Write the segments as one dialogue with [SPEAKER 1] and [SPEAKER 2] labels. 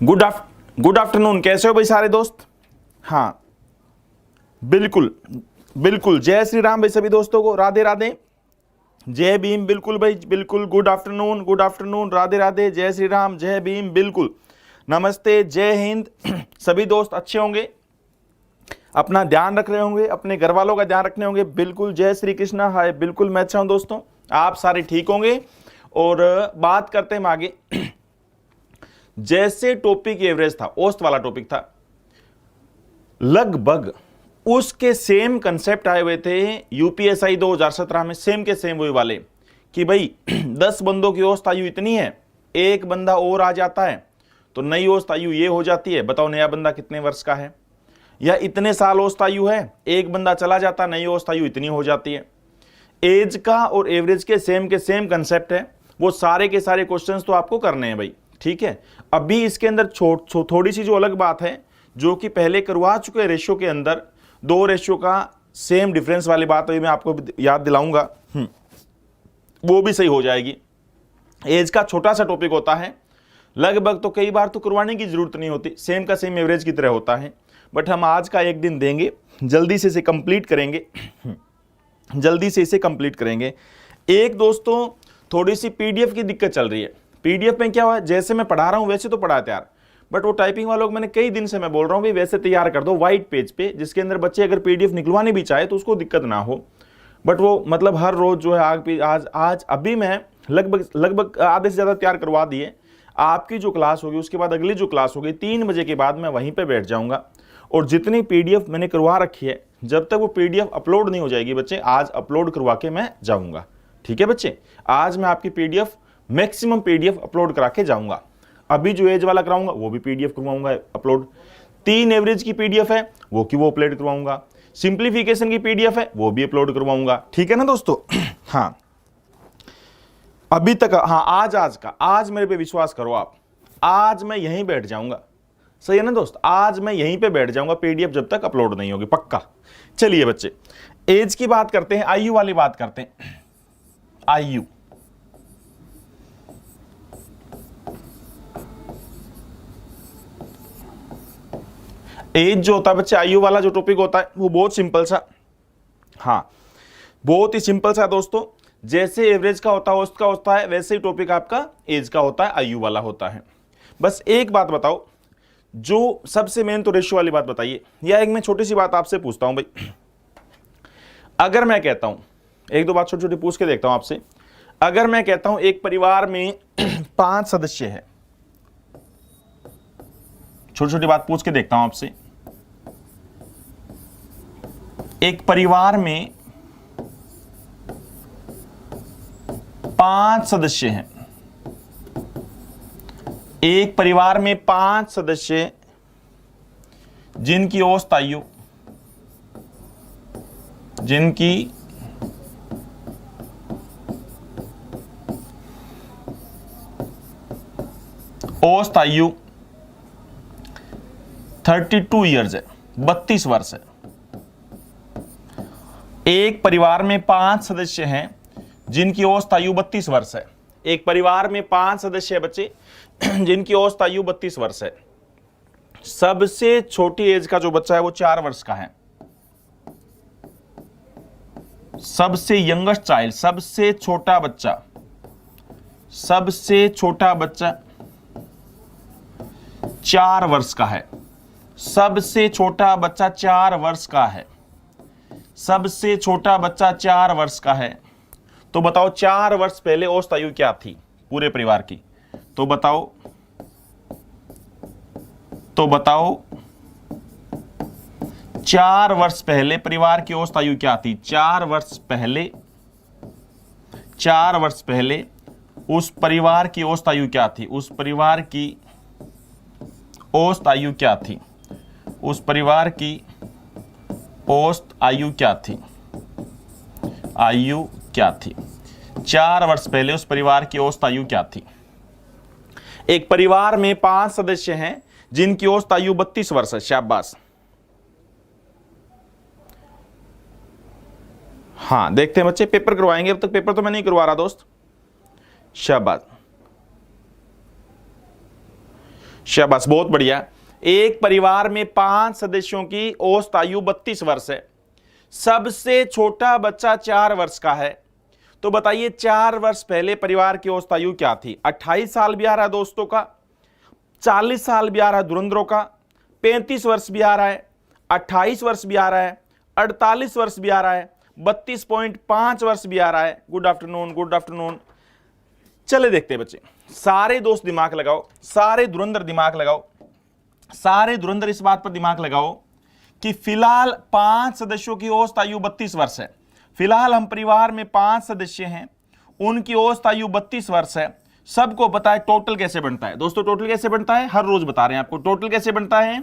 [SPEAKER 1] Good afternoon. कैसे हो भाई सारे दोस्त? हाँ, बिल्कुल बिल्कुल। जय श्री राम भाई सभी दोस्तों को, राधे राधे, जय भीम। बिल्कुल भाई, बिल्कुल। गुड आफ्टरनून, राधे राधे, जय श्री राम, जय भीम, बिल्कुल। नमस्ते, जय हिंद। सभी दोस्त अच्छे होंगे, अपना ध्यान रख रहे होंगे, अपने घर वालों का ध्यान रखने होंगे। बिल्कुल, जय श्री कृष्णा। हाय, बिल्कुल मैं अच्छा हूं दोस्तों, आप सारे ठीक होंगे। और बात करते हैं आगे। जैसे टॉपिक एवरेज था, औसत वाला टॉपिक था, लगभग उसके सेम कंसेप्ट आए हुए थे यूपीएसआई 2017 में, सेम के सेम वही वाले कि भाई 10 बंदों की औसत आयु इतनी है, एक बंदा और आ जाता है तो नई औसत आयु ये हो जाती है। बताओ नया बंदा कितने वर्ष का है, या इतने साल औसत आयु है, एक बंदा चला जाता, नई औसत आयु इतनी हो जाती है। एज का और एवरेज के सेम कंसेप्ट है। वो सारे के सारे क्वेश्चंस तो आपको करने हैं भाई, ठीक है। अभी इसके अंदर थोड़ी सी जो अलग बात है, जो कि पहले करवा चुके रेशियो के अंदर, दो रेशियो का सेम डिफरेंस वाली बात अभी मैं आपको याद दिलाऊंगा, वो भी सही हो जाएगी। एज का छोटा सा टॉपिक होता है, लगभग तो कई बार तो करवाने की जरूरत नहीं होती, सेम का सेम एवरेज की तरह होता है। बट हम आज का एक दिन देंगे, जल्दी से इसे कंप्लीट करेंगे, जल्दी से इसे कंप्लीट करेंगे। एक दोस्तों थोड़ी सी पीडीएफ की दिक्कत चल रही है। पीडीएफ में क्या हुआ, जैसे मैं पढ़ा रहा हूं वैसे तो पढ़ा यार, बट वो टाइपिंग वालों को मैंने कई दिन से मैं बोल रहा हूं भाई वैसे तैयार कर दो व्हाइट पेज पे, जिसके अंदर बच्चे अगर पीडीएफ निकलवानी भी चाहे तो उसको दिक्कत ना हो। बट वो मतलब हर रोज जो है आज अभी मैं लगभग आधे से ज्यादा तैयार करवा दिए। आपकी जो क्लास होगी उसके बाद अगली जो क्लास होगी 3 बजे के बाद मैं वहीं पे बैठ जाऊंगा, और जितनी पीडीएफ मैंने करवा रखी है, जब तक वो पीडीएफ अपलोड नहीं हो जाएगी बच्चे, आज अपलोड करवा के मैं जाऊंगा। ठीक है बच्चे, आज मैं आपकी पीडीएफ मैक्सिमम पीडीएफ अपलोड करा के जाऊंगा। अभी जो एज वाला कराऊंगा वो भी पीडीएफ करवाऊंगा अपलोड। 3 एवरेज की पीडीएफ है वो अपलोड करवाऊंगा। सिंप्लीफिकेशन की पीडीएफ है वो भी अपलोड करवाऊंगा। ठीक है ना दोस्तों? हाँ, अभी तक, हाँ, आज मेरे पे विश्वास करो आप, आज मैं यहीं बैठ जाऊंगा। सही है ना दोस्त? आज मैं यहीं पे बैठ जाऊंगा पीडीएफ जब तक अपलोड नहीं होगी, पक्का। चलिए बच्चे, एज की बात करते हैं, आयु वाली बात करते हैं। आयु, एज जो होता है बच्चे, आयु वाला जो टॉपिक होता है वो बहुत सिंपल सा, हाँ बहुत ही सिंपल सा दोस्तों। जैसे एवरेज का होता है, औसत का होता है, वैसे ही टॉपिक आपका एज का होता है, आयु वाला होता है। बस एक बात बताओ, जो सबसे मेन तो रेशियो वाली बात बताइए, या एक मैं छोटी सी बात आपसे पूछता हूं भाई, अगर मैं कहता हूं, एक दो बात छोटी छोटी पूछ के देखता हूं आपसे, अगर मैं कहता हूं एक परिवार में 5 सदस्य है, छोटी छोटी बात पूछ के देखता हूं आपसे, एक परिवार में 5 सदस्य हैं, एक परिवार में 5 सदस्य जिनकी औसत आयु, जिनकी औसत आयु 32 ईयर्स है, 32 वर्ष है। एक परिवार में 5 सदस्य हैं जिनकी औसत आयु 32 वर्ष है। एक परिवार में 5 सदस्य है बच्चे जिनकी औसत आयु 32 वर्ष है। सबसे छोटी एज का जो बच्चा है वो 4 वर्ष का है। सबसे यंगेस्ट चाइल्ड, सबसे छोटा बच्चा 4 वर्ष का है। सबसे छोटा बच्चा 4 वर्ष का है। सबसे छोटा बच्चा 4 वर्ष का है। तो बताओ 4 वर्ष पहले औसत आयु क्या थी पूरे परिवार की? तो बताओ 4 वर्ष पहले परिवार की औसत आयु क्या थी? 4 वर्ष पहले उस परिवार की औसत आयु क्या थी? उस परिवार की औसत आयु क्या थी? उस परिवार की औसत आयु क्या थी? आयु क्या थी? 4 वर्ष पहले उस परिवार की औसत आयु क्या थी? एक परिवार में 5 सदस्य हैं जिनकी औसत आयु 32 वर्ष है। शाबाश। हाँ, देखते हैं बच्चे, पेपर करवाएंगे। अब तक पेपर तो मैं नहीं करवा रहा दोस्त। शाबाश। शाबाश, बहुत बढ़िया। एक परिवार में 5 सदस्यों की औसत आयु 32 वर्ष है, सबसे छोटा बच्चा 4 वर्ष का है। तो बताइए 4 वर्ष पहले परिवार की औसत आयु क्या थी? 28 साल भी आ रहा है दोस्तों का, 40 साल भी आ रहा है धुरंधरों का, 35 वर्ष भी आ रहा है, 28 वर्ष भी आ रहा है, 48 वर्ष भी आ रहा है, 32.5 वर्ष भी आ रहा है। Good afternoon, good afternoon. चले देखते हैं बच्चे, सारे दोस्त दिमाग लगाओ, सारे धुरंधर दिमाग लगाओ, सारे धुरंधर इस बात पर दिमाग लगाओ कि फिलहाल 5 सदस्यों की औसत आयु 32 वर्ष है। फिलहाल हम परिवार में 5 सदस्य हैं, उनकी औसत आयु 32 वर्ष है। सबको पता है टोटल कैसे बनता है दोस्तों, टोटल कैसे बनता है हर रोज बता रहे हैं आपको। टोटल कैसे बनता है,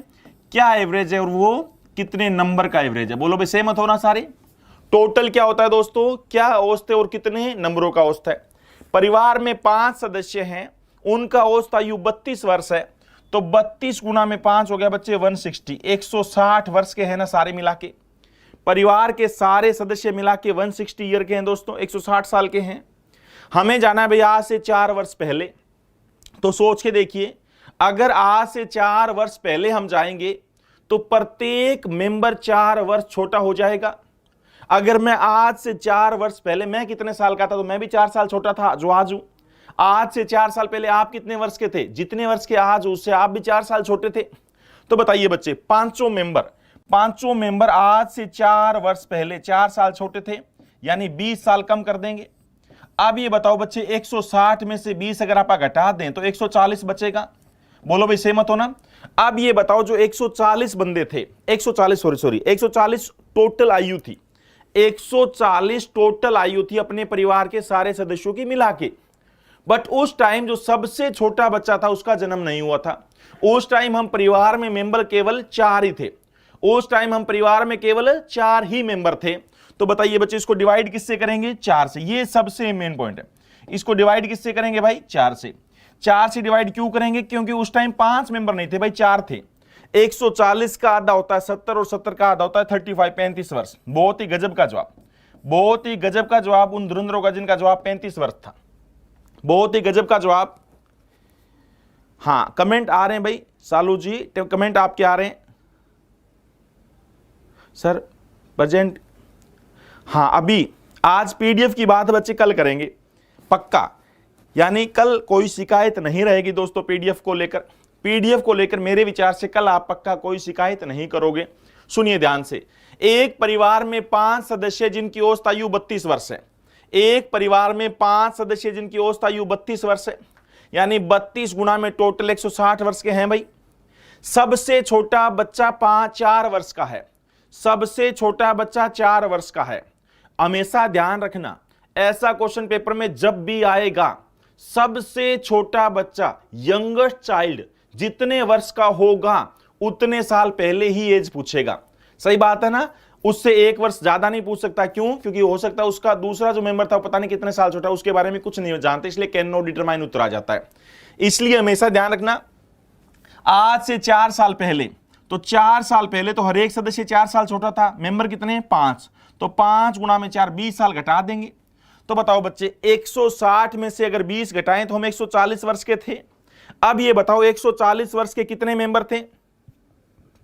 [SPEAKER 1] क्या एवरेज है और वो कितने नंबर का एवरेज है। बोलो भाई, सहमत होना सारे। टोटल क्या होता है दोस्तों, क्या औसत है और कितने नंबरों का औसत है। परिवार में 5 सदस्य हैं, उनका औसत आयु 32 वर्ष है, तो 32 गुना में 5 हो गया बच्चे 160, 160 वर्ष के हैं ना सारे मिला के। परिवार के सारे सदस्य मिला के 160 ईयर के हैं दोस्तों, 160 साल के हैं। हमें जाना है भाई आज से 4 वर्ष पहले, तो सोच के देखिए, अगर आज से 4 वर्ष पहले हम जाएंगे तो प्रत्येक मेंबर 4 वर्ष छोटा हो जाएगा। अगर मैं आज से 4 वर्ष पहले, मैं कितने साल का था, तो मैं भी 4 साल छोटा था जो आज हूं। आज से 4 साल पहले आप कितने वर्ष के थे, जितने वर्ष के आज उससे आप भी 4 साल छोटे थे। तो बताइए बच्चे, पांचों मेंबर आज से 4 वर्ष पहले 4 साल छोटे थे, यानी 20 साल कम कर देंगे। अब ये बताओ बच्चे, 160 में से 20 अगर आप घटा दें तो 140 बचेगा। बोलो भाई, सहमत हो ना। अब ये बताओ, जो 140 बंदे थे, 140 टोटल आयु थी, 140 टोटल आयु थी अपने परिवार के सारे सदस्यों की मिला के। बट उस टाइम जो सबसे छोटा बच्चा था उसका जन्म नहीं हुआ था। उस टाइम हम परिवार में मेंबर केवल 4 ही थे, उस टाइम हम परिवार में केवल 4 ही मेंबर थे। तो बताइए बच्चे, इसको डिवाइड किससे करेंगे, 4 से। ये सबसे मेन पॉइंट है, इसको डिवाइड किससे करेंगे भाई, 4 से। 4 से डिवाइड क्यों करेंगे, क्योंकि उस टाइम 5 मेंबर नहीं थे भाई, 4 थे। 140 का आधा होता है 70 और 70 का आधा होता है 35, 35 वर्ष। बहुत ही गजब का जवाब, बहुत ही गजब का जवाब उन धुरंधरों का जिनका जवाब 35 वर्ष था। बहुत ही गजब का जवाब। हाँ, कमेंट आ रहे हैं भाई, सालू जी कमेंट आपके आ रहे हैं सर, प्रेजेंट। हाँ, अभी आज पीडीएफ की बात बच्चे कल करेंगे पक्का, यानी कल कोई शिकायत नहीं रहेगी दोस्तों। पीडीएफ को लेकर मेरे विचार से कल आप पक्का कोई शिकायत नहीं करोगे। सुनिए ध्यान से, एक परिवार में 5 सदस्य जिनकी औसत आयु 32 वर्ष है, एक परिवार में 5 सदस्य जिनकी औसत आयु 32 वर्ष है, यानी 32 गुना में टोटल 160 वर्ष के हैं भाई। सबसे छोटा बच्चा 4 वर्ष का है, सबसे छोटा बच्चा 4 वर्ष का है। हमेशा ध्यान रखना, ऐसा क्वेश्चन पेपर में जब भी आएगा, सबसे छोटा बच्चा, यंगेस्ट चाइल्ड जितने वर्ष का होगा उतने साल पहले ही एज पूछेगा। सही बात है ना, उससे 1 वर्ष ज्यादा नहीं पूछ सकता। क्यों? क्योंकि हो सकता है उसका दूसरा जो मेंबर था पता नहीं कितने साल छोटा, उसके बारे में कुछ नहीं जानते, इसलिए कैन नॉट डिटरमाइन उत्तर आ जाता है। इसलिए हमेशा ध्यान रखना, आज से 4 साल पहले, तो 4 साल पहले तो हर एक सदस्य 4 साल छोटा था। मेंबर कितने, 5, तो 5 गुना में 4, 20 साल घटा देंगे। तो बताओ बच्चे, 160 में से अगर 20 घटाएं तो हम 140 वर्ष के थे। अब ये बताओ 140 वर्ष के कितने मेंबर थे।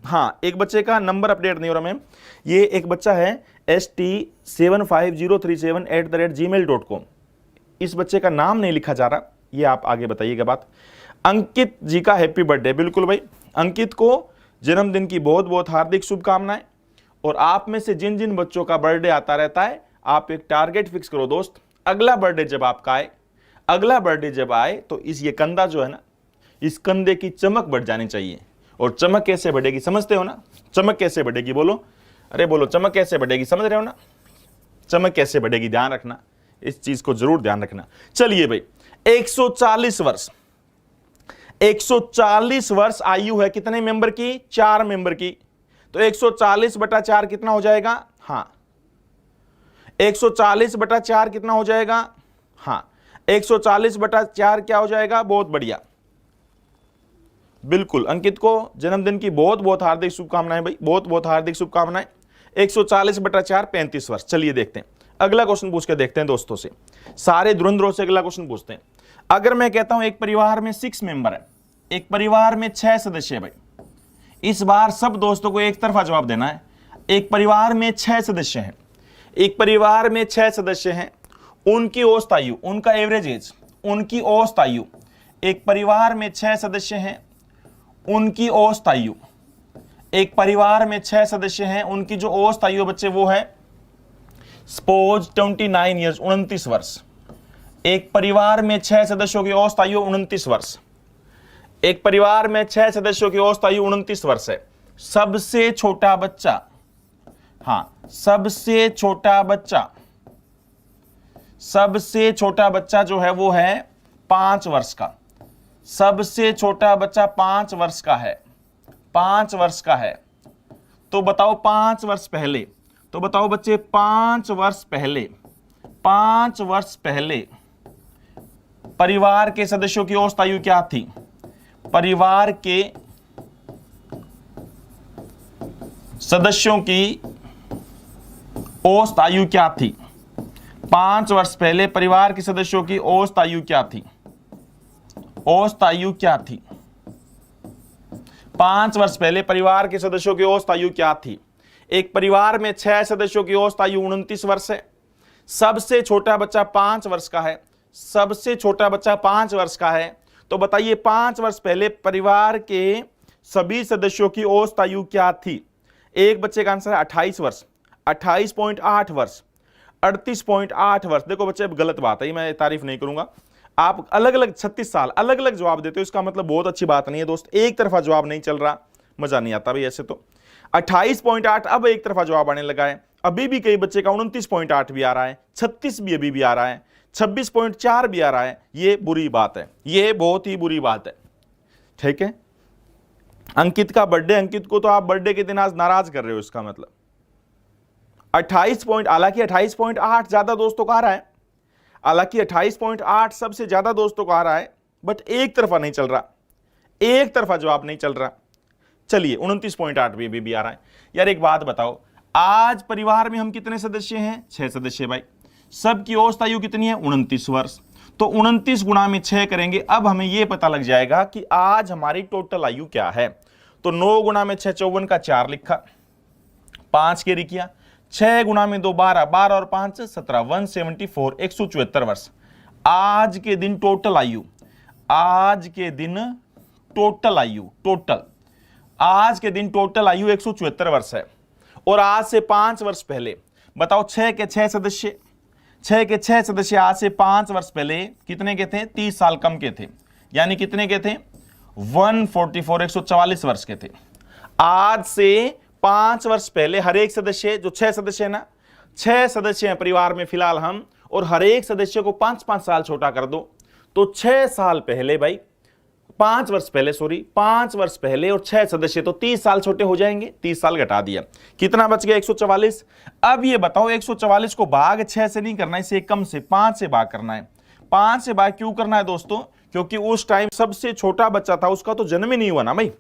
[SPEAKER 1] हाँ, एक बच्चे का नंबर अपडेट नहीं हो रहा मैम, ये एक बच्चा है st75037@gmail.com, इस बच्चे का नाम नहीं लिखा जा रहा, ये आप आगे बताइएगा बात। अंकित जी का हैप्पी बर्थडे। बिल्कुल भाई, अंकित को जन्मदिन की बहुत बहुत हार्दिक शुभकामनाएं। और आप में से जिन जिन बच्चों का बर्थडे आता रहता है, आप एक टारगेट फिक्स करो दोस्त, अगला बर्थडे जब आपका आए, अगला बर्थडे जब आए तो ये कंधा जो है ना, इस कंधे की चमक बढ़ जानी चाहिए। और चमक कैसे बढ़ेगी समझते हो ना, चमक कैसे बढ़ेगी, बोलो, अरे बोलो, चमक कैसे बढ़ेगी, समझ रहे हो ना, चमक कैसे बढ़ेगी, ध्यान रखना, इस चीज को जरूर ध्यान रखना। चलिए भाई, 140 वर्ष, 140 वर्ष आयु है कितने मेंबर की, 4 मेंबर की। तो 140/4 कितना हो जाएगा, हाँ 140/4 कितना हो जाएगा, हाँ 140/4 क्या हो जाएगा, बहुत बढ़िया। बिल्कुल, अंकित को जन्मदिन की बहुत बहुत हार्दिक शुभकामनाएं भाई, बहुत बहुत हार्दिक शुभकामनाएं। 140/4 35 वर्ष। चलिए देखते हैं, अगला क्वेश्चन पूछ के देखते हैं दोस्तों से, सारे धुरंधरों से अगला क्वेश्चन पूछते हैं। अगर मैं कहता हूं एक परिवार में 6 मेंबर है, एक परिवार में 6 सदस्य है भाई। इस बार सब दोस्तों को एक तरफा जवाब देना है। एक परिवार में 6 सदस्य हैं, एक परिवार में 6 सदस्य हैं, उनकी औसत आयु, उनका एवरेज एज, उनकी औसत आयु, एक परिवार में 6 सदस्य हैं, उनकी औसत आयु, एक परिवार में 6 सदस्य हैं, उनकी जो औसत आयु बच्चे वो है सपोज 29 ईयर्स, 29 वर्ष। एक परिवार में 6 सदस्यों की औसत आयु 29 वर्ष। एक परिवार में 6 सदस्यों की औसत आयु 29 वर्ष है। सबसे छोटा बच्चा, हाँ सबसे छोटा बच्चा, सबसे छोटा बच्चा जो है वो है 5 वर्ष का। सबसे छोटा बच्चा 5 वर्ष का है, 5 वर्ष का है। तो बताओ 5 वर्ष पहले, तो बताओ बच्चे 5 वर्ष पहले, 5 वर्ष पहले परिवार के सदस्यों की औसत आयु क्या थी? परिवार के सदस्यों की औसत आयु क्या थी? 5 वर्ष पहले परिवार के सदस्यों की औसत आयु क्या थी? औसत आयु क्या थी? 5 वर्ष पहले परिवार के सदस्यों की औसत आयु क्या थी? एक परिवार में 6 सदस्यों की औसत आयु 29 वर्ष है। सबसे छोटा बच्चा 5 वर्ष का है, सबसे छोटा बच्चा 5 वर्ष का है। तो बताइए 5 वर्ष पहले परिवार के सभी सदस्यों की औसत आयु क्या थी? एक बच्चे का आंसर है 28 वर्ष, 28.8 वर्ष, 38.8 वर्ष। देखो बच्चे अब गलत बात है, मैं तारीफ नहीं करूंगा। आप अलग अलग 36 साल अलग अलग जवाब देते हो, इसका मतलब बहुत अच्छी बात नहीं है दोस्त। एक तरफा जवाब नहीं चल रहा, मजा नहीं आता भाई ऐसे तो। 28.8 अब एक तरफा जवाब आने लगा है। अभी भी कई बच्चे का 29.8 भी आ रहा है, 36 भी अभी भी आ रहा है, 26.4 भी आ रहा है। ये बुरी बात है, ये बहुत ही बुरी बात है। ठीक है, अंकित का बर्थडे, अंकित को तो आप बर्थडे के दिन आज नाराज कर रहे हो, इसका मतलब 28 पॉइंट, हालांकि 28.8 ज्यादा दोस्तों का आ रहा है, हालांकि 28.8 सबसे ज्यादा दोस्तों का आ रहा है, बट एक तरफा नहीं चल रहा, एक तरफा जवाब नहीं चल रहा। चलिए 29.8 भी आ रहा है। यार एक बात बताओ, आज परिवार में हम कितने सदस्य हैं? 6 सदस्य भाई। सबकी औसत आयु कितनी है? 29 वर्ष। तो 29 गुणा में 6 करेंगे, अब हमें यह पता लग जाएगा कि आज हमारी टोटल आयु क्या है। तो 9 गुणा में 6 54 का 4 लिखा, 5 कैरी किया, 6 गुणा में 2 12, 12 और 5 17, 174, 174 वर्ष। आज के दिन टोटल आयु, आज के दिन टोटल आयु, टोटल आज के दिन टोटल आयु 174 वर्ष है। और आज से 5 वर्ष पहले बताओ 6 के 6 सदस्य, 6 के 6 सदस्य आज से 5 वर्ष पहले कितने के थे? 30 साल कम के थे, यानी कितने के थे? 144, 144 वर्ष के थे। आज से 5 वर्ष पहले हर एक सदस्य, जो 6 सदस्य है ना, 6 सदस्य हैं परिवार में फिलहाल हम, और हर एक सदस्य को 5-5 साल छोटा कर दो, तो 6 साल पहले भाई, 5 वर्ष पहले, सॉरी 5 वर्ष पहले और 6 सदस्य, तो 30 साल छोटे हो जाएंगे। 30 साल घटा दिया, कितना बच गया? 144। अब ये बताओ 144 को भाग 6 से नहीं करना, इसे कम से 5 से भाग करना है। 5 से भाग क्यों करना है दोस्तों? क्योंकि उस टाइम सबसे छोटा बच्चा था, उसका तो जन्म ही नहीं हुआ ना भाई।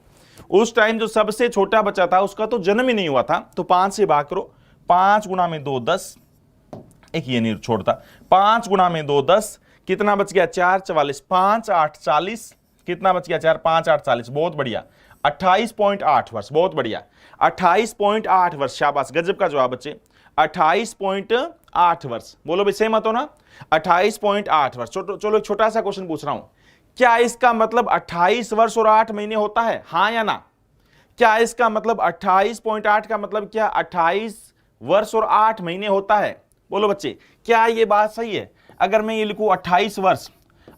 [SPEAKER 1] उस टाइम जो सबसे छोटा बच्चा था उसका तो जन्म ही नहीं हुआ था। तो 5 से भाग करो, 5 गुणा में 2 10, एक ये नहीं छोड़ता, 5 गुणा में 2 10, कितना बच गया? 4 44, 5 8 40, कितना बच गया? 4 5 8 40, बहुत बढ़िया, 28.8 वर्ष, बहुत बढ़िया, 28.8 वर्ष, शाबाश, गजब का जवाब बच्चे, 28.8 वर्ष। बोलो भाई सहमत हो ना? 28.8 वर्ष। चलो एक छोटा सा क्वेश्चन पूछ रहा हूं, क्या इसका मतलब 28 वर्ष और 8 महीने होता है? हाँ या ना? क्या इसका मतलब 28.8 का मतलब क्या 28 वर्ष और 8 महीने होता है? बोलो बच्चे, क्या ये बात सही है? अगर मैं ये लिखूं 28 वर्ष,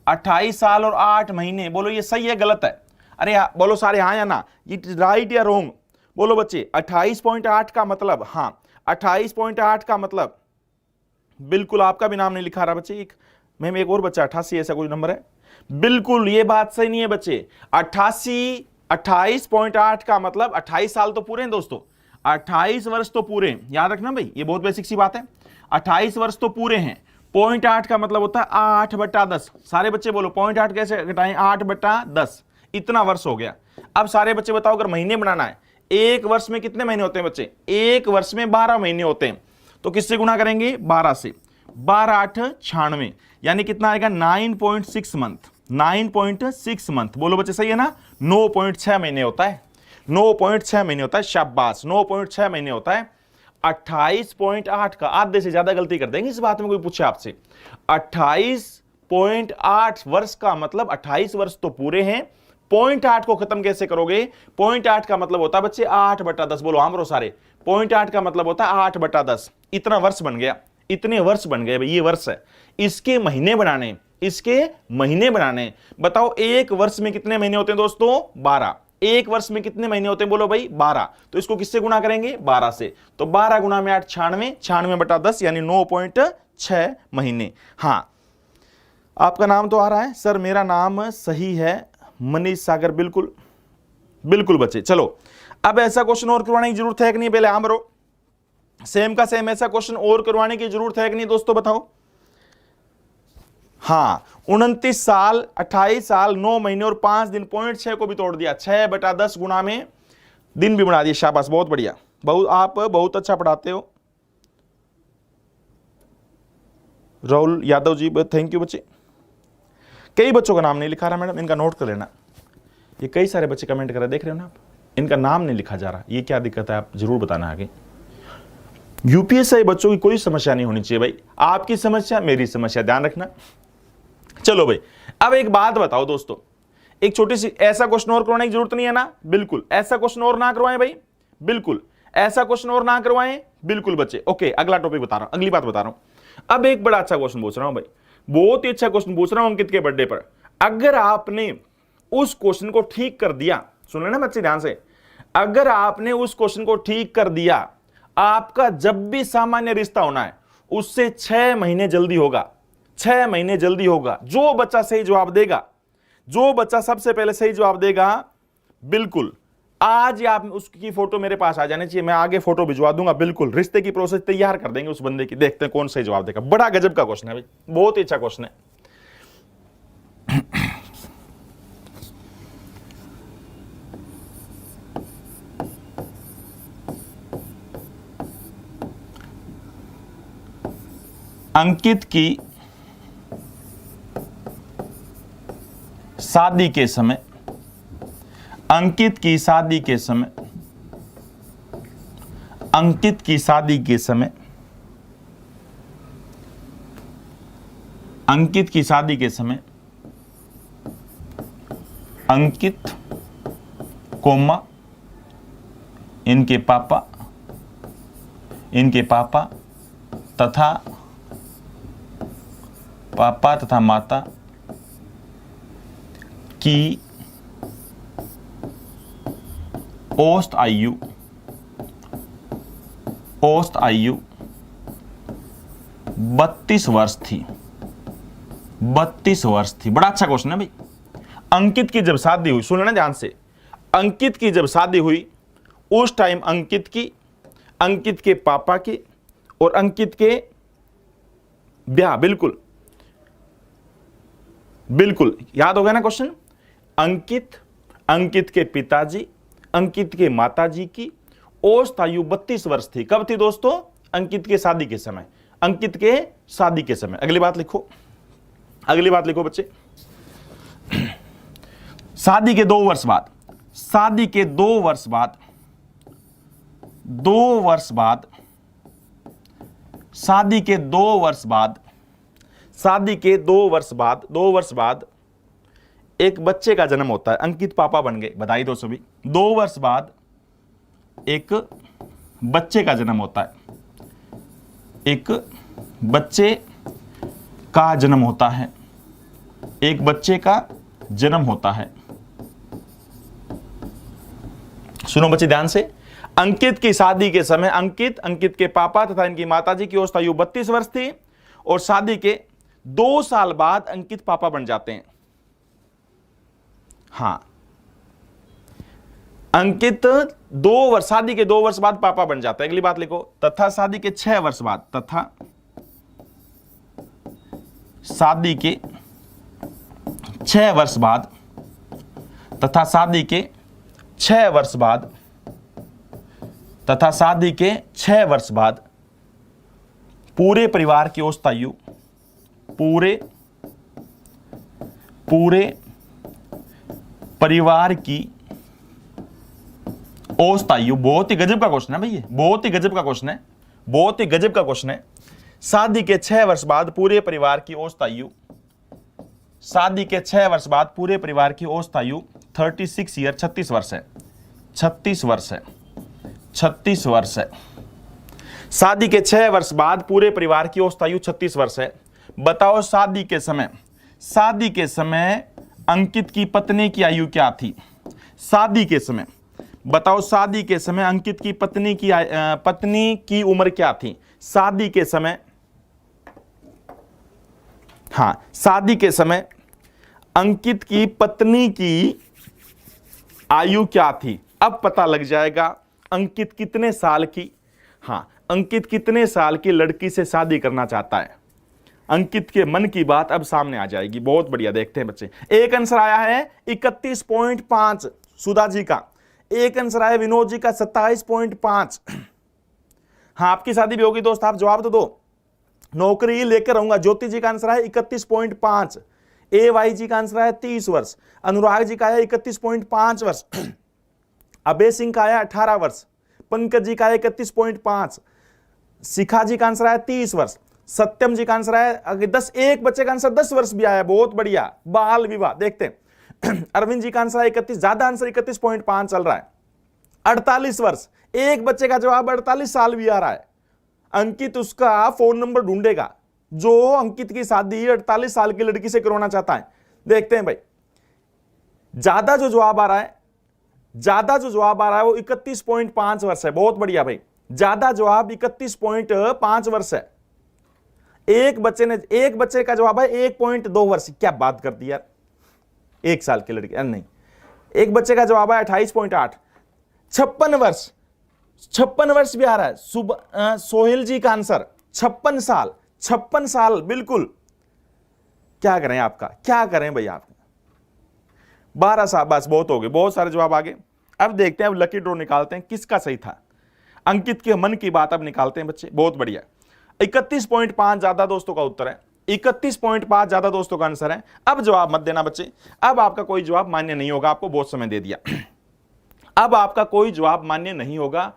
[SPEAKER 1] 28 साल और 8 महीने, बोलो ये सही है गलत है? अरे बोलो सारे हाँ या ना, ये राइट या रॉन्ग? बोलो बच्चे, 28.8 का मतलब, हाँ 28.8 का मतलब, बिल्कुल आपका भी नाम नहीं लिखा रहा बच्चे, एक मैम एक और बच्चा 88 ऐसा कोई नंबर है, बिल्कुल ये बात सही नहीं है बच्चे। 28.8 का मतलब 28 साल तो पूरे हैं दोस्तों, 28 वर्ष तो पूरे हैं, याद रखना भाई, ये बहुत बेसिक सी बात है। 28 वर्ष तो पूरे हैं, 0.8 का मतलब होता है 8/10। सारे बच्चे बोलो 0.8 कैसे घटाएं? 8/10, इतना वर्ष हो गया। अब सारे बच्चे बताओ, अगर महीने बनाना है, एक वर्ष में कितने महीने होते हैं बच्चे? एक वर्ष में 12 महीने होते हैं, तो किससे गुणा करेंगे? 12 से। 12 8 96, यानी कितना आएगा? 9.6 मंथ। 9.6 मंथ। बोलो बच्चे सही है ना? 9.6 महीने होता है, 9.6 महीने होता है। शाबाश, 9.6 महीने होता है। 28.8 का आधे से ज्यादा गलती कर देंगे इस बात में कोई पूछे आपसे। 28.8 वर्ष का मतलब 28 वर्ष तो पूरे हैं, 0.8 को खत्म कैसे करोगे? 0.8 का मतलब होता है बच्चे 8/10। बोलो हाँ ब्रो सारे, 0.8 का मतलब होता है 8/10। इतना वर्ष बन गया, इतने वर्ष बन गए भाई, ये वर्ष है। इसके महीने बनाने, इसके महीने बनाने। बताओ एक वर्ष में कितने महीने होते हैं दोस्तों? 12। एक वर्ष में कितने महीने होते हैं? बोलो भाई 12। तो इसको किससे गुना करेंगे? 12 से। तो 12 गुना में 8 96, 96/10 यानी 9.6 महीने। हाँ, आपका नाम तो आ रहा है सर, मेरा नाम सही है मनीष सागर। बिल्कुल बिल्कुल बच्चे। चलो अब ऐसा क्वेश्चन और करवाने की जरूरत है कि नहीं? पहले हाँ ब्रो, सेम का सेम ऐसा क्वेश्चन और करवाने की जरूरत है कि नहीं दोस्तों? बताओ। हाँ, 29 साल 28 साल 9 महीने और 5 दिन, 0.6 को भी तोड़ दिया, 6/10 गुना में दिन भी बना दिए। शाबाश, बहुत बढ़िया, बहुत, आप बहुत अच्छा पढ़ाते हो राहुल यादव जी, थैंक यू बच्चे। कई बच्चों का नाम नहीं लिखा रहा मैडम, इनका नोट कर लेना। ये कई सारे बच्चे कमेंट कर रहे, देख रहे हो ना आप, इनका नाम नहीं लिखा जा रहा, ये क्या दिक्कत है? आप जरूर बताना आगे। यूपीएससी बच्चों की कोई समस्या नहीं होनी चाहिए भाई, आपकी समस्या मेरी समस्या, ध्यान रखना। चलो भाई, अब एक बात बताओ दोस्तों, एक छोटी सी, ऐसा क्वेश्चन और करवाने की जरूरत नहीं है ना? बिल्कुल, ऐसा क्वेश्चन और ना करवाएं भाई, बिल्कुल ऐसा क्वेश्चन और ना करवाएं, बिल्कुल बच्चे। ओके, अगला टॉपिक बता रहा हूं, अगली बात बता रहा हूं। अब एक बड़ा अच्छा क्वेश्चन पूछ रहा हूं भाई, बहुत ही अच्छा क्वेश्चन पूछ रहा हूं अंकित के बर्थडे पर। अगर आपने उस क्वेश्चन को ठीक कर दिया, सुन लेना बच्चे ध्यान से, अगर आपने उस क्वेश्चन को ठीक कर दिया, आपका जब भी सामान्य रिश्ता होना है उससे 6 महीने जल्दी होगा, 6 महीने जल्दी होगा। जो बच्चा सही जवाब देगा, जो बच्चा सबसे पहले सही जवाब देगा, बिल्कुल आज ही आप उसकी फोटो मेरे पास आ जानी चाहिए, मैं आगे फोटो भिजवा दूंगा। बिल्कुल रिश्ते की प्रोसेस तैयार कर देंगे उस बंदे की, देखते हैं कौन सही जवाब देगा। बड़ा गजब का क्वेश्चन है भाई, बहुत ही अच्छा क्वेश्चन है। अंकित की शादी के समय, अंकित की शादी के समय, अंकित की शादी के समय, अंकित की शादी के समय, अंकित कोमा इनके पापा तथा माता की औसत आयु 32 वर्ष थी, 32 वर्ष थी। बड़ा अच्छा क्वेश्चन है भाई। अंकित की जब शादी हुई, सुन लेना ध्यान से, अंकित की जब शादी हुई उस टाइम अंकित की, अंकित के पापा की और अंकित के ब्याह, बिल्कुल बिल्कुल याद हो गया ना क्वेश्चन। अंकित, अंकित के पिताजी, अंकित के माताजी की औसत आयु 32 वर्ष थी। कब थी दोस्तों? अंकित के शादी के समय, अंकित के शादी के समय। अगली बात लिखो, अगली बात लिखो बच्चे। शादी के 2 वर्ष बाद, शादी के 2 वर्ष बाद, 2 वर्ष बाद, शादी के 2 वर्ष बाद, शादी के 2 वर्ष बाद, 2 वर्ष बाद एक बच्चे का जन्म होता है। अंकित पापा बन गए, बधाई दो सभी। 2 वर्ष बाद एक बच्चे का जन्म होता है, एक बच्चे का जन्म होता है, एक बच्चे का जन्म होता है। सुनो बच्चे ध्यान से, अंकित की शादी के समय अंकित, अंकित के पापा तथा इनकी माताजी की औसत आयु 32 वर्ष थी और शादी के 2 साल बाद अंकित पापा बन जाते हैं। हां, अंकित 2 वर्ष, शादी के 2 वर्ष बाद पापा बन जाता है। अगली बात लिखो, तथा शादी के 6 वर्ष बाद, तथा शादी के 6 वर्ष बाद, तथा शादी के 6 वर्ष बाद, तथा शादी के 6 वर्ष बाद पूरे परिवार की औसत आयु, पूरे पूरे परिवार की औसत आयु, बहुत ही गजब का क्वेश्चन है भैया, बहुत ही गजब का क्वेश्चन है, बहुत ही गजब का क्वेश्चन है। शादी के 6 वर्ष बाद पूरे परिवार की औसत आयु, शादी के 6 वर्ष बाद पूरे परिवार की औसत आयु 36 ईयर, 36 वर्ष है, 36 वर्ष है, 36 वर्ष है। शादी के 6 वर्ष बाद पूरे परिवार की औसत आयु 36 वर्ष है। बताओ शादी के समय अंकित की पत्नी की आयु क्या थी? शादी के समय बताओ, शादी के समय अंकित की पत्नी की उम्र क्या थी? शादी के समय, हां, शादी के समय अंकित की पत्नी की आयु क्या थी? अब पता लग जाएगा अंकित कितने साल की, हां, अंकित कितने साल की लड़की से शादी करना चाहता है। अंकित के मन की बात अब सामने आ जाएगी। बहुत बढ़िया, देखते हैं बच्चे। एक आंसर आया है 31.5 सुधा जी का, एक आंसर आया विनोद जी का 27.5। हाँ, आपकी शादी भी होगी दोस्त, आप जवाब तो दो, नौकरी लेकर रहूंगा। ज्योति जी का आंसर है 31.5, ए वाई जी का आंसर है 30 वर्ष, अनुराग जी का है 31.5 वर्ष, अभय सिंह का आया 18 वर्ष, पंकज जी का 31.5, शिखा जी का आंसर है 30 वर्ष, सत्यम जी का आंसर है 10, एक बच्चे का आंसर 10 वर्ष भी आया, बहुत बढ़िया, बाल विवाह। देखते हैं अरविंद जी का आंसर है 31, ज्यादा आंसर 31.5 चल रहा है, 48 वर्ष, एक बच्चे का जवाब 48 साल भी आ रहा है। अंकित उसका फोन नंबर ढूंढेगा जो अंकित की शादी 48 साल की लड़की से करवाना चाहता है। देखते हैं भाई, ज्यादा जो जवाब आ रहा है वो 31.5 वर्ष है। बहुत बढ़िया भाई, ज्यादा जवाब 31.5 वर्ष है। एक बच्चे का जवाब है 1.2 वर्ष। क्या बात कर दी यार, 1 साल की लड़की, नहीं, एक बच्चे का जवाब है 28.8, 56 वर्ष, 56 वर्ष भी आ रहा है। सोहेल जी का आंसर 56 साल, बिल्कुल। क्या करें आपका, क्या करें भाई आप, 12 साल, बस बहुत हो गए, बहुत सारे जवाब आ गए। अब देखते हैं, अब लकी ड्रॉ निकालते हैं किसका सही था। अंकित के मन की बात अब निकालते हैं बच्चे। बहुत बढ़िया, 31.5 ज्यादा दोस्तों का उत्तर है, 31.5 ज्यादा दोस्तों का आंसर है। अब जवाब मत देना बच्चे, अब आपका कोई जवाब मान्य नहीं होगा, आपको बहुत समय दे दिया। अब आपका कोई जवाब मान्य नहीं होगा।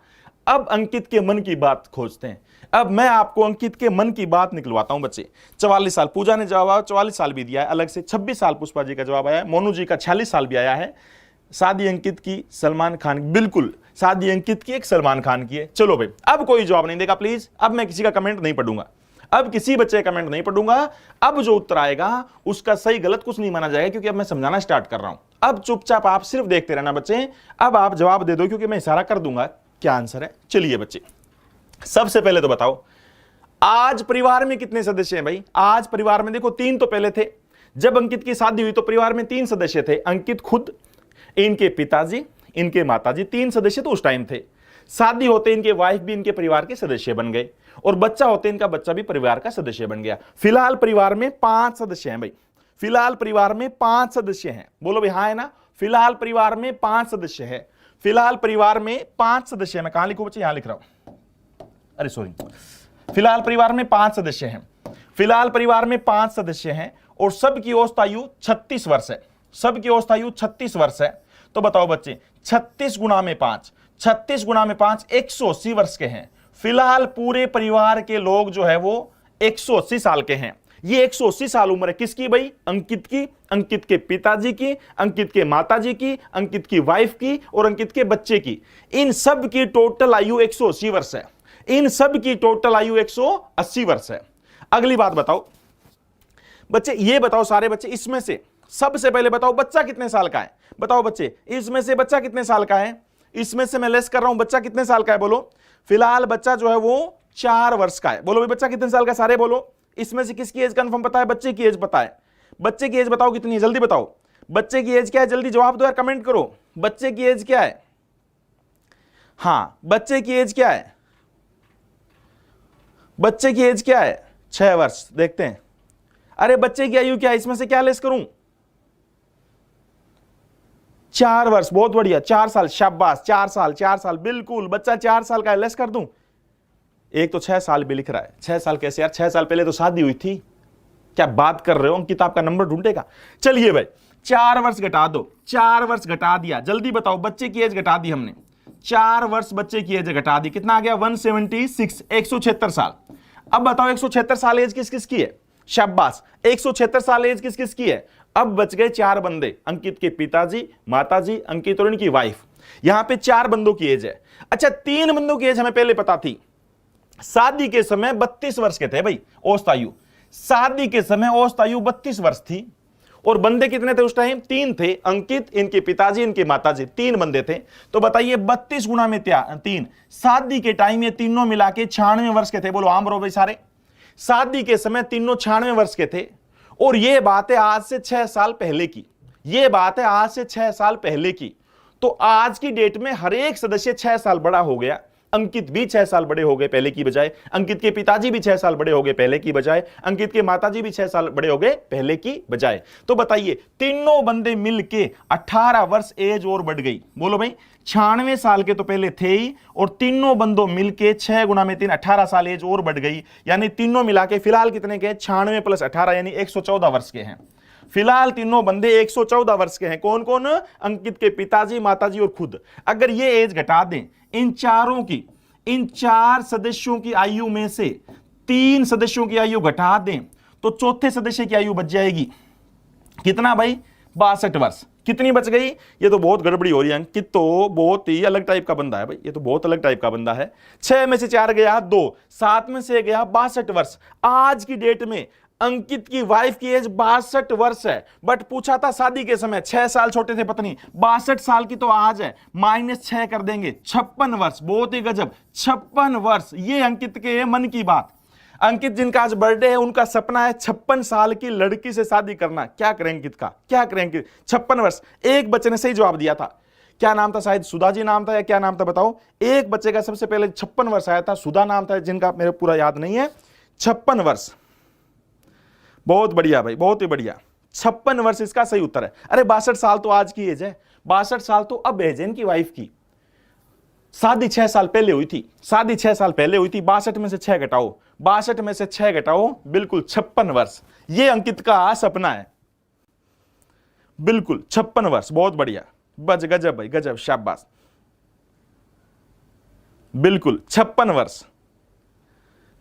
[SPEAKER 1] अब अंकित के मन की बात खोजते हैं। अब मैं आपको अंकित के मन की बात निकलवाता हूं बच्चे। 44 साल पूजा ने जवाब 44 साल भी दिया है अलग से, 26 साल पुष्पा जी का जवाब आया है, मोनू जी का 46 साल भी आया है। शादी अंकित की सलमान खान, बिल्कुल शादी अंकित की एक सलमान खान की है। चलो भाई, अब कोई जवाब नहीं देगा प्लीज, अब मैं किसी का कमेंट नहीं पढ़ूंगा, अब किसी बच्चे का कमेंट नहीं पढ़ूंगा। अब जो उत्तर आएगा उसका सही गलत कुछ नहीं माना जाएगा, क्योंकि अब मैं समझाना स्टार्ट कर रहा हूं। अब चुपचाप आप सिर्फ देखते रहना बच्चे, अब आप जवाब दे दो क्योंकि मैं इशारा कर दूंगा क्या आंसर है। चलिए बच्चे, सबसे पहले तो बताओ आज परिवार में कितने सदस्य हैं भाई। आज परिवार में देखो 3 तो पहले थे, जब अंकित की शादी हुई तो परिवार में 3 सदस्य थे, अंकित खुद, इनके पिताजी, इनके माताजी, 3 सदस्य तो उस टाइम थे। शादी होते इनके वाइफ भी इनके परिवार के सदस्य बन गए, और बच्चा होते इनका बच्चा भी परिवार का सदस्य बन गया। फिलहाल परिवार में 5 सदस्य हैं भाई, फिलहाल परिवार में 5 सदस्य हैं। बोलो भाई हाँ है ना, फिलहाल परिवार में 5 सदस्य है, फिलहाल परिवार में 5 सदस्य है। मैं कहां लिखूं बच्चे, यहां लिख रहा हूं, अरे सॉरी, फिलहाल परिवार में 5 सदस्य हैं, फिलहाल परिवार में 5 सदस्य हैं, और सबकी औसत आयु 36 वर्ष है, सबकी औसत आयु 36 वर्ष है। तो बताओ बच्चे 36 गुणा में 5, 36 गुणा में 5 180 वर्ष के हैं। फिलहाल पूरे परिवार के लोग जो है वो 180 साल के हैं। ये 180 साल उम्र है किसकी भाई, अंकित की, अंकित के पिताजी की, अंकित के माताजी की, अंकित की वाइफ की, और अंकित के बच्चे की। इन सब की टोटल आयु 180 वर्ष है, इन सब की टोटल आयु 180 वर्ष है। अगली बात बताओ बच्चे, ये बताओ सारे बच्चे, इसमें से सबसे पहले बताओ बच्चा कितने साल का है। बताओ बच्चे, इसमें से बच्चा कितने साल का है, इसमें से मैं लेस कर रहा हूं, बच्चा कितने साल का है बोलो। फिलहाल बच्चा जो है वो 4 वर्ष का है। बोलो भाई बच्चा कितने साल का, सारे बोलो। इसमें से किसकी एज कंफर्म पता है, बच्चे की एज पता है। बच्चे की एज बताओ कितनी है, जल्दी बताओ। बच्चे की एज क्या है, जल्दी जवाब दो यार, कमेंट करो। बच्चे की एज क्या है, हाँ बच्चे की एज क्या है, बच्चे की एज क्या है, 6 वर्ष। देखते हैं, अरे बच्चे की आयु क्या है, इसमें से क्या लेस करूं, 4 वर्ष। बहुत बढ़िया, 4 साल, शाबाश, 4 साल, 4 साल, बिल्कुल बच्चा 4 साल का है, लेस कर दूं। एक तो 6 साल भी लिख रहा है, 6 साल कैसे यार, 6 साल पहले तो शादी हुई थी, क्या बात कर रहे हो, अंकित आपका नंबर ढूंढेगा। चलिए भाई 4 वर्ष घटा दो, 4 वर्ष घटा दिया, जल्दी बताओ, बच्चे की एज घटा दी हमने, 4 वर्ष बच्चे की एज घटा दी, कितना आ गया 176, 176 साल। अब बताओ 176 साल एज किस किस की है, शाबाश, 176 साल एज किस किस की है। अब बच गए 4 बंदे, अंकित के पिताजी, माताजी, अंकित और इनकी वाइफ, यहां पे 4 बंदों की एज है। अच्छा 3 बंदों की एज हमें पहले पता थी, शादी के समय 32 वर्ष के थे भाई औसत आयु, शादी के समय औसत आयु 32 वर्ष थी। और बंदे कितने थे उस टाइम, 3 थे, अंकित, इनके पिताजी, इनके माताजी, 3 बंदे थे। तो बताइए 32 गुना में 3, शादी के टाइम ये तीनों मिला के 96 वर्ष के थे। बोलो आम रो भाई सारे, शादी के समय तीनों 96 वर्ष के थे। और ये बात है आज से 6 साल पहले की, ये बात है आज से 6 साल पहले की। तो आज की डेट में हर एक सदस्य 6 साल बड़ा हो गया, अंकित भी 6 साल बड़े हो गए पहले की बजाय, अंकित के पिताजी भी 6 साल बड़े हो गए पहले की बजाय, अंकित के माताजी भी 6 साल बड़े हो गए पहले की बजाय। तो बताइए तीनों बंदे मिलके 18 वर्ष एज और बढ़ गई। बोलो भाई 96 साल के तो पहले थे ही, और तीनों बंदों मिलके 6 गुना में 3 18 साल एज और बढ़ गई। यानी तीनों मिला के फिलहाल कितने के, 96 + 18 यानी 114 वर्ष के हैं। फिलहाल तीनों बंदे 114 वर्ष के हैं। कौन कौन, अंकित के पिताजी, माताजी और खुद। अगर ये एज घटा दें इन चारों की, इन 4 सदस्यों की आयु में से 3 सदस्यों की आयु घटा दें तो चौथे सदस्य की आयु बच जाएगी कितना भाई, 62 वर्ष। कितनी बच गई, ये तो बहुत गड़बड़ी हो रही है, अंकित तो बहुत ही अलग टाइप का बंदा है भाई, ये तो बहुत अलग टाइप का बंदा है। 6 में से 4 गया 2, 7 में से गया 62 वर्ष। आज की डेट में अंकित की वाइफ की एज 62 वर्ष है, बट पूछा था शादी के समय 6 साल छोटे थे पत्नी, 62 साल की तो आज है, -6 कर देंगे, 56 वर्ष। बहुत ही गजब, 56 वर्ष। ये अंकित के मन की बात। अंकित जिनका आज बर्थडे है उनका सपना है 56 साल की लड़की से शादी करना। क्या करें अंकित का, क्या करें अंकित, 56 वर्ष। एक बच्चे ने सही जवाब दिया था, क्या नाम था, शायद सुधा जी नाम था या क्या नाम था बताओ। एक बच्चे का सबसे पहले 56 वर्ष आया था, सुधा नाम था, जिनका मेरे पूरा याद नहीं है। 56 वर्ष, बहुत बढ़िया भाई, बहुत ही बढ़िया, 56 वर्ष इसका सही उत्तर है। अरे 62 साल तो आज की एज है, 62 साल तो अब एज है इनकी वाइफ की। शादी 6 साल पहले हुई थी, शादी 6 साल पहले हुई थी। 62 में से 6 घटाओ, 62 में से 6 घटाओ, बिल्कुल 56 वर्ष। ये अंकित का सपना है, बिल्कुल 56 वर्ष। बहुत बढ़िया, बज गजब भाई गजब, शाबाश, बिल्कुल 56 वर्ष।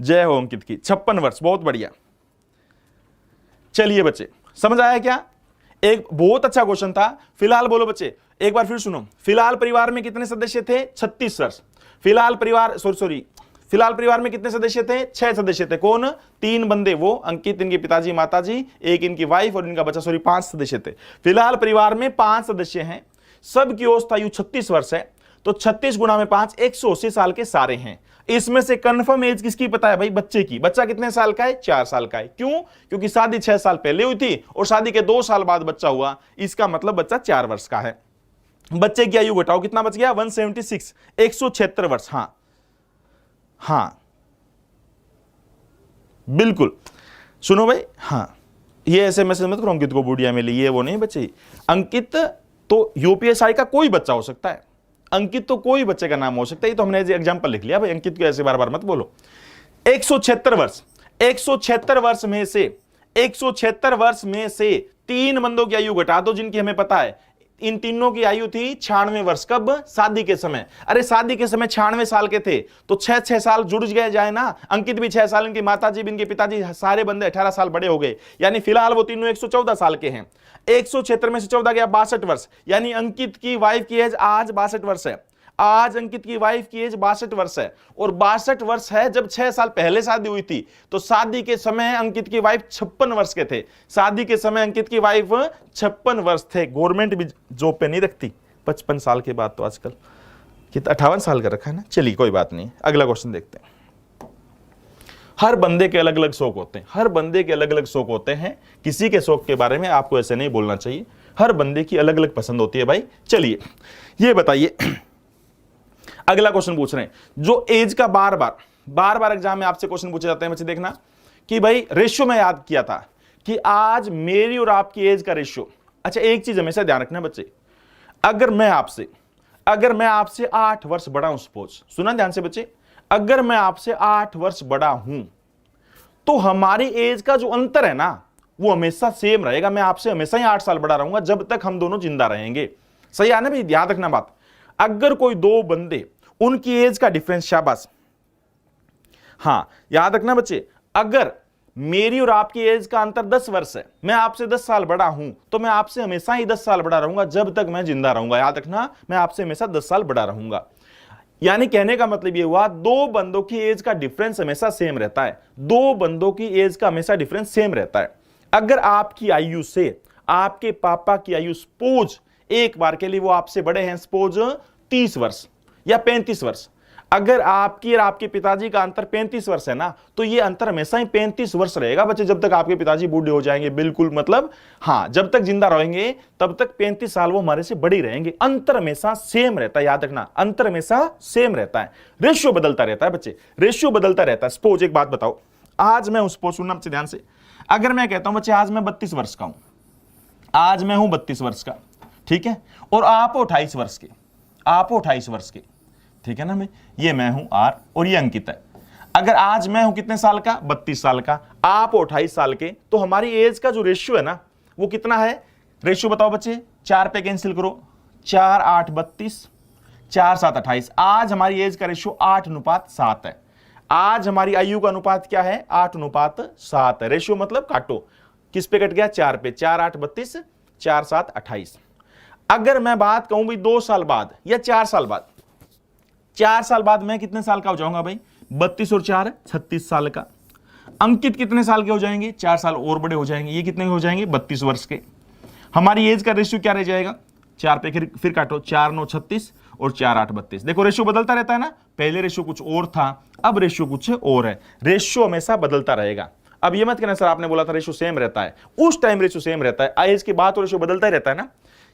[SPEAKER 1] जय हो अंकित की, 56 वर्ष, बहुत बढ़िया। चलिए बच्चे समझ आया क्या, एक बहुत अच्छा क्वेश्चन था। फिलहाल बोलो बच्चे, एक बार फिर सुनो, फिलहाल परिवार में कितने सदस्य थे, 36 वर्ष। फिलहाल परिवार फिलहाल परिवार में कितने सदस्य थे, 6 सदस्य थे। कौन, 3 बंदे, वो अंकित, इनके पिताजी, माताजी, एक इनकी वाइफ और इनका बच्चा, 5 सदस्य थे। फिलहाल परिवार में 5 सदस्य हैं, सबकी औसत आयु 36 वर्ष है। तो 36 गुणा में 5, 180 साल के सारे हैं। इसमें से कंफर्म एज किसकी पता है भाई, बच्चे की। बच्चा कितने साल का है, 4 साल का है। क्यों, क्योंकि शादी 6 साल पहले हुई थी और शादी के 2 साल बाद बच्चा हुआ, इसका मतलब बच्चा 4 वर्ष का है। बच्चे की आयु घटाओ, कितना बच गया, 176, 176 वर्ष। हाँ हाँ बिल्कुल, सुनो भाई, हाँ ये ऐसे मैसेज मत करो अंकित को बुढ़िया मिली, ये वो नहीं बच्चे। अंकित तो यूपीएसआई का कोई बच्चा हो सकता है, अंकित तो कोई बच्चे का नाम हो सकता है। ये तो हमने एग्जांपल लिख लिया भाई, अंकित को ऐसे बार बार मत बोलो। 176 वर्ष, 176 वर्ष में से 176 वर्ष में से 3 बंदों की आयु घटा दो जिनकी हमें पता है। इन तीनों की आयु थी 96 वर्ष, कब, शादी के समय। अरे शादी के समय 96 साल के थे, तो 6 साल जुड़ गए जाए ना। अंकित भी 6 साल, इनकी माताजी भी, इनके पिताजी, सारे बंदे 18 साल बड़े हो गए। यानी फिलहाल वो तीनों 114 साल के हैं। 176 में से 14 गया 62 वर्ष, यानी अंकित की वाइफ की एज आज 62 वर्ष है। आज अंकित की वाइफ की एज 62 वर्ष है, और 62 वर्ष है जब 6 साल पहले शादी हुई थी। तो शादी के समय अंकित की वाइफ 56 वर्ष के थे। शादी के समय अंकित की वाइफ 56 वर्ष थे। गवर्नमेंट भी जॉब पे नहीं रखती 55 साल के बाद, तो आजकल कितना 58 साल का रखा है ना। चलिए कोई बात नहीं, अगला क्वेश्चन देखते हैं। हर बंदे के अलग अलग शौक होते हैं, हर बंदे के अलग अलग शौक होते हैं। किसी के शौक के बारे में आपको ऐसे नहीं बोलना चाहिए, हर बंदे की अलग अलग पसंद होती है भाई। चलिए ये बताइए, अगला क्वेश्चन पूछ रहे हैं, जो एज का बार बार एग्जाम में आपसे क्वेश्चन पूछे जाते हैं बच्चे, देखना कि भाई रेशियो में याद किया था कि आज मेरी और आपकी एज का रेशियो। अच्छा एक चीज हमेशा ध्यान रखना बच्चे, अगर मैं आपसे 8 वर्ष बड़ा हूं, सपोज, सुना ध्यान से बच्चे, अगर मैं आपसे 8 वर्ष बड़ा हूं तो हमारी एज का जो अंतर है ना वो हमेशा सेम रहेगा। मैं आपसे हमेशा ही 8 साल बड़ा रहूंगा जब तक हम दोनों जिंदा रहेंगे। सही है ना भाई, याद रखना बात। अगर कोई दो बंदे उनकी एज का डिफरेंस, शाबाश, हां याद रखना बच्चे, अगर मेरी और आपकी एज का अंतर 10 वर्ष है, मैं आपसे 10 साल बड़ा हूं, तो मैं आपसे हमेशा ही 10 साल बड़ा रहूंगा जब तक मैं जिंदा रहूंगा। याद रखना, मैं आपसे हमेशा 10 साल बड़ा रहूंगा। यानी कहने का मतलब यह हुआ, दो बंदों की एज का डिफरेंस हमेशा सेम रहता है। दो बंदों की एज का हमेशा डिफरेंस सेम रहता है। अगर आपकी आयु से आपके पापा की आयु सपोज एक बार के लिए वो आपसे बड़े हैं, सपोज 30 वर्ष या 35 वर्ष, अगर आपकी और आपके पिताजी का अंतर 35 वर्ष है ना, तो ये अंतर हमेशा ही 35 वर्ष रहेगा बच्चे, जब तक आपके पिताजी बूढ़े हो जाएंगे। बिल्कुल, मतलब हां, जब तक जिंदा रहेंगे तब तक 35 साल वो हमारे से बड़े ही रहेंगे। अंतर हमेशा सेम रहता है, याद रखना, अंतर हमेशा सेम रहता है। रेशियो बदलता रहता है बच्चे, रेशियो बदलता रहता है। सपोज एक बात बताओ, आज मैं सपोज, सुनना बच्चे ध्यान से, अगर मैं कहता हूं बच्चे आज मैं 32 वर्ष का हूं, आज मैं हूं 32 वर्ष का, ठीक है, और आप हो 28 वर्ष के, आप हो 28 वर्ष के, ठीक है ना, मैं हूं आर और ये अंकित है। अगर आज मैं हूं कितने साल का, 32 साल का, आप हो 28 साल के, तो हमारी एज का जो रेशियो है ना वो कितना है? रेशियो बताओ बच्चे, 4 पे कैंसिल करो, 4 8 32, 4 7 28। आज हमारी एज का रेशियो 8:7 है। आज हमारी आयु का अनुपात क्या है? 8:7 है। रेशियो मतलब काटो, किस पे कट गया? 4 पे। 4 8 32, 4 7 28। अगर मैं बात कहूं भाई 2 साल बाद या 4 साल बाद, 4 साल बाद मैं कितने साल का हो जाऊंगा भाई? 32 और 4 36 साल का। अंकित कितने साल के हो जाएंगे? 4 साल और बड़े हो जाएंगे। ये कितने हो जाएंगे? 32 वर्ष के। हमारी एज का रेशियो क्या रह जाएगा? 4 पे फिर काटो, 4 9 36 और 4 8 32। देखो रेशियो बदलता रहता है ना, पहले रेशियो कुछ और था, अब रेशियो कुछ और है। रेशियो हमेशा बदलता रहेगा। अब ये मत कहना सर आपने बोला था रेशियो सेम रहता है, उस टाइम रेशियो सेम रहता है, एज के बाद तो रेशियो बदलता ही रहता है ना।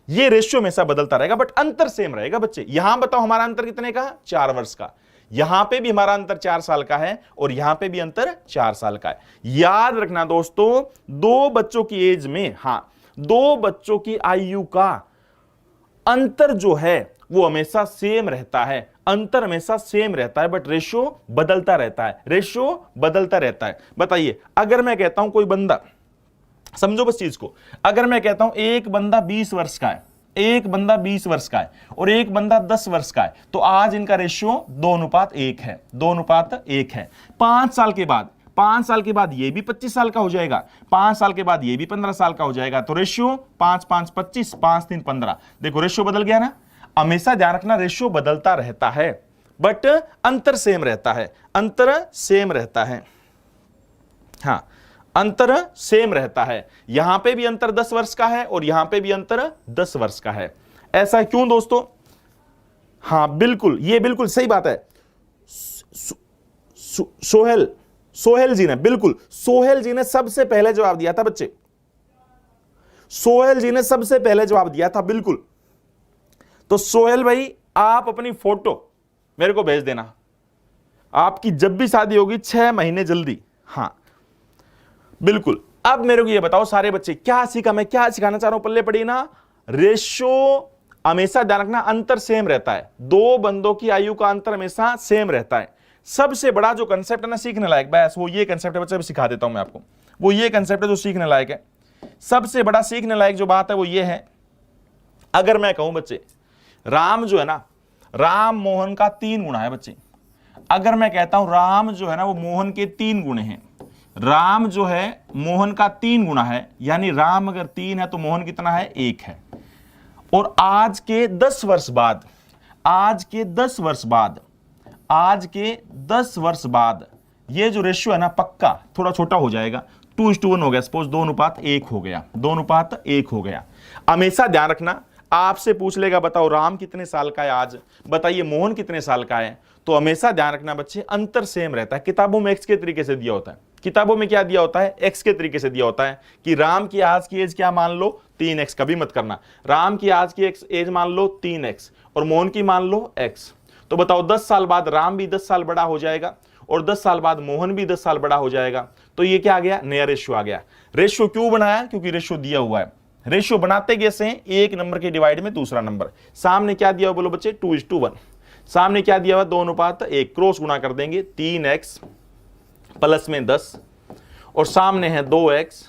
[SPEAKER 1] ये रेशियो हमेशा बदलता रहेगा, बट अंतर सेम रहेगा बच्चे। यहां बताओ हमारा अंतर कितने का? 4 वर्ष का। यहां पे भी हमारा अंतर 4 साल का है और यहां पे भी अंतर 4 साल का है। याद रखना दोस्तों, दो बच्चों की एज में, हां, दो बच्चों की आयु का अंतर जो है वो हमेशा सेम रहता है। अंतर हमेशा सेम रहता है, बट रेशियो बदलता रहता है। रेशियो बदलता रहता है। बताइए, अगर मैं कहता हूं कोई बंदा, समझो बस चीज को, अगर मैं कहता हूं एक बंदा 20 वर्ष का है, एक बंदा 20 वर्ष का है और एक बंदा 10 वर्ष का है, तो आज इनका रेशियो 2:1 है। 2:1 है। 5 साल के बाद, 5 साल के बाद ये भी 25 साल का हो जाएगा, 5 साल के बाद ये भी 15 साल का हो जाएगा। तो रेशियो 5 5 25, 5 3 15। देखो रेशियो बदल गया ना। हमेशा ध्यान रखना, रेशियो बदलता रहता है बट अंतर सेम रहता है। अंतर सेम रहता है, हां, अंतर सेम रहता है। यहां पे भी अंतर 10 वर्ष का है और यहां पे भी अंतर 10 वर्ष का है। ऐसा क्यों दोस्तों? हां बिल्कुल, ये बिल्कुल सही बात है। सोहेल जी ने, बिल्कुल सोहेल जी ने सबसे पहले जवाब दिया था बच्चे। सोहेल जी ने सबसे पहले जवाब दिया था, बिल्कुल। तो सोहेल भाई आप अपनी फोटो मेरे को भेज देना, आपकी जब भी शादी होगी 6 महीने जल्दी। हां बिल्कुल। अब मेरे को ये बताओ सारे बच्चे, क्या सीखा? मैं क्या सिखाना चाह रहा हूं, पल्ले पड़ी ना। रेशियो हमेशा ध्यान रखना, अंतर सेम रहता है। दो बंदों की आयु का अंतर हमेशा सेम रहता है। सबसे बड़ा जो कंसेप्ट है ना सीखने लायक, बस वो ये कंसेप्ट है बच्चे, सिखा देता हूं मैं आपको। वो ये कंसेप्ट है जो सीखने लायक है। सबसे बड़ा सीखने लायक जो बात है वो ये है, अगर मैं कहूं बच्चे राम जो है ना, राम मोहन का 3 गुना है बच्चे। अगर मैं कहता हूं राम जो है ना वो मोहन के 3 गुणे हैं, राम जो है मोहन का 3 गुना है, यानी राम अगर 3 है तो मोहन कितना है? 1 है। और आज के 10 वर्ष बाद, आज के 10 वर्ष बाद, आज के 10 वर्ष बाद ये जो रेशियो है ना पक्का थोड़ा छोटा हो जाएगा, 2:1 हो गया। सपोज 2:1 हो गया, 2:1 हो गया। हमेशा ध्यान रखना, आपसे पूछ लेगा बताओ राम कितने साल का है आज, बताइए मोहन कितने साल का है, तो हमेशा ध्यान रखना बच्चे अंतर सेम रहता है। किताबों में एक्स के तरीके से दिया होता है, किताबों में क्या दिया होता है? एक्स के तरीके से दिया होता है कि राम की आज की एज क्या मान लो? 3x। कभी मत करना राम की आज की एज मान लो 3x और मोहन की मान लो x। तो बताओ 10 साल बाद राम भी 10 साल बड़ा हो जाएगा और 10 साल बाद मोहन भी 10 साल बड़ा हो जाएगा। तो ये क्या आ गया? नया रेशियो आ गया। रेशियो क्यों बनाया? क्योंकि रेशियो दिया हुआ है। रेशियो बनाते कैसे हैं? एक नंबर के डिवाइड में दूसरा नंबर। सामने क्या दिया हुआ बोलो बच्चे? 2:1। सामने क्या दिया हुआ? 2:1। क्रॉस गुना कर देंगे, 3x प्लस में 10 और सामने है 2x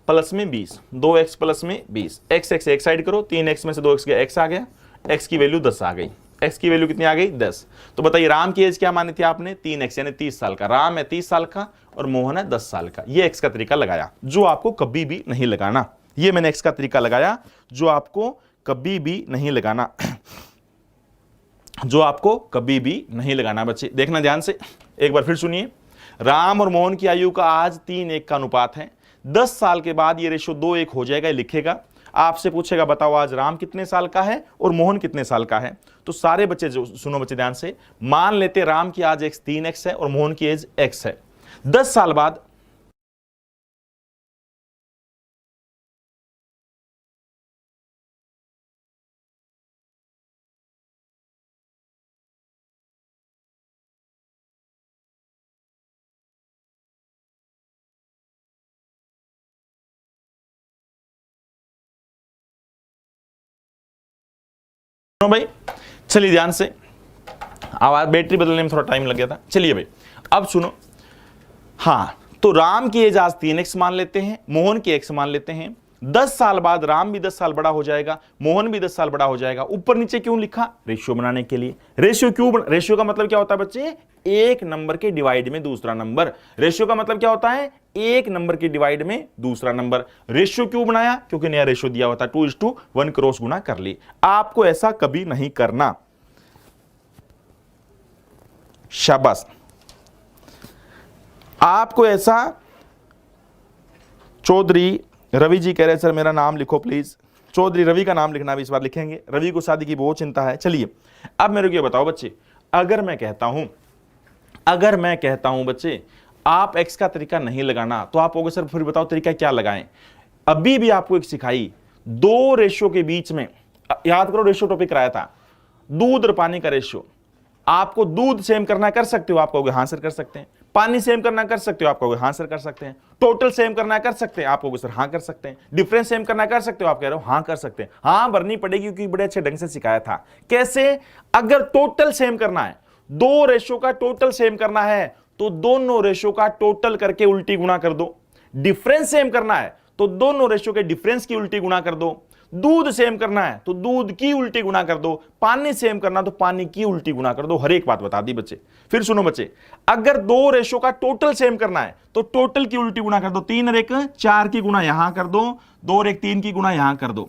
[SPEAKER 1] प्लस में 20, 2x प्लस में 20, x x एक साइड करो, 3x में से 2x गया, x आ गया, x की वैल्यू 10 आ गई। x की वैल्यू कितनी आ गई? 10। तो बताइए राम की एज क्या मानी थी आपने? 3x यानी 30 साल का। राम है 30 साल का और मोहन है 10 साल का। ये x का तरीका लगाया जो आपको कभी भी नहीं लगाना। ये मैंने x का तरीका लगाया जो आपको कभी भी नहीं लगाना, जो आपको कभी भी नहीं लगाना। बच्चे देखना ध्यान से, एक बार फिर सुनिए। राम और मोहन की आयु का आज 3:1 का अनुपात है। 10 साल के बाद ये रेशो 2:1 हो जाएगा। लिखेगा, आपसे पूछेगा बताओ आज राम कितने साल का है और मोहन कितने साल का है। तो सारे बच्चे जो सुनो बच्चे ध्यान से, मान लेते राम की आज एज 3x है और मोहन की एज x है। 10 साल बाद भाई चलिए ध्यान से, आवाज बैटरी बदलने में थोड़ा टाइम लग गया था। चलिए भाई अब सुनो। हाँ, तो राम की एज आज 3x मान लेते हैं, मोहन की x मान लेते हैं। 10 साल बाद राम भी 10 साल बड़ा हो जाएगा, मोहन भी 10 साल बड़ा हो जाएगा। ऊपर नीचे क्यों लिखा? रेशियो बनाने के लिए। रेशियो क्यों? रेशियो का मतलब क्या होता है बच्चे? एक नंबर के डिवाइड में दूसरा नंबर। रेशियो का मतलब क्या होता है? एक नंबर के डिवाइड में दूसरा नंबर। रेशियो क्यों बनाया? क्योंकि नया रेशियो दिया हुआ था, 2:1 क्रॉस गुना कर ली। आपको ऐसा कभी नहीं करना। शाबाश। आपको ऐसा, चौधरी रवि जी कह रहे सर मेरा नाम लिखो प्लीज। चौधरी रवि का नाम लिखना भी इस बार लिखेंगे। रवि को शादी की बहुत चिंता है। चलिए अब मेरे को ये बताओ बच्चे, अगर मैं कहता हूं बच्चे आप x का तरीका नहीं लगाना, तो आप कहोगे सर फिर बताओ तरीका क्या लगाएं। अभी भी आपको एक सिखाई, दो रेशियो के बीच में, याद करो रेशियो टॉपिक कराया था, दूध और पानी का रेशियो। आपको दूध सेम करना कर सकते हो, आप कहोगे हां सर कर सकते हैं। पानी सेम करना कर सकते हो, आप कहोगे हां सर कर सकते हैं। टोटल सेम करना कर सकते हैं, आप कहोगे सर हां कर सकते हैं। डिफरेंस सेम करना कर सकते हो, आप कह रहे हो हां कर सकते हैं। हां भरनी पड़ेगी क्योंकि बड़े अच्छे ढंग से सिखाया था। कैसे? अगर टोटल सेम करना है, दो रेशियो का टोटल सेम करना है, तो दोनों रेशियो का टोटल करके उल्टी गुणा कर दो। डिफरेंस सेम करना है तो दोनों रेशियो के डिफरेंस की उल्टी गुणा कर दो। दूध सेम करना है तो दूध की उल्टी गुणा कर दो। पानी सेम करना तो पानी की उल्टी गुणा कर दो। हर एक बात बता दी बच्चे। फिर सुनो बच्चे, अगर दो रेशियो का टोटल सेम करना है तो टोटल की उल्टी गुणा कर दो। 3 और 1 4 की गुणा यहां कर दो, 2 और 1 3 की गुणा यहां कर दो।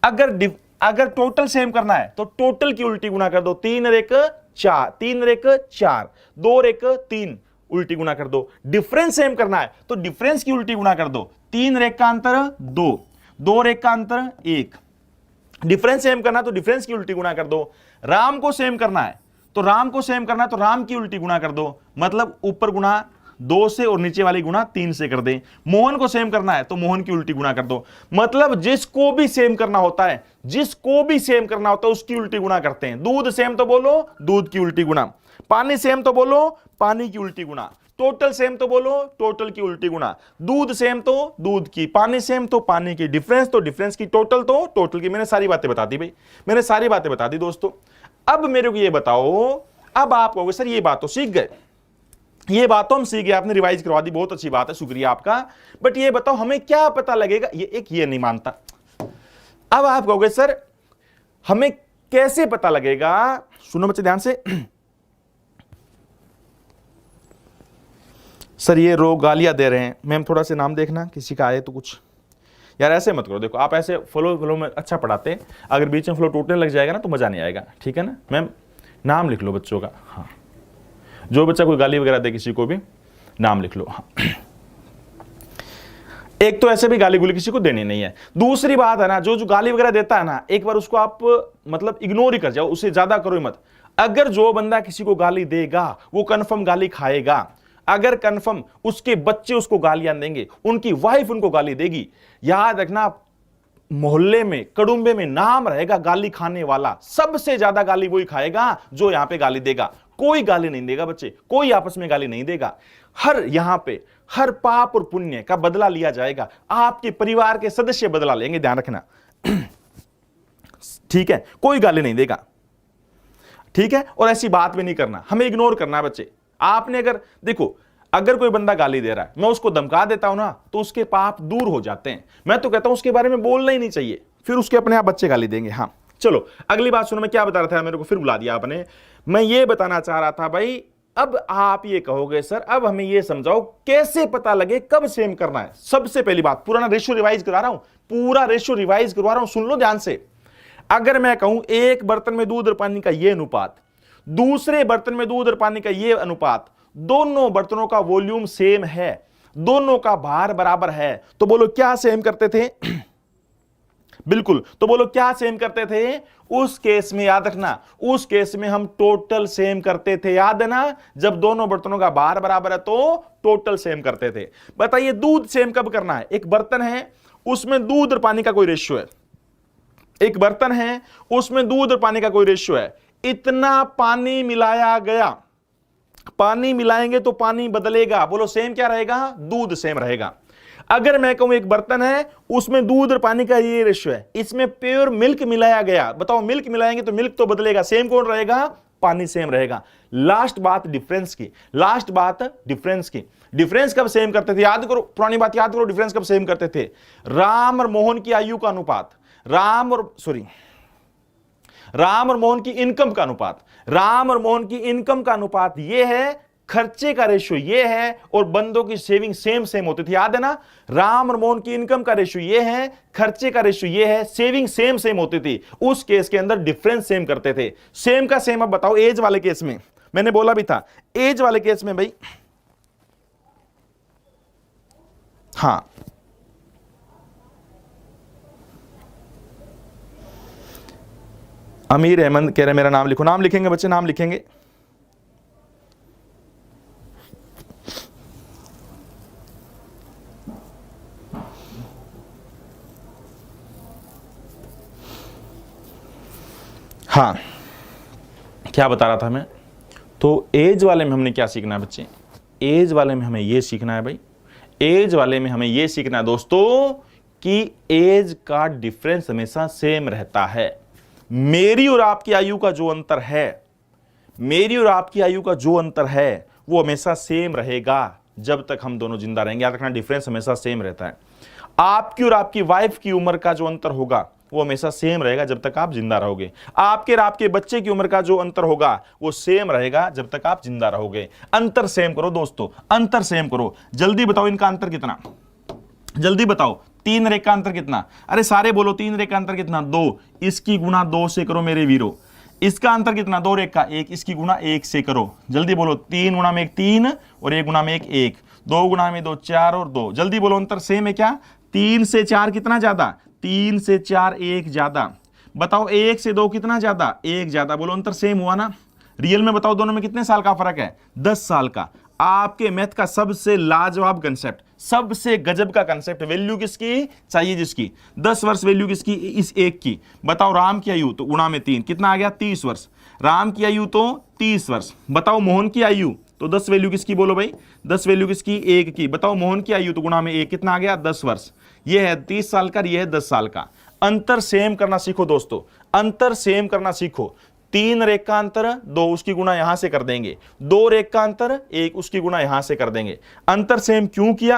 [SPEAKER 1] अगर टोटल सेम करना है तो टोटल की उल्टी गुणा कर दो। 3 और 1 4, 3 और 1 4, 2 और 1 3, उल्टी गुणा कर दो। डिफरेंस सेम करना है तो डिफरेंस की उल्टी गुणा कर दो। 3 और 1 का अंतर 2, 2 और 1 का अंतर 1। डिफरेंस सेम करना तो डिफरेंस की उल्टी गुणा कर दो। राम को सेम करना है तो राम की उल्टी गुणा कर दो। मतलब ऊपर गुणा 2 से और नीचे वाली गुणा 3 से कर दे। मोहन को सेम करना है तो मोहन की उल्टी गुणा कर दो। मतलब जिसको भी सेम करना होता है उसकी उल्टी गुणा करते हैं। दूध सेम तो बोलो दूध की उल्टी गुणा, पानी सेम तो बोलो पानी की उल्टी गुणा, टोटल सेम तो बोलो टोटल की उल्टी गुणा, दूध सेम तो दूध की, पानी सेम तो पानी की, डिफरेंस तो डिफरेंस की, टोटल तो टोटल की। मैंने सारी बातें बता दी भाई, मैंने सारी बातें बता दी दोस्तों। अब मेरे को ये बताओ, अब आप कहोगे सर ये बात तो सीख गए, ये बात तो हम सीख गए, आपने रिवाइज करवा दी, बहुत अच्छी बात है, शुक्रिया आपका। बट ये बताओ हमें क्या पता लगेगा, ये नहीं मानता। अब आप कहोगे सर हमें कैसे पता लगेगा। सुनो बच्चे ध्यान से, सर ये लोग गालियां दे रहे हैं। मैम थोड़ा सा नाम देखना, किसी का आए तो कुछ। यार ऐसे मत करो, देखो आप ऐसे फ्लो में अच्छा पढ़ाते, अगर बीच में फ्लो टूटने लग जाएगा ना तो मजा नहीं आएगा, ठीक है ना। मैम नाम लिख लो बच्चों का, हाँ जो बच्चा कोई गाली वगैरह दे किसी को भी नाम लिख लो। हाँ। एक तो ऐसे भी गाली गुली किसी को देनी नहीं है। दूसरी बात है ना, जो गाली वगैरह देता है ना, एक बार उसको आप मतलब इग्नोर ही कर जाओ, उसे ज्यादा करो ही मत। अगर जो बंदा किसी को गाली देगा वो कन्फर्म गाली खाएगा। अगर कन्फर्म उसके बच्चे उसको गालियां देंगे, उनकी वाइफ उनको गाली देगी, याद रखना मोहल्ले में कड़ुंबे में नाम रहेगा गाली खाने वाला। सबसे ज्यादा गाली वही खाएगा जो यहां पे गाली देगा। कोई गाली नहीं देगा बच्चे, कोई आपस में गाली नहीं देगा। यहां पे हर पाप और पुण्य का बदला लिया जाएगा। आपके परिवार के सदस्य बदला लेंगे, ध्यान रखना, ठीक है। कोई गाली नहीं देगा, ठीक है। और ऐसी बात भी नहीं करना, हमें इग्नोर करना है बच्चे। आपने अगर देखो, अगर कोई बंदा गाली दे रहा है, मैं उसको धमका देता हूं ना, तो उसके पाप दूर हो जाते हैं। मैं तो कहता हूं उसके बारे में बोलना ही नहीं चाहिए, फिर उसके अपने आप बच्चे गाली देंगे। हाँ चलो अगली बात सुनो, मैं क्या बता रहा था, मेरे को फिर बुला दिया आपने। मैं ये बताना चाह रहा था भाई, अब आप ये कहोगे सर अब हमें ये समझाओ कैसे पता लगे कब सेम करना है। सबसे पहली बात, पुराना रेशियो रिवाइज करा रहा हूं, पूरा रेशियो रिवाइज करवा रहा हूं, सुन लो ध्यान से। अगर मैं कहूं एक बर्तन में दूध और पानी का ये अनुपात, दूसरे बर्तन में दूध और पानी का ये अनुपात, दोनों बर्तनों का वॉल्यूम सेम है, दोनों का भार बराबर है, तो बोलो क्या सेम करते थे? बिल्कुल, तो बोलो क्या सेम करते थे? उस केस में याद रखना, उस केस में हम टोटल सेम करते थे, याद है ना? जब दोनों बर्तनों का भार बराबर है तो टोटल सेम करते थे। बताइए दूध सेम कब करना है? एक बर्तन है उसमें दूध और पानी का कोई रेशियो है, एक बर्तन है उसमें दूध और पानी का कोई रेशियो है, इतना पानी मिलाया गया, पानी मिलाएंगे तो पानी बदलेगा, बोलो सेम क्या रहेगा? दूध सेम रहेगा। अगर मैं कहूं एक बर्तन है उसमें दूध और पानी का ये रेशियो है, इसमें प्योर मिल्क मिलाया गया, बताओ मिल्क मिलाएंगे तो मिल्क तो बदलेगा, सेम कौन रहेगा? पानी सेम रहेगा। लास्ट बात डिफरेंस की, लास्ट बात डिफरेंस की। डिफरेंस कब सेम करते थे? याद करो, पुरानी बात याद करो, डिफरेंस कब सेम करते थे? राम और मोहन की आयु का अनुपात, राम और मोहन की इनकम का अनुपात, राम और मोहन की इनकम का अनुपात ये है, खर्चे का रेशियो ये है, और बंदों की सेविंग सेम सेम होती थी, याद है ना? राम और मोहन की इनकम का रेशियो ये है, खर्चे का रेशियो ये है, सेविंग सेम सेम होती थी। उस केस के अंदर डिफरेंस सेम करते थे। सेम का सेम अब बताओ एज वाले केस में, मैंने बोला भी था एज वाले केस में भाई, हां अमीर अहमद कह रहे मेरा नाम लिखो, नाम लिखेंगे बच्चे, नाम लिखेंगे। हाँ क्या बता रहा था मैं? तो एज वाले में हमने क्या सीखना है बच्चे? एज वाले में हमें यह सीखना है भाई, एज वाले में हमें यह सीखना है दोस्तों कि एज का डिफरेंस हमेशा सेम रहता है। मेरी और आपकी आयु का जो अंतर है, मेरी और आपकी आयु का जो अंतर है वो हमेशा सेम रहेगा जब तक हम दोनों जिंदा रहेंगे। याद रखना डिफरेंस हमेशा सेम रहता है। आपकी और आपकी वाइफ की उम्र का जो अंतर होगा वो हमेशा सेम रहेगा जब तक आप जिंदा रहोगे। आपके और आपके बच्चे की उम्र का जो अंतर होगा वो सेम रहेगा जब तक आप जिंदा रहोगे। अंतर सेम करो दोस्तों, अंतर सेम करो। जल्दी बताओ इनका अंतर कितना, जल्दी बताओ। 3 रेखा अंतर कितना? अरे सारे बोलो 3 रेखा अंतर कितना? 2। इसकी गुणा 2 से करो मेरे वीरो। इसका अंतर कितना? 2 रेखा 1, इसकी गुणा 1 से करो। जल्दी बोलो 3 गुणा में 1 3 और 1 गुणा में 1 1, 2 गुणा में 2 4 और 2। जल्दी बोलो अंतर सेम है क्या? 3 से 4 कितना ज्यादा? 3 से 4 1 ज्यादा। बताओ 1 से 2 कितना ज्यादा? 1 ज्यादा। बोलो अंतर सेम हुआ ना? रियल में बताओ दोनों में कितने साल का फर्क है? 10 साल का। आपके मैथ का सबसे लाजवाब कंसेप्ट, सबसे गजब का कंसेप्ट, वैल्यू किसकी चाहिए? जिसकी 10 वर्ष वैल्यू किसकी? इस एक की। बताओ राम की आयु तो गुणा में 3 कितना आ गया? 30 वर्ष। राम की आयु तो 30 वर्ष। बताओ मोहन की आयु तो 10 वैल्यू किसकी? बोलो भाई 10 वैल्यू किसकी? 1 की। बताओ मोहन की आयु तो गुणा में 1 कितना आ गया? 10 वर्ष। ये है 30 साल का, ये है 10 साल का। अंतर सेम करना सीखो दोस्तों, अंतर सेम करना सीखो। 3 रेखा अंतर 2 उसकी गुणा यहां से कर देंगे, 2 रेखा अंतर 1 उसकी गुणा यहां से कर देंगे। अंतर सेम क्यों किया?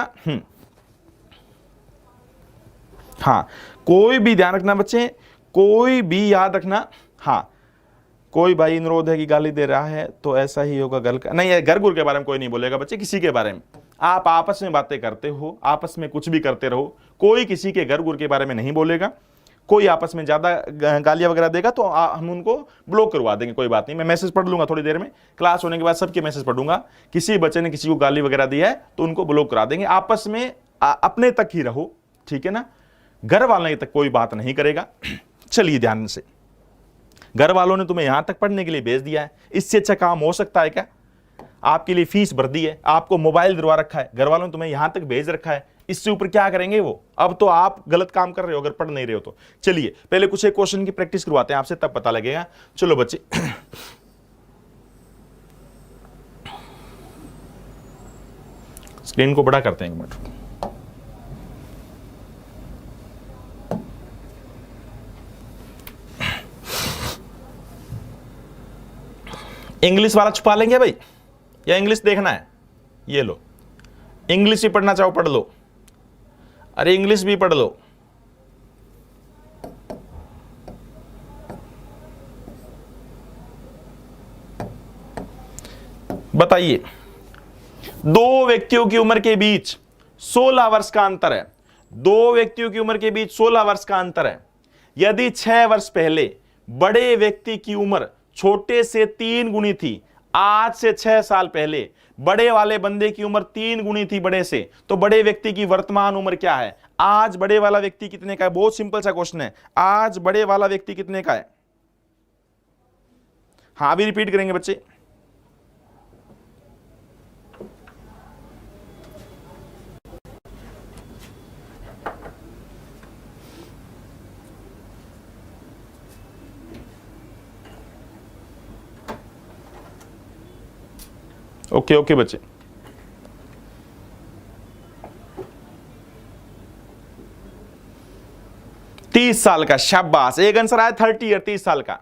[SPEAKER 1] हाँ कोई भी ध्यान रखना बच्चे, कोई भी याद रखना। हाँ कोई भाई अनुरोध है कि गाली दे रहा है तो ऐसा ही होगा घर का, नहीं घर गुर के बारे में कोई नहीं बोलेगा बच्चे, किसी के बारे में। आप आपस में बातें करते हो, आपस में कुछ भी करते रहो, कोई किसी के घर गुर के बारे में नहीं बोलेगा। कोई आपस में ज्यादा गालियां वगैरह देगा तो हम उनको ब्लॉक करवा देंगे, कोई बात नहीं। मैं मैसेज पढ़ लूंगा थोड़ी देर में, क्लास होने के बाद सबके मैसेज पढ़ूंगा। किसी बच्चे ने किसी को गाली वगैरह दिया है तो उनको ब्लॉक करा देंगे। आपस में अपने तक ही रहो, ठीक है ना? घर वाले तक कोई बात नहीं करेगा। चलिए ध्यान से, घर वालों ने तुम्हें यहां तक पढ़ने के लिए भेज दिया है, इससे अच्छा काम हो सकता है क्या? आपके लिए फीस भर दी है, आपको मोबाइल दिलवा रखा है, घर वालों ने तुम्हें यहां तक भेज रखा है, इससे ऊपर क्या करेंगे वो? अब तो आप गलत काम कर रहे हो अगर पढ़ नहीं रहे हो तो। चलिए पहले कुछ एक क्वेश्चन की प्रैक्टिस करवाते हैं आपसे, तब पता लगेगा। चलो बच्चे स्क्रीन को बड़ा करते हैं एक मिनट। इंग्लिश वाला छुपा लेंगे भाई, या इंग्लिश देखना है? ये लो, इंग्लिश भी पढ़ना चाहो पढ़ लो, अरे इंग्लिश भी पढ़ लो। बताइए, दो व्यक्तियों की उम्र के बीच 16 वर्ष का अंतर है। दो व्यक्तियों की उम्र के बीच 16 वर्ष का अंतर है। यदि 6 वर्ष पहले बड़े व्यक्ति की उम्र छोटे से 3 गुनी थी, आज से 6 साल पहले बड़े वाले बंदे की उम्र 3 गुनी थी बड़े से, तो बड़े व्यक्ति की वर्तमान उम्र क्या है? आज बड़े वाला व्यक्ति कितने का है? बहुत सिंपल सा क्वेश्चन है। आज बड़े वाला व्यक्ति कितने का है? हाँ, अभी रिपीट करेंगे बच्चे। ओके ओके बच्चे, तीस साल का। शाबाश, एक आंसर आया 30 ईयर, 30 साल का।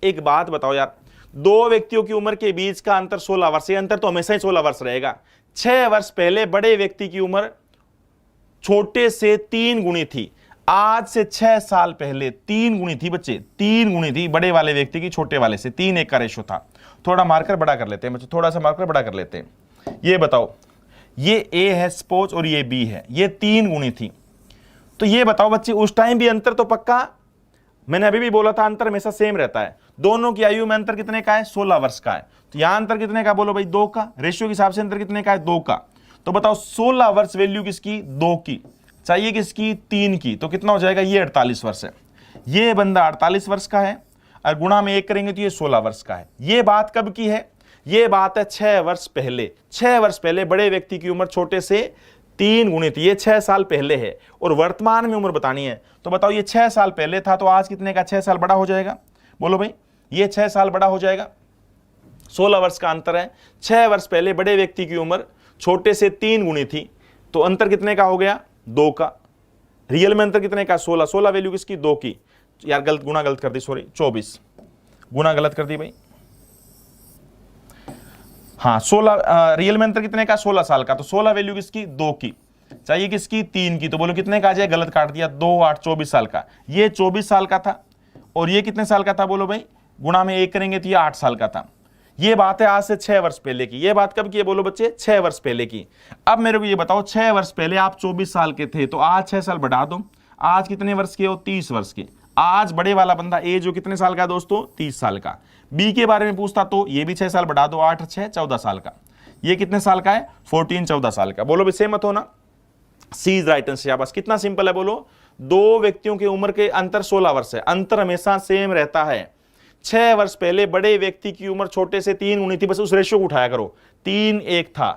[SPEAKER 1] एक बात बताओ यार, दो व्यक्तियों की उम्र के बीच का अंतर 16 वर्ष, ये अंतर तो हमेशा ही 16 वर्ष रहेगा। 6 वर्ष पहले बड़े व्यक्ति की उम्र छोटे से 3 गुनी थी, आज से 6 साल पहले 3 गुनी थी बच्चे, 3 गुनी थी बड़े वाले व्यक्ति की छोटे वाले से। 3:1 का रेशो था। थोड़ा मार्कर बड़ा कर लेते हैं बच्चे, थोड़ा सा मार्कर बड़ा कर लेते हैं। ये बताओ, ये ए है सपोज और ये बी है, ये 3 गुनी थी। तो ये बताओ बच्चे, उस टाइम भी अंतर तो पक्का, मैंने अभी भी बोला था अंतर हमेशा सेम रहता है। दोनों की आयु में अंतर कितने का है? 16 वर्ष का है। तो यहां अंतर कितने का बोलो भाई? 2 का। रेशियो के हिसाब से अंतर कितने का है? 2 का। तो बताओ 16 वर्ष वैल्यू किसकी? 2 की। चाहिए किसकी? 3 की। तो कितना हो जाएगा? ये 48 वर्ष है। ये बंदा 48 वर्ष का है और गुणा में 1 करेंगे तो ये 16 वर्ष का है। ये बात कब की है? ये बात है 6 वर्ष पहले। 6 वर्ष पहले बड़े व्यक्ति की उम्र छोटे से 3 गुनी थी, ये 6 साल पहले है। और वर्तमान में उम्र बतानी है, तो बताओ ये 6 साल पहले था, तो आज कितने का? 6 साल बड़ा हो जाएगा। बोलो भाई, ये 6 साल बड़ा हो जाएगा। 16 वर्ष का अंतर है। 6 वर्ष पहले बड़े व्यक्ति की उम्र छोटे से 3 गुनी थी, तो अंतर कितने का हो गया? 2 का। रियल में अंतर कितने का? 16। 16 वैल्यू किसकी? 2 की। यार गलत, गुना गलत कर दी, सॉरी, 24 गुना गलत कर दी भाई। हाँ 16, रियल में अंतर कितने का? 16 साल का। तो 16 वैल्यू किसकी? 2 की। चाहिए किसकी? 3 की। तो बोलो कितने का आ जाए? गलत काट दिया, 2 8 24 साल का। ये 24 साल का था और ये कितने साल का था? बोलो भाई, गुणा में 1 करेंगे तो ये 8 साल का था। ये बात है आज से 6 वर्ष पहले की। ये बात कब की है? बोलो बच्चे, 6 वर्ष पहले की। अब मेरे को ये बताओ, 6 वर्ष पहले आप 24 साल के थे, तो आज 6 साल बढ़ा दो। आज कितने वर्ष के हो? 30 वर्ष के। आज बड़े वाला बंदा ए जो कितने साल का दोस्तों? 30 साल का। बी के बारे में पूछता तो ये भी 6 साल बढ़ा दो, 8 6 14 साल का। ये कितने साल का है? 14 14 साल का। बोलो भी सेम मत हो ना? सी इज राइट आंसर। बस कितना सिंपल है, बोलो। दो व्यक्तियों की उम्र के अंतर 16 वर्ष है, अंतर हमेशा सेम रहता है। 6 वर्ष पहले बड़े व्यक्ति की उम्र छोटे से 3 गुनी थी, बस उस रेशियो को उठाया करो। 3:1 था,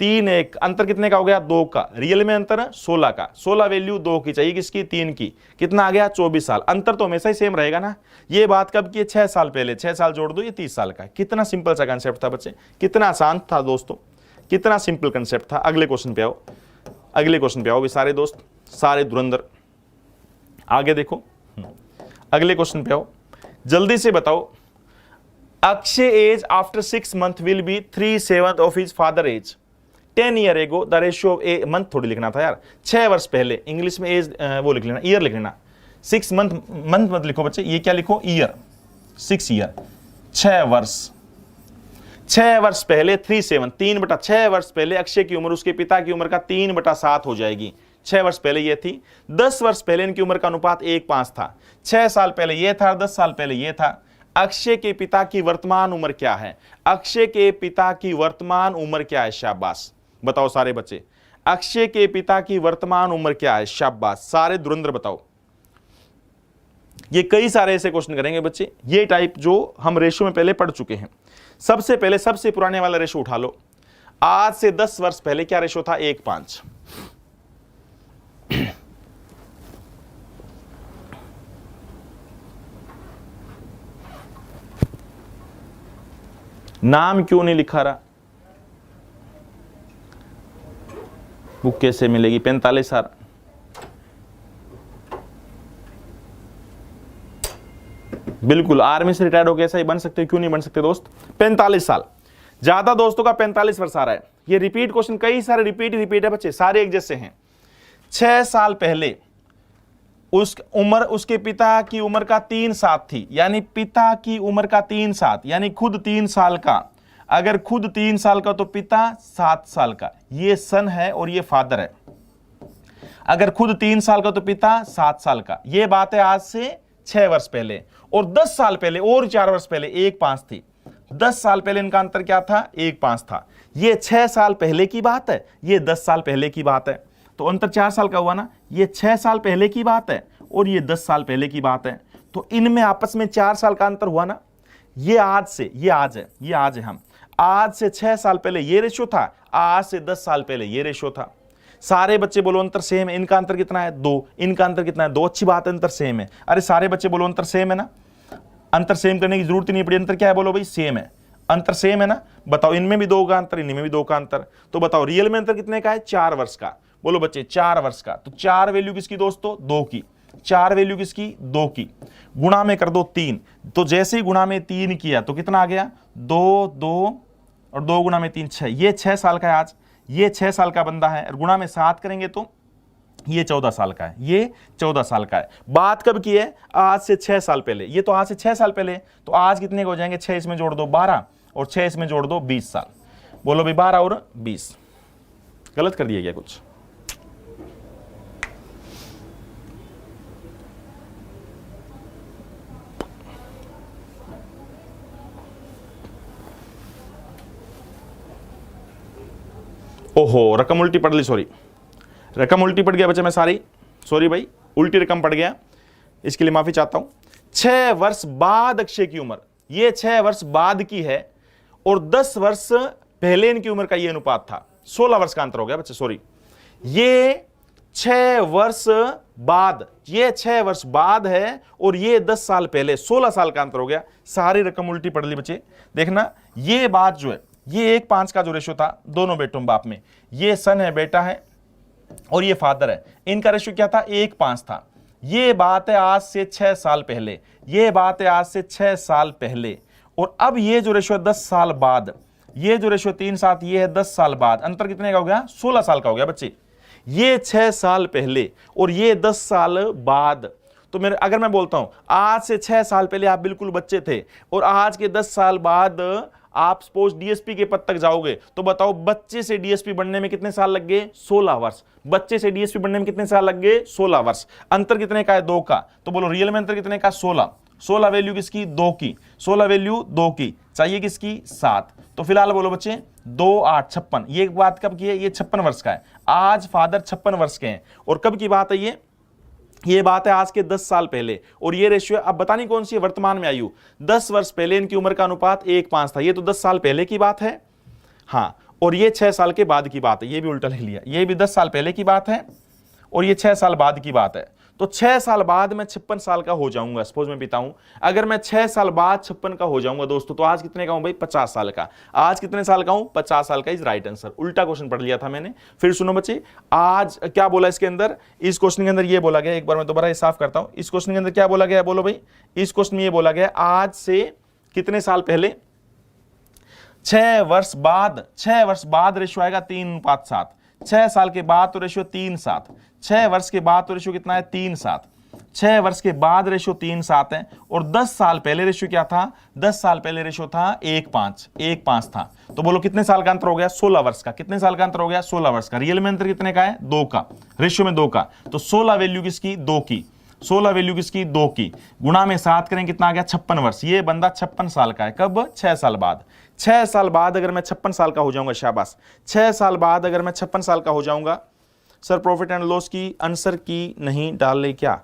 [SPEAKER 1] 3:1 अंतर कितने का हो गया? 2 का। रियल में अंतर है 16 का। 16 वैल्यू 2 की, चाहिए किसकी? 3 की। कितना आ गया? 24 साल। अंतर तो हमेशा ही सेम रहेगा ना। ये बात कब की? 6 साल पहले। 6 साल जोड़ दो, ये 30 साल का। कितना सिंपल सा कंसेप्ट था बच्चे, कितना आसान था दोस्तों, कितना सिंपल कंसेप्ट था। अगले क्वेश्चन पे आओ, अगले क्वेश्चन पे आओ भी सारे दोस्त, सारे धुरंधर आगे देखो। अगले क्वेश्चन पे आओ, जल्दी से बताओ। Akshay age after 6 month will be 3/7 of his father age 10 year ago. The ratio of a month थोड़ी लिखना था यार, 6 वर्ष पहले। इंग्लिश में एज वो लिख लेना, ईयर लिख लेना। 6 मंथ, मंथ मत लिखो बच्चे, ये क्या लिखो? ईयर। 6 ईयर, 6 वर्ष। 6 वर्ष पहले 3/7, 3/6 वर्ष पहले अक्षय की उम्र उसके पिता की उम्र का 3/7 हो जाएगी। 6 वर्ष पहले ये थी। 10 वर्ष पहले इनकी उम्र का अनुपात 1:5 था। 6 साल पहले ये था, 10 साल पहले ये था। अक्षय के पिता की वर्तमान उम्र क्या है? अक्षय के पिता की वर्तमान उम्र क्या है? शाबाश, बताओ सारे बच्चे, अक्षय के पिता की वर्तमान उम्र क्या है? शाबाश, सारे धुरंधर बताओ। ये कई सारे ऐसे क्वेश्चन करेंगे बच्चे, ये टाइप जो हम रेशो में पहले पढ़ चुके हैं। सबसे पहले सबसे पुराने वाला रेशो उठा लो। आज से 10 वर्ष पहले क्या रेशो था? 1:5। नाम क्यों नहीं लिखा रहा? बुक कैसे मिलेगी? 45 साल। बिल्कुल, आर्मी से रिटायर्ड हो गया ऐसा ही बन सकते हो, क्यों नहीं बन सकते दोस्त? 45 साल। ज्यादा दोस्तों का 45 वर्ष आ रहा है। ये रिपीट क्वेश्चन कई सारे रिपीट है बच्चे, सारे एक जैसे हैं। 6 साल पहले उसके पिता की उम्र का 3 साथ थी, यानी पिता की उम्र का 3 साथ, यानी खुद 3 साल का। अगर खुद 3 साल का तो पिता 7 साल का। ये सन है और ये फादर है। अगर खुद 3 साल का तो पिता 7 साल का। ये बात है आज से 6 वर्ष पहले। और 10 साल पहले और 4 वर्ष पहले 1-5 थी। 10 साल पहले इनका अंतर क्या था? 1-5 था। ये 6 साल पहले की बात है, ये 10 साल पहले की बात है, तो अंतर 4 साल का हुआ ना। ये 6 साल पहले की बात है और ये 10 साल पहले की बात है, तो इनमें आपस में 4 साल का अंतर हुआ ना। ये आज से, ये आज है। हम आज से 6 साल पहले ये रेशियो था, आज से 10 साल पहले ये रेशियो था। सारे बच्चे बोलो अंतर सेम है। इनका अंतर कितना है? 2। इनका अंतर कितना है? 2। अच्छी बात है, अंतर सेम है। अरे सारे बच्चे बोलो अंतर सेम है ना, अंतर सेम करने की जरूरत ही नहीं पड़ी। अंतर क्या है? बोलो भाई सेम है, अंतर सेम है ना। बताओ इनमें भी 2 का अंतर, इनमें भी 2 का अंतर, तो बताओ रियल में अंतर कितने का है? 4 वर्ष का। बोलो बच्चे 4 वर्ष का। तो 4 वैल्यू किसकी दोस्तों? 2 की। 4 वैल्यू किसकी? 2 की। गुणा में कर दो 3, तो जैसे ही गुणा में 3 किया तो कितना आ गया? 2 2 और 2 गुणा में 3 6। ये 6 साल का है आज, ये 6 साल का बंदा है। और गुणा में 7 करेंगे तो ये 14 साल का है, ये 14 साल का है। बात कब की है? आज से 6 साल पहले। ये तो आज से 6 साल पहले, तो आज कितने हो जाएंगे? 6 इसमें जोड़ दो 12 और 6 इसमें जोड़ दो 20 साल। बोलो भाई 12 और 20। गलत कर दिया गया कुछ? ओहो, रकम उल्टी पड़ ली, सॉरी, रकम उल्टी पड़ गया बच्चे, मैं सॉरी भाई, उल्टी रकम पड़ गया, इसके लिए माफी चाहता हूं। 6 वर्ष बाद अक्षय की उम्र, ये 6 वर्ष बाद की है, और 10 वर्ष पहले इनकी उम्र का ये अनुपात था। 16 वर्ष का अंतर हो गया बच्चे, सॉरी। ये 6 वर्ष बाद, ये 6 वर्ष बाद है, और ये 10 साल पहले 16 साल का अंतर हो गया। सारी रकम उल्टी पड़ ली बच्चे। देखना ये बात जो है, ये 1-5 का जो रेशियो था दोनों बेटों बाप में, ये सन है, बेटा है, और ये फादर है। इनका रेशियो क्या था? 1-5 था। ये बात है आज से 6 साल पहले, ये बात है आज से 6 साल पहले। और अब ये जो रेशियो 10 साल बाद, ये जो रेशियो 3-7, ये है 10 साल बाद। अंतर कितने का हो गया? 16 साल का हो गया बच्चे। ये 6 साल पहले और ये 10 साल बाद। तो अगर मैं बोलता हूं आज से 6 साल पहले आप बिल्कुल बच्चे थे, और आज के 10 साल बाद आप सपोज डीएसपी के पद तक जाओगे, तो बताओ बच्चे से डीएसपी बनने में कितने साल लग गए? 16 वर्ष। बच्चे से डीएसपी बनने में कितने साल लग गए? 16 वर्ष। अंतर कितने का है? 2 का। तो बोलो रियल में अंतर कितने का? 16। 16 वैल्यू किसकी? 2 की। 16 वैल्यू 2 की, चाहिए किसकी? 7। तो फिलहाल बोलो बच्चे 2 8 56। ये बात कब की है? ये 56 वर्ष का है। आज फादर 56 वर्ष के हैं। और कब की बात है ये बात है आज के 10 साल पहले। और ये रेशियो अब बतानी कौन सी है? वर्तमान में आयु। 10 वर्ष पहले इनकी उम्र का अनुपात 1-5 था। ये तो 10 साल पहले की बात है, हाँ। और ये 6 साल के बाद की बात है, ये भी उल्टा लिख लिया। ये भी 10 साल पहले की बात है और ये 6 साल बाद की बात है। तो 6 साल बाद मैं 56 साल का हो जाऊंगा, सपोज मैं पिता हूं। अगर मैं 6 साल बाद 56 का हो जाऊंगा दोस्तों, तो आज कितने का हूं भाई? 50 साल का। आज कितने साल का हूं? 50 साल का इज राइट आंसर। उल्टा क्वेश्चन पढ़ लिया था मैंने। फिर सुनो बच्चे, आज क्या बोला इसके अंदर? इस क्वेश्चन के अंदर ये बोला गया, एक बार मैं दोबारा साफ करता हूं। इस क्वेश्चन के अंदर क्या बोला गया? बोलो भाई, इस क्वेश्चन में ये बोला गया आज से कितने साल पहले? 6 वर्ष बाद। 6 वर्ष बाद रेशियो आएगा 3:7। 6 साल के बाद तो रेशियो 3:7। 6 वर्ष के बाद तो रेशियो कितना है? 3:7। 6 वर्ष के बाद रेशियो 3:7 है। और 10 साल पहले रेशियो क्या था? 10 साल पहले रेशियो था 1:5। 1:5 था। तो बोलो कितने साल का अंतर हो गया? 16 वर्ष का। कितने साल का अंतर हो गया? 16 वर्ष का। रियल में अंतर कितने का है? 2 का। रेशियो में 2 का। तो 16 वैल्यू किसकी? 2 की। 16 वैल्यू किसकी? 2 की। गुणा में 7 करें, कितना आ गया? 56 वर्ष। ये बंदा 56 साल का है। कब? 6 साल बाद। 6 साल बाद अगर मैं 56 साल का हो जाऊंगा, शाबाश। 6 साल बाद अगर मैं 56 साल का हो जाऊंगा, सर प्रॉफिट एंड लॉस की आंसर की नहीं डाल ले क्या?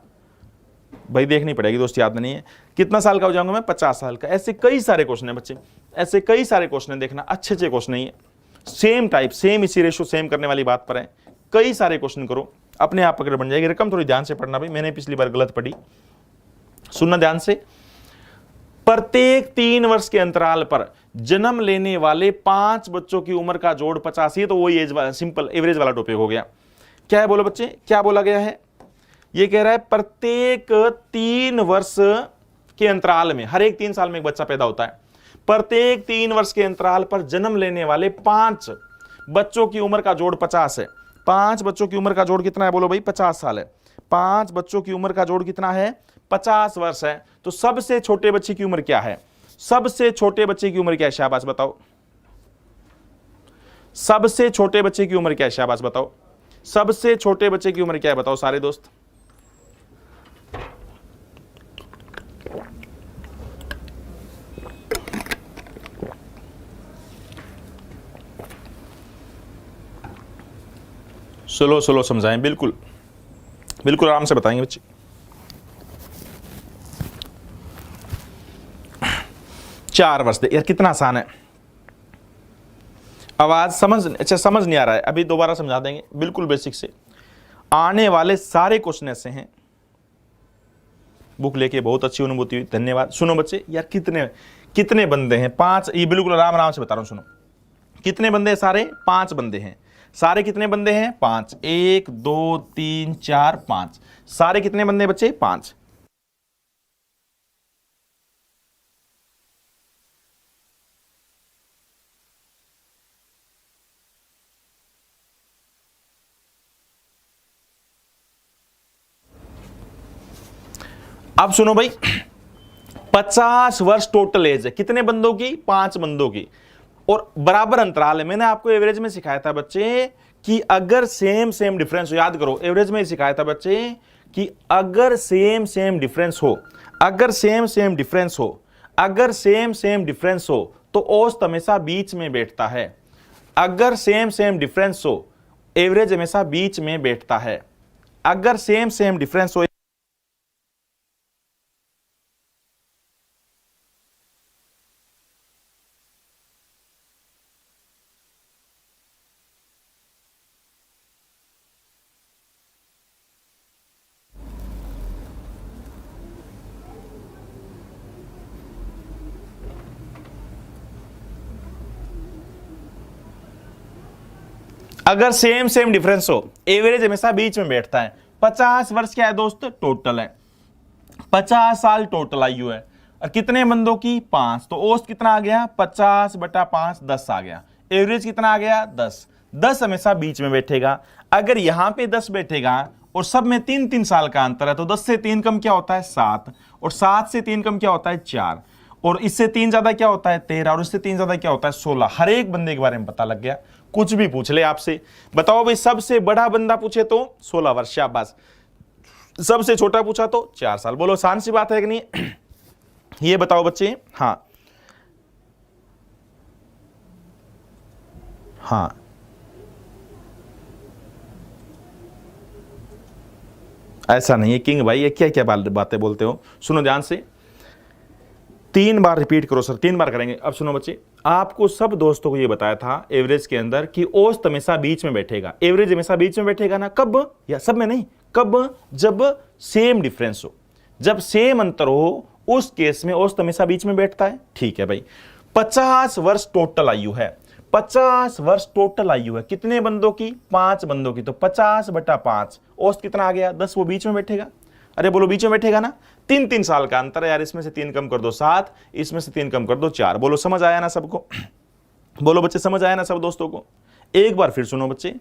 [SPEAKER 1] भाई देखनी पड़ेगी दोस्त, याद नहीं है। कितना साल का हो जाऊंगा मैं? 50 साल का। ऐसे कई सारे क्वेश्चन है बच्चे, ऐसे कई सारे क्वेश्चन है। देखना अच्छे क्वेश्चन नहीं है, सेम टाइप, सेम इसी रेशो सेम करने वाली बात पर है। कई सारे क्वेश्चन करो, अपने आप पकड़ बन जाएगी। रकम थोड़ी ध्यान से पढ़ना भाई, मैंने पिछली बार गलत पढ़ी। सुनना ध्यान से। प्रत्येक 3 वर्ष के अंतराल पर जन्म लेने वाले 5 बच्चों की उम्र का जोड़ 50। ये तो वही एज वाला, सिंपल एवरेज वाला टॉपिक हो गया। क्या है बोलो बच्चे, क्या बोला गया है? ये कह रहा है प्रत्येक 3 वर्ष के अंतराल में, हर एक 3 साल में एक बच्चा पैदा होता है। प्रत्येक 3 वर्ष के अंतराल पर जन्म लेने वाले 5 बच्चों की उम्र का जोड़ 50 है। 5 बच्चों की उम्र का जोड़ कितना है, बोलो भाई 50 साल है। 5 बच्चों की उम्र का जोड़ कितना है, 50 वर्ष है। तो सबसे छोटे बच्चे की उम्र क्या है, सबसे छोटे बच्चे की उम्र क्या है, शाबाश बताओ। सबसे छोटे बच्चे की उम्र क्या है, शाबाश बताओ। सबसे छोटे बच्चे की उम्र क्या है, बताओ सारे दोस्त। स्लो स्लो समझाएं, बिल्कुल बिल्कुल आराम से बताएंगे बच्चे। 4 वर्ष यार, कितना आसान है। आवाज समझ नहीं आ रहा है, अभी दोबारा समझा देंगे, बिल्कुल बेसिक से। आने वाले सारे क्वेश्चन ऐसे हैं। बुक लेके बहुत अच्छी अनुभूति हुई, धन्यवाद। सुनो बच्चे, यार कितने कितने बंदे हैं, 5। ये बिल्कुल आराम आराम से बता रहा हूं, सुनो। कितने बंदे हैं, सारे 5 बंदे हैं। सारे कितने बंदे हैं, 5। 1 2 3 4 5। सारे कितने बंदे बच्चे, 5। अब सुनो भाई, 50 वर्ष टोटल एज है, कितने बंदों की, 5 बंदों की, और बराबर अंतराल है। मैंने आपको एवरेज में सिखाया था बच्चे कि अगर सेम डिफरेंस हो, याद करो एवरेज में सिखाया था बच्चे कि अगर सेम डिफरेंस हो, अगर सेम डिफरेंस हो, अगर सेम डिफरेंस हो तो औसत हमेशा बीच में बैठता है। अगर सेम डिफरेंस हो, एवरेज हमेशा बीच में बैठता है। अगर सेम डिफरेंस हो, अगर सेम डिफरेंस हो, एवरेज हमेशा बीच में बैठता है। 50 वर्ष क्या है दोस्त, टोटल है। 50 साल टोटल आयु है, और कितने बंदों की, 5। तो औसत कितना आ गया, 50/5 10 आ गया। एवरेज कितना आ गया, 10। 10 हमेशा बीच में बैठेगा। अगर यहां पे 10 बैठेगा और सब में 3-3 साल का अंतर है, तो 10 से 3 कम क्या होता है, 7, और 7 से 3 कम क्या होता है, 4, और इससे 3 ज्यादा क्या होता है, 13, और इससे 3 ज्यादा क्या होता है, 16। हर एक बंदे के बारे में पता लग गया। कुछ भी पूछ ले आपसे, बताओ भाई, सबसे बड़ा बंदा पूछे तो 16 वर्ष, शाबाश। सबसे छोटा पूछा तो 4 साल। बोलो आसान सी बात है कि नहीं। ये बताओ बच्चे, हाँ हाँ, ऐसा नहीं है किंग भाई, ये क्या क्या बातें बोलते हो। सुनो ध्यान से, 3 बार रिपीट करो सर, 3 बार करेंगे। अब सुनो बच्चे, आपको सब दोस्तों को ये बताया था एवरेज के अंदर कि औसत हमेशा बीच में बैठेगा। एवरेज हमेशा बीच में बैठेगा ना, कब, या सब में नहीं, कब, जब सेम डिफरेंस हो, जब सेम अंतर हो, उस केस में औसत हमेशा बीच में बैठता है। ठीक है भाई। 50 वर्ष टोटल आयु है, 50 वर्ष टोटल आयु है, कितने बंदों की, 5 बंदों की। तो 50/5, औसत कितना आ गया, 10। वो बीच में बैठेगा। अरे बोलो बीच में बैठेगा ना। 3-3 साल का अंतर है यार, इसमें से 3 कम कर दो 7, इसमें से 3 कम कर दो 4। बोलो समझ आया ना सबको। बोलो बच्चे समझ आया ना सब दोस्तों को। एक बार फिर सुनो बच्चे,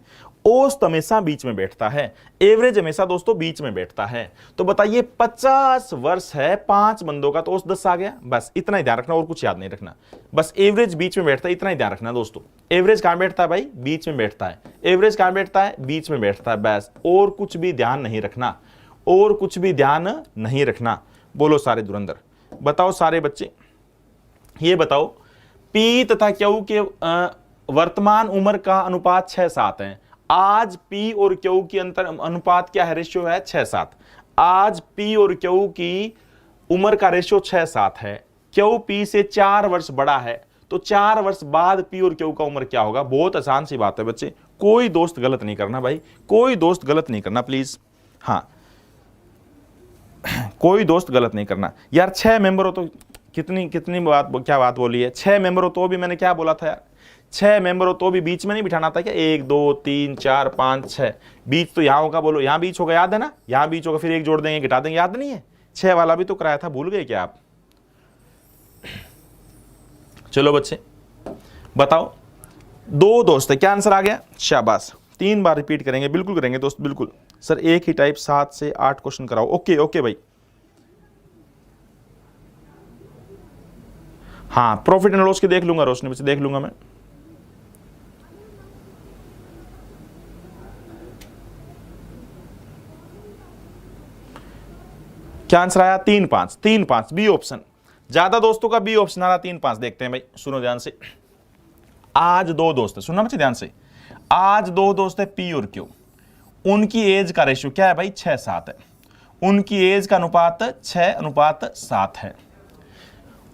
[SPEAKER 1] औसत हमेशा बीच में बैठता है, एवरेज हमेशा दोस्तों बीच में बैठता है। तो बताइए 50 वर्ष है, 5 बंदों का, तो औसत 10 आ गया। बस इतना ही ध्यान रखना, और कुछ याद नहीं रखना। बस एवरेज बीच में बैठता है, इतना ही ध्यान रखना दोस्तों। एवरेज कहां बैठता है भाई, बीच में बैठता है। एवरेज कहां बैठता है, बीच में बैठता है। बस और कुछ भी ध्यान नहीं रखना, और कुछ भी ध्यान नहीं रखना। बोलो सारे धुरंधर, बताओ सारे बच्चे, ये बताओ पी तथा क्यू के वर्तमान उम्र का अनुपात 6-7 है। आज पी और क्यू की अंतर अनुपात क्या है, रेशियो है 6-7। आज पी और क्यू की उम्र का रेशियो 6-7 है। क्यू पी से 4 वर्ष बड़ा है, तो 4 वर्ष बाद पी और क्यू का उम्र क्या होगा। बहुत आसान सी बात है बच्चे, कोई दोस्त गलत नहीं करना भाई, कोई दोस्त गलत नहीं करना प्लीज। हाँ, कोई दोस्त गलत नहीं करना यार। 6 मेंबर हो तो कितनी बात, क्या बात बोली है। 6 मेंबर हो तो भी मैंने क्या बोला था यार, 6 मेंबर हो तो भी बीच में नहीं बिठाना था क्या, 1 2 3 4 5 6। बीच तो यहां होगा, बोलो यहां बीच होगा, याद है ना, यहां बीच होगा, फिर 1 जोड़ देंगे, घटा देंगे, याद नहीं है। 6 वाला भी तो कराया था, भूल गए क्या आप। चलो बच्चे बताओ, दो दोस्त है, क्या आंसर आ गया? शाबाश। 3 बार रिपीट करेंगे, बिल्कुल करेंगे दोस्त, बिल्कुल। सर एक ही टाइप 7 से 8 क्वेश्चन कराओ। ओके ओके भाई। हाँ, प्रॉफिट एंड लॉस की देख लूंगा रोशनी, बच्चे देख लूंगा मैं। क्या आंसर आया? 3 5, 3 5 बी ऑप्शन। ज्यादा दोस्तों का बी ऑप्शन आ रहा, 3 5 देखते हैं भाई, सुनो ध्यान से। आज दो दोस्त है, सुनना बच्चे ध्यान से। आज दो दोस्त है पी और क्यू, उनकी एज का रेशियो क्या है भाई? 6 7 है। उनकी एज का अनुपात 6:7 है।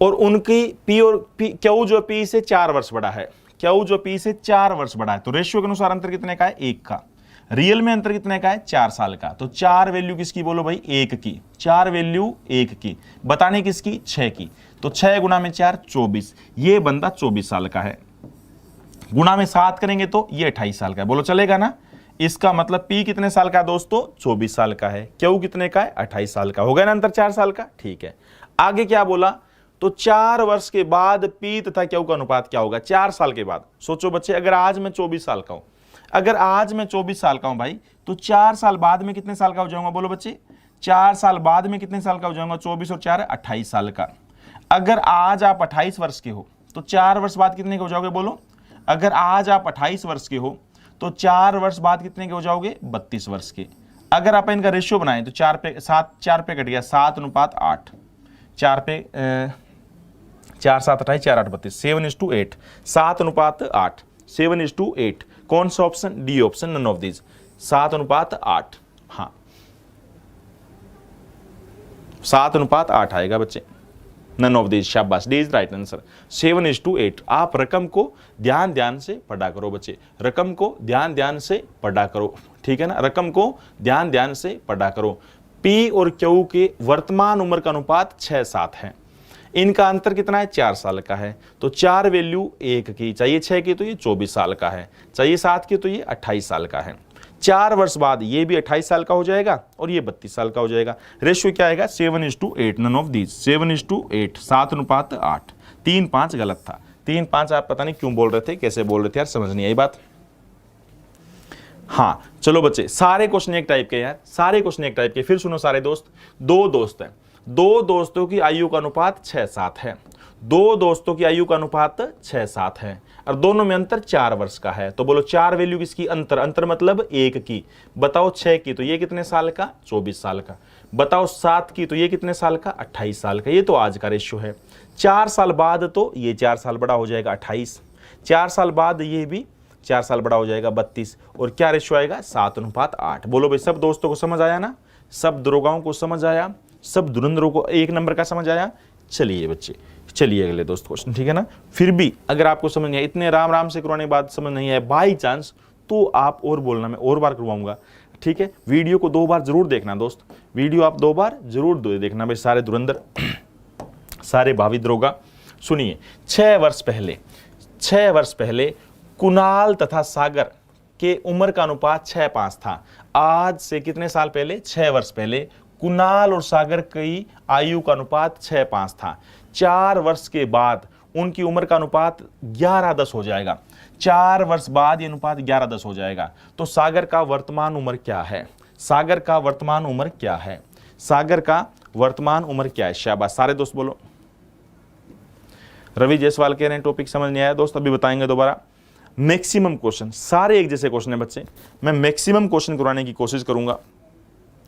[SPEAKER 1] और उनकी पी और क्यू जो पी से 4 वर्ष बड़ा है, क्यू जो पी से 4 वर्ष बड़ा है, तो रेशियो के अनुसार अंतर कितने का है? 1 का। रियल में अंतर कितने का है? 4 साल का। तो 4 वैल्यू किसकी बोलो भाई? 1 की। 4 वैल्यू 1 की, बताने किसकी? 6 की। तो 6 गुना में 4 24, ये बंदा 24 साल का है। गुना में 7 करेंगे तो ये 28 साल का है। बोलो चलेगा ना? इसका मतलब पी कितने साल का है दोस्तों? 24 साल का है। क्यू कितने का है? 28 साल का। हो गया ना अंतर 4 साल का? ठीक है। आगे क्या बोला? तो 4 वर्ष के बाद पी तथा क्यू का अनुपात क्या होगा? 4 साल के बाद। सोचो बच्चे, अगर आज मैं 24 साल का हूं, अगर आज मैं 24 साल का हूं भाई, तो 4 साल बाद में कितने साल का हो जाऊंगा? बोलो बच्चे, 4 साल बाद में कितने साल का हो जाऊंगा? 24 और 4 28 साल का। अगर आज आप 28 वर्ष के हो, तो 4 वर्ष बाद कितने के हो जाओगे? बोलो, अगर आज आप 28 वर्ष के हो, तो 4 वर्ष बाद कितने के हो जाओगे? 32 वर्ष के। अगर आप इनका रेशियो बनाएं तो 4 पे 7, 4 पे कट गया, 7:8। 4 पे 4 7 28, 4 8 32, 7:8, 7:8, 7:8। कौन सा option? D option, none of these, 7:8। हाँ, 7:8 आएगा बच्चे, नन ऑफ दीज। शाबाश, डी इज राइट आंसर, 7:8। आप रकम को ध्यान से पढ़ा करो बच्चे, रकम को ध्यान से पढ़ा करो, ठीक है ना? रकम को ध्यान से पढ़ा करो। पी और क्यू के वर्तमान उम्र का अनुपात 6 7 है। इनका अंतर कितना है? 4 साल का है। तो 4 वैल्यू 1 की, चाहिए 6 की तो ये 24 साल का है, चाहिए 7 की तो ये 28 साल का है। 4 वर्ष बाद ये भी 28 साल का हो जाएगा और ये 32 साल का हो जाएगा। रेशियो क्या आएगा? 7:8, नन ऑफ दीज, 7:8, 7:8। 3 5 गलत था। 3 5 आप पता नहीं क्यों बोल रहे थे, कैसे बोल रहे थे यार, समझ नहीं आई बात। हाँ चलो बच्चे, सारे क्वेश्चन एक टाइप के यार, सारे क्वेश्चन एक टाइप के। फिर सुनो सारे दोस्त, दो दोस्त हैं, दो दोस्तों की आयु का अनुपात 6 7 है। दो दोस्तों की आयु का अनुपात 6 7 है और दोनों में अंतर 4 वर्ष का है। तो बोलो 4 वैल्यू किसकी? अंतर, अंतर मतलब 1 की। बताओ 6 की तो ये कितने साल का? 24 साल का। बताओ 7 की तो ये कितने साल का? 28 साल का। ये तो आज का रेशियो है। 4 साल बाद तो ये 4 साल बड़ा हो जाएगा 28, 4 साल बाद ये भी 4 साल बड़ा हो जाएगा 32, और क्या रेशियो आएगा? 7:8। बोलो भाई, सब दोस्तों को समझ आया ना? सब दरोगाओं को समझ आया? सब धुरंधरों को 1 नंबर का समझ आया? चलिए बच्चे, चलिए अगले दोस्त क्वेश्चन, ठीक है ना? फिर भी अगर आपको समझ नहीं आया, इतने राम से करवाने के बाद समझ नहीं आया बाई चांस, तो आप और बोलना, मैं और बार करवाऊंगा, ठीक है? वीडियो को 2 बार जरूर देखना दोस्त, वीडियो आप 2 बार जरूर देखना भाई, सारे धुरंधर, सारे भावी दरोगा। सुनिए, 6 वर्ष पहले कुणाल तथा सागर के उम्र का अनुपात 6 5 था। आज से कितने साल पहले? 6 वर्ष पहले कुणाल और सागर की आयु का अनुपात 6 5 था। 4 वर्ष के बाद उनकी उम्र का अनुपात 11:10 हो जाएगा। 4 वर्ष बाद ये अनुपात 11:10 हो जाएगा। तो सागर का वर्तमान उम्र क्या है? सागर का वर्तमान उम्र क्या है? सागर का वर्तमान उम्र क्या है? शाबाश, सारे दोस्त बोलो। रवि जायसवाल कह रहे हैं टॉपिक समझ नहीं आया दोस्त, अभी बताएंगे दोबारा। मैक्सिमम क्वेश्चन, सारे एक जैसे क्वेश्चन है बच्चे, मैं मैक्सिमम क्वेश्चन कराने की कोशिश करूंगा,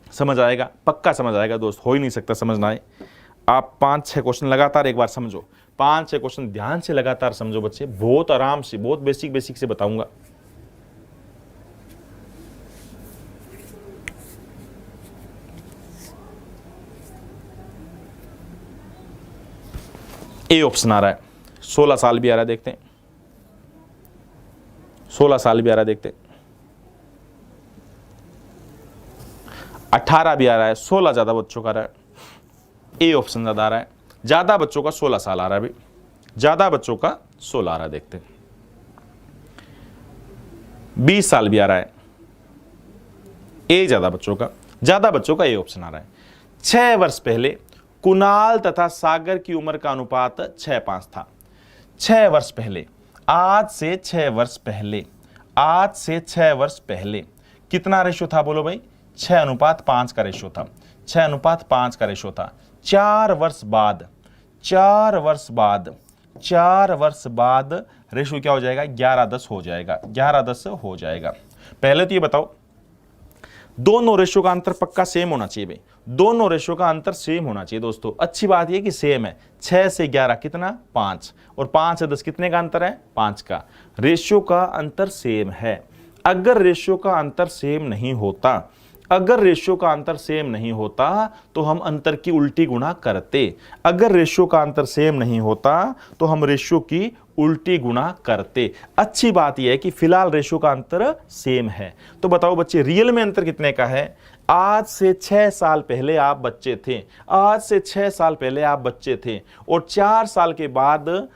[SPEAKER 1] समझ आएगा, पक्का समझ आएगा दोस्त, हो ही नहीं सकता समझ ना आए। आप 5-6 क्वेश्चन लगातार एक बार समझो, 5-6 क्वेश्चन ध्यान से लगातार समझो बच्चे, बहुत आराम से, बहुत बेसिक से बताऊंगा। ए ऑप्शन आ रहा है, 16 साल भी आ रहा है, देखते हैं 16 साल भी आ रहा है, देखते 18 भी आ रहा है, 16 ज्यादा बच्चों का आ रहा है, ए ऑप्शन ज्यादा आ रहा है, ज्यादा बच्चों का 16 साल आ रहा है, अभी ज्यादा बच्चों का 16 आ रहा है, देखते 20 साल भी आ रहा है, ए ज्यादा बच्चों का ए ऑप्शन आ रहा है। 6 वर्ष पहले कुणाल तथा सागर की उम्र का अनुपात 6 5 था। 6 वर्ष पहले, आज से 6 वर्ष पहले, आज से 6 वर्ष पहले कितना रेशियो था बोलो भाई? 6:5 का रेशियो था, 6:5 का रेशियो था। 4 वर्ष बाद, 4 वर्ष बाद, 4 वर्ष बाद रेशियो क्या हो जाएगा? 11:10 हो जाएगा, 11:10 हो जाएगा। पहले तो ये बताओ, दोनों रेशियो का अंतर पक्का सेम होना चाहिए भाई, दोनों रेशियो का अंतर सेम होना चाहिए दोस्तों। अच्छी बात ये कि सेम है। 6 से 11 कितना? 5, और 5 से 10 कितने का अंतर है? 5 का। रेशियो का अंतर सेम है। अगर रेशियो का अंतर सेम नहीं होता, अगर रेशियो का अंतर सेम नहीं होता तो हम अंतर की उल्टी गुणा करते। अगर रेशियो का अंतर सेम नहीं होता तो हम रेशियो की उल्टी गुणा करते। अच्छी बात यह है कि फिलहाल रेशियो का अंतर सेम है। तो बताओ बच्चे, रियल में अंतर कितने का है? आज से 6 साल पहले आप बच्चे थे, आज से 6 साल पहले आप बच्चे थे, और 4 साल के बाद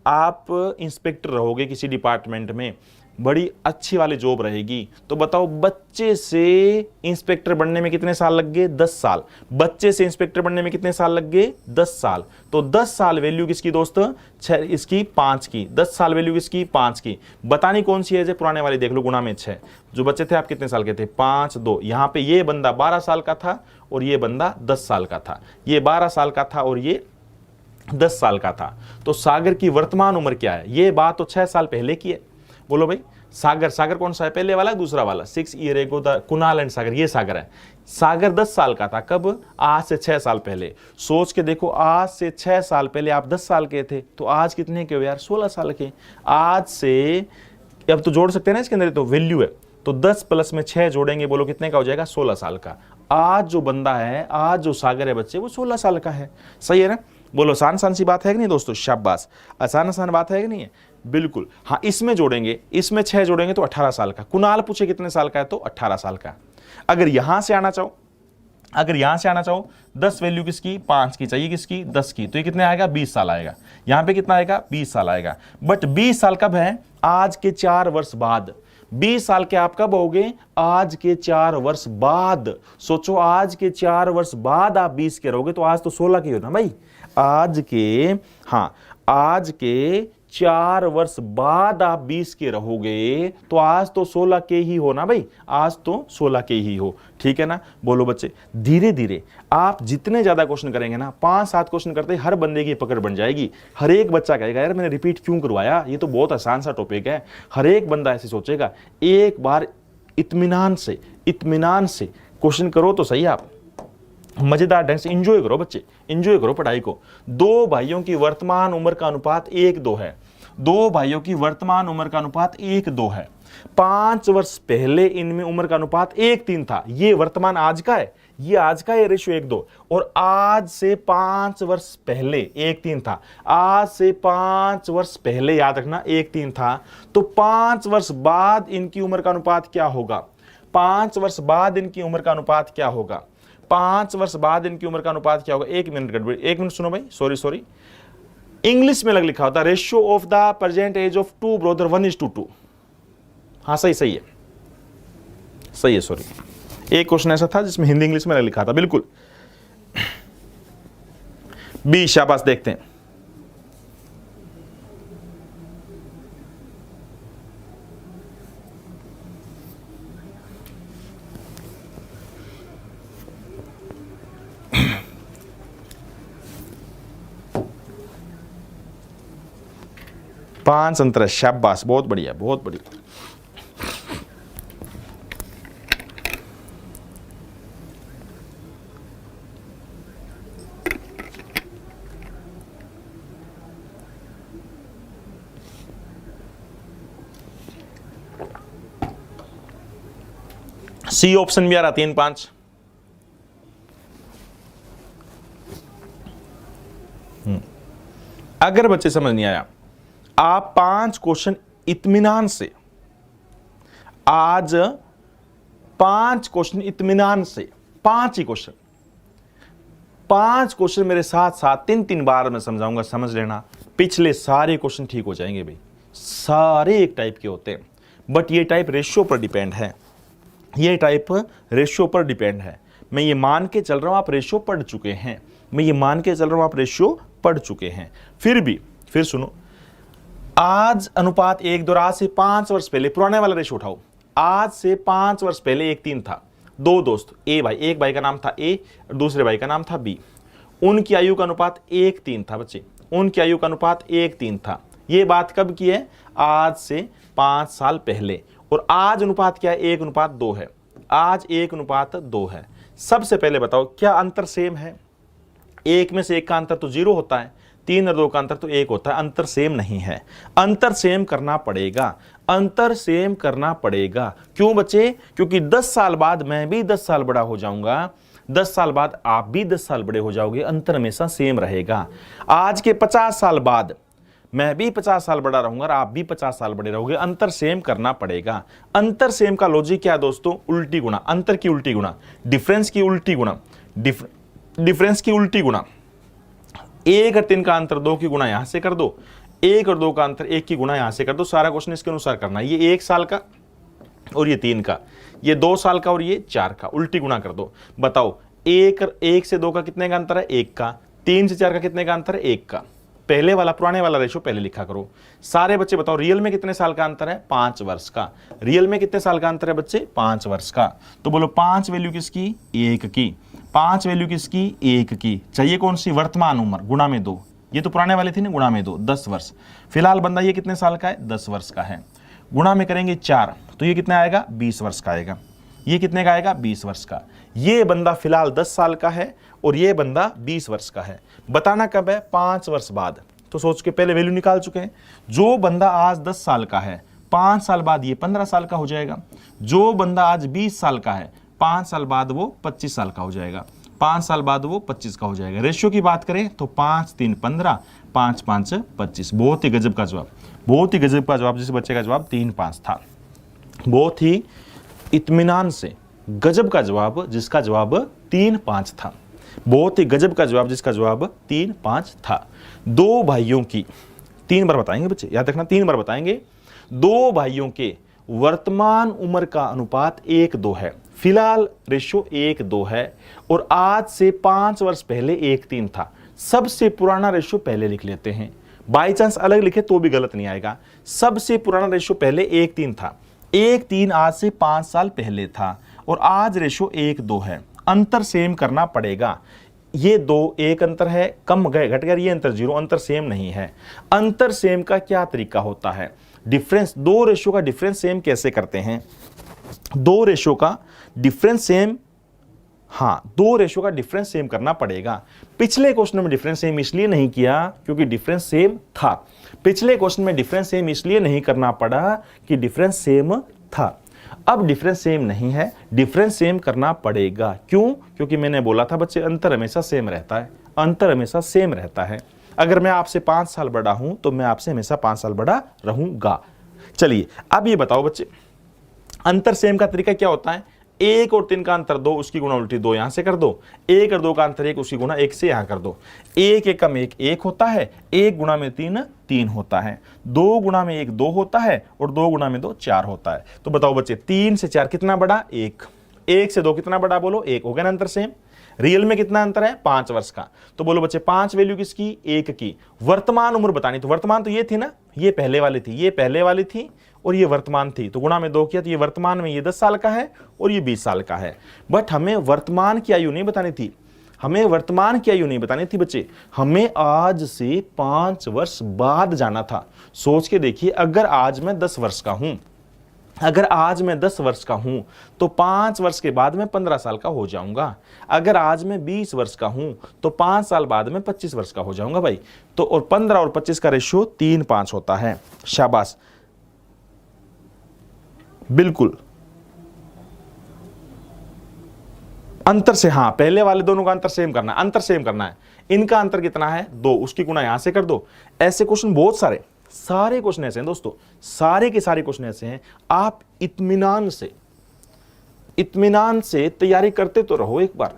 [SPEAKER 1] आप इंस्पेक्टर रहोगे किसी डिपार्टमेंट में, बड़ी अच्छी वाली जॉब रहेगी। तो बताओ, बच्चे से इंस्पेक्टर बनने में कितने साल लग गए? 10 साल। बच्चे से इंस्पेक्टर बनने में कितने साल लग गए? 10 साल। तो 10 साल वैल्यू किसकी दोस्त? 6, इसकी 5 की। 10 साल वैल्यू किसकी? 5 की। बतानी कौन सी है? पुराने वाली देख लो, गुणा में 6। जो बच्चे थे आप कितने साल के थे? 5, 2। यहां पे ये बंदा 12 साल का था और ये बंदा 10 साल का था। ये 12 साल का था और ये 10 साल का था। तो सागर की वर्तमान उम्र क्या है? ये बात तो 6 साल पहले की है। बोलो भाई, सागर, सागर कौन सा है? पहले वाला, दूसरा वाला? 6 year ago the Kunal and सागर, ये सागर है। सागर 10 साल का था, कब? आज से 6 साल पहले। सोच के देखो, आज से 6 साल पहले आप 10 साल के थे, तो आज कितने के हो यार? 16 साल के। आज से, अब तो जोड़ सकते हैं ना इसके अंदर, तो वैल्यू है, तो 10 प्लस में 6 जोड़ेंगे, बोलो कितने का हो जाएगा? 16 साल का। आज जो बंदा है, आज जो सागर है बच्चे, वो 16 साल का है। सही है ना? बोलो, आसान सी बात है कि नहीं दोस्तों? शाबाश, आसान बात है कि नहीं है? बिल्कुल। हाँ, इसमें जोड़ेंगे, इसमें 6 जोड़ेंगे तो 18 साल का। कुणाल पूछे कितने साल का है, तो 18 साल का। अगर यहां से आना चाहो, अगर यहां से आना चाहो, 10 वैल्यू किसकी? 5 की चाहिए, किसकी? 10 की। तो ये कितने आएगा? 20 साल आएगा। यहां पे कितना आएगा? 20 साल आएगा। बट 20 साल कब है? आज के 4 वर्ष बाद। 20 साल के आप कब होगे? आज के 4 वर्ष बाद। सोचो, आज के 4 वर्ष बाद आप 20 के रहोगे, तो आज तो 16 के हो ना भाई। आज के, हाँ, आज के 4 वर्ष बाद आप 20 के रहोगे, तो आज तो 16 के ही हो ना भाई, आज तो 16 के ही हो। ठीक है ना? बोलो बच्चे, धीरे धीरे आप जितने ज्यादा क्वेश्चन करेंगे ना, 5-7 क्वेश्चन करते हर बंदे की पकड़ बन जाएगी। हर एक बच्चा कहेगा यार मैंने रिपीट क्यों करवाया, ये तो बहुत आसान सा टॉपिक है। हर एक बंदा ऐसे सोचेगा। एक बार इत्मीनान से क्वेश्चन करो तो सही, आप मजेदार ढंग से एंजॉय करो बच्चे, एंजॉय करो पढ़ाई को। 2 भाइयों की वर्तमान उम्र का अनुपात 1:2 है। 2 भाइयों की वर्तमान उम्र का अनुपात 1:2 है। 5 वर्ष पहले इनमें उम्र का अनुपात 1:3 था। ये वर्तमान आज का है, ये आज का है रेशियो 1:2। और आज से 5 वर्ष पहले 1:3 था। आज से 5 वर्ष पहले याद रखना 1:3 था। तो 5 वर्ष बाद इनकी उम्र का अनुपात क्या होगा? 5 वर्ष बाद इनकी उम्र का अनुपात क्या होगा? 5 वर्ष बाद इनकी उम्र का अनुपात क्या होगा? 1 मिनट गड़बड़ी, 1 मिनट सुनो भाई, सॉरी। इंग्लिश में लिखा होता ratio of the present age of 2 brother 1:2। हाँ सही है, सॉरी। एक क्वेश्चन ऐसा था जिसमें हिंदी इंग्लिश में लिखा था, बिल्कुल। बी, शाबाश, देखते हैं। पांच अंतर है, शाबाश, बहुत बढ़िया, बहुत बढ़िया। सी ऑप्शन भी आ रहा 3-5। अगर बच्चे समझ नहीं आया, आप 5 क्वेश्चन इत्मीनान से, आज 5 क्वेश्चन इत्मीनान से, 5 ही क्वेश्चन, 5 क्वेश्चन मेरे साथ साथ 3-3 बार मैं समझाऊंगा, समझ लेना। पिछले सारे क्वेश्चन ठीक हो जाएंगे भाई। सारे एक टाइप के होते हैं, बट ये टाइप रेशियो पर डिपेंड है, ये टाइप रेशियो पर डिपेंड है। मैं ये मान के चल रहा हूं आप रेशियो पढ़ चुके हैं, मैं ये मान के चल रहा हूं आप रेशियो पढ़ चुके हैं। फिर भी, फिर सुनो, आज अनुपात 1:2, आज से 5 वर्ष पहले पुराने वाला रेशो उठाओ, आज से 5 वर्ष पहले 1:3 था। दो दोस्त ए भाई, एक भाई का नाम था ए और दूसरे भाई का नाम था बी, उनकी आयु का अनुपात 1:3 था बच्चे, उनकी आयु का अनुपात 1:3 था। ये बात कब की है? आज से 5 साल पहले। और आज अनुपात क्या है? 1:2 है। आज 1:2 है। सबसे पहले बताओ क्या अंतर सेम है? 1 में से 1 का अंतर तो 0 होता है, 3 और 2 का अंतर तो 1 होता है। अंतर सेम नहीं है, अंतर सेम करना पड़ेगा, अंतर सेम करना पड़ेगा। क्यों बच्चे? क्योंकि 10 साल बाद मैं भी 10 साल बड़ा हो जाऊंगा, 10 साल बाद आप भी 10 साल बड़े हो जाओगे, अंतर हमेशा सेम रहेगा। आज के 50 साल बाद मैं भी 50 साल बड़ा रहूंगा और आप भी 50 साल बड़े रहोगे, अंतर सेम करना पड़ेगा। अंतर सेम का लॉजिक क्या है दोस्तों? उल्टी गुणा, अंतर की उल्टी गुणा, डिफरेंस की उल्टी गुणा, डिफरेंस की उल्टी गुणा। 1 और 3 का अंतर 2 की गुणा यहां से कर दो, 1 और 2 का अंतर 1 की गुणा यहां से कर दो। सारा क्वेश्चन इसके अनुसार करना है। ये 1 साल का और ये 3 का, ये 2 साल का और ये 4 का, उल्टी गुणा कर दो। बताओ 1 से 2 का कितने का अंतर है? 1 का। 3 से 4 का कितने का अंतर है? 1 का। पहले वाला पुराने वाला रेशो पहले लिखा करो। सारे बच्चे बताओ रियल में कितने साल का अंतर है? 5 वर्ष का। रियल में कितने साल का अंतर है बच्चे? 5 वर्ष का। तो बोलो 5 वैल्यू किसकी? 1 की। 5 वैल्यू किसकी? 1 की। चाहिए कौन सी? वर्तमान उम्र गुणा में 2। ये तो पुराने वाले थे ना, गुणा में 2, 10 वर्ष। फिलहाल बंदा ये कितने साल का है? 10 वर्ष का है। गुणा में करेंगे 4 तो ये कितना आएगा? 20 वर्ष का आएगा। ये कितने का आएगा? 20 वर्ष का। ये बंदा फिलहाल 10 साल का है और ये बंदा 20 वर्ष का है। बताना कब है? 5 वर्ष बाद। तो सोच के पहले वैल्यू निकाल चुके हैं। जो बंदा आज 10 साल का है, 5 साल बाद ये 15 साल का हो जाएगा। जो बंदा आज 20 साल का है, 5 साल बाद वो 25 साल का हो जाएगा। 5 साल बाद वो 25 का हो जाएगा। रेशियो की बात करें तो 5 3 15, 5 5 25। बहुत ही गजब का जवाब, बहुत ही गजब का जवाब। जिस बच्चे का जवाब 3 5 था, बहुत ही इत्मीनान से गजब का जवाब, जिसका जवाब 3 5 था। बहुत ही गजब का जवाब, जिसका जवाब 3 5 था। 2 भाइयों की, 3 बार बताएंगे बच्चे, याद रखना 3 बार बताएंगे। 2 भाइयों के वर्तमान उम्र का अनुपात 1:2 है। फिलहाल रेशो 1:2 है और आज से 5 वर्ष पहले 1:3 था। सबसे पुराना रेशो पहले लिख लेते हैं। बाई चांस अलग लिखे तो भी गलत नहीं आएगा। सबसे पुराना रेशो पहले 1:3 था। 1:3 आज से 5 साल पहले था और आज रेशो 1:2 है। अंतर सेम करना पड़ेगा। ये 2 1 अंतर है, कम गए घट गया, ये अंतर 0, अंतर सेम नहीं है। अंतर सेम का क्या तरीका होता है? डिफरेंस, 2 रेशो का डिफरेंस सेम कैसे करते हैं? 2 रेशो का डिफरेंस सेम, हाँ 2 रेशो का डिफरेंस सेम करना पड़ेगा। पिछले क्वेश्चन में डिफरेंस सेम इसलिए नहीं किया क्योंकि डिफरेंस सेम था। पिछले क्वेश्चन में डिफरेंस सेम इसलिए नहीं करना पड़ा कि डिफरेंस सेम था। अब डिफरेंस सेम नहीं है, डिफरेंस सेम करना पड़ेगा। क्यों? क्योंकि मैंने बोला था बच्चे अंतर हमेशा सेम रहता है, अंतर हमेशा सेम रहता है। अगर मैं आपसे 5 साल बड़ा हूं तो मैं आपसे हमेशा 5 साल बड़ा रहूंगा। चलिए अब ये बताओ बच्चे, अंतर सेम का तरीका क्या होता है? 1 और 3 का अंतर 2, उसकी गुणा उल्टी 2 यहां से कर दो। 1 और 2 का अंतर 1, उसकी गुणा 1 से यहां कर दो। 1 1 कम 1 1 होता है, 1 गुणा में 3 3 होता है, 2 गुणा में 1 2 होता है और 2 गुणा में 2 4 होता है। तो बताओ बच्चे 3 से 4 कितना बड़ा? 1। 1 से 2 कितना बड़ा? बोलो 1। हो गया ना अंतर सेम। रियल में कितना अंतर है? 5 वर्ष का। तो बोलो बच्चे 5 वैल्यू किसकी? 1 की। वर्तमान उम्र बतानी, तो वर्तमान तो ये थी ना, ये पहले वाली थी, ये पहले वाली थी और ये वर्तमान थी, तो गुणा में 2 किया तो ये वर्तमान में ये 10 साल का है और ये 20 साल का है। बट हमें वर्तमान की आयु नहीं बतानी थी, हमें वर्तमान की आयु नहीं बतानी थी बच्चे, हमें आज से 5 वर्ष बाद जाना था। सोच के देखिए, अगर आज मैं 10 वर्ष का हूं, अगर आज मैं 10 वर्ष का हूं तो 5 वर्ष के बाद मैं 15 साल का हो जाऊंगा। अगर आज मैं 20 वर्ष का हूं तो 5 साल बाद मैं 25 वर्ष का हो जाऊंगा भाई। तो और 15 और 25 का रेशियो 3 5 होता है। शाबाश, बिल्कुल अंतर से, हाँ पहले वाले दोनों का अंतर सेम करना है, अंतर सेम करना है। इनका अंतर कितना है? 2, उसकी गुणा यहां से कर दो। ऐसे क्वेश्चन बहुत सारे क्वेश्चन ऐसे हैं दोस्तों, सारे के सारे क्वेश्चन ऐसे हैं। आप इत्मीनान से तैयारी करते तो रहो एक बार,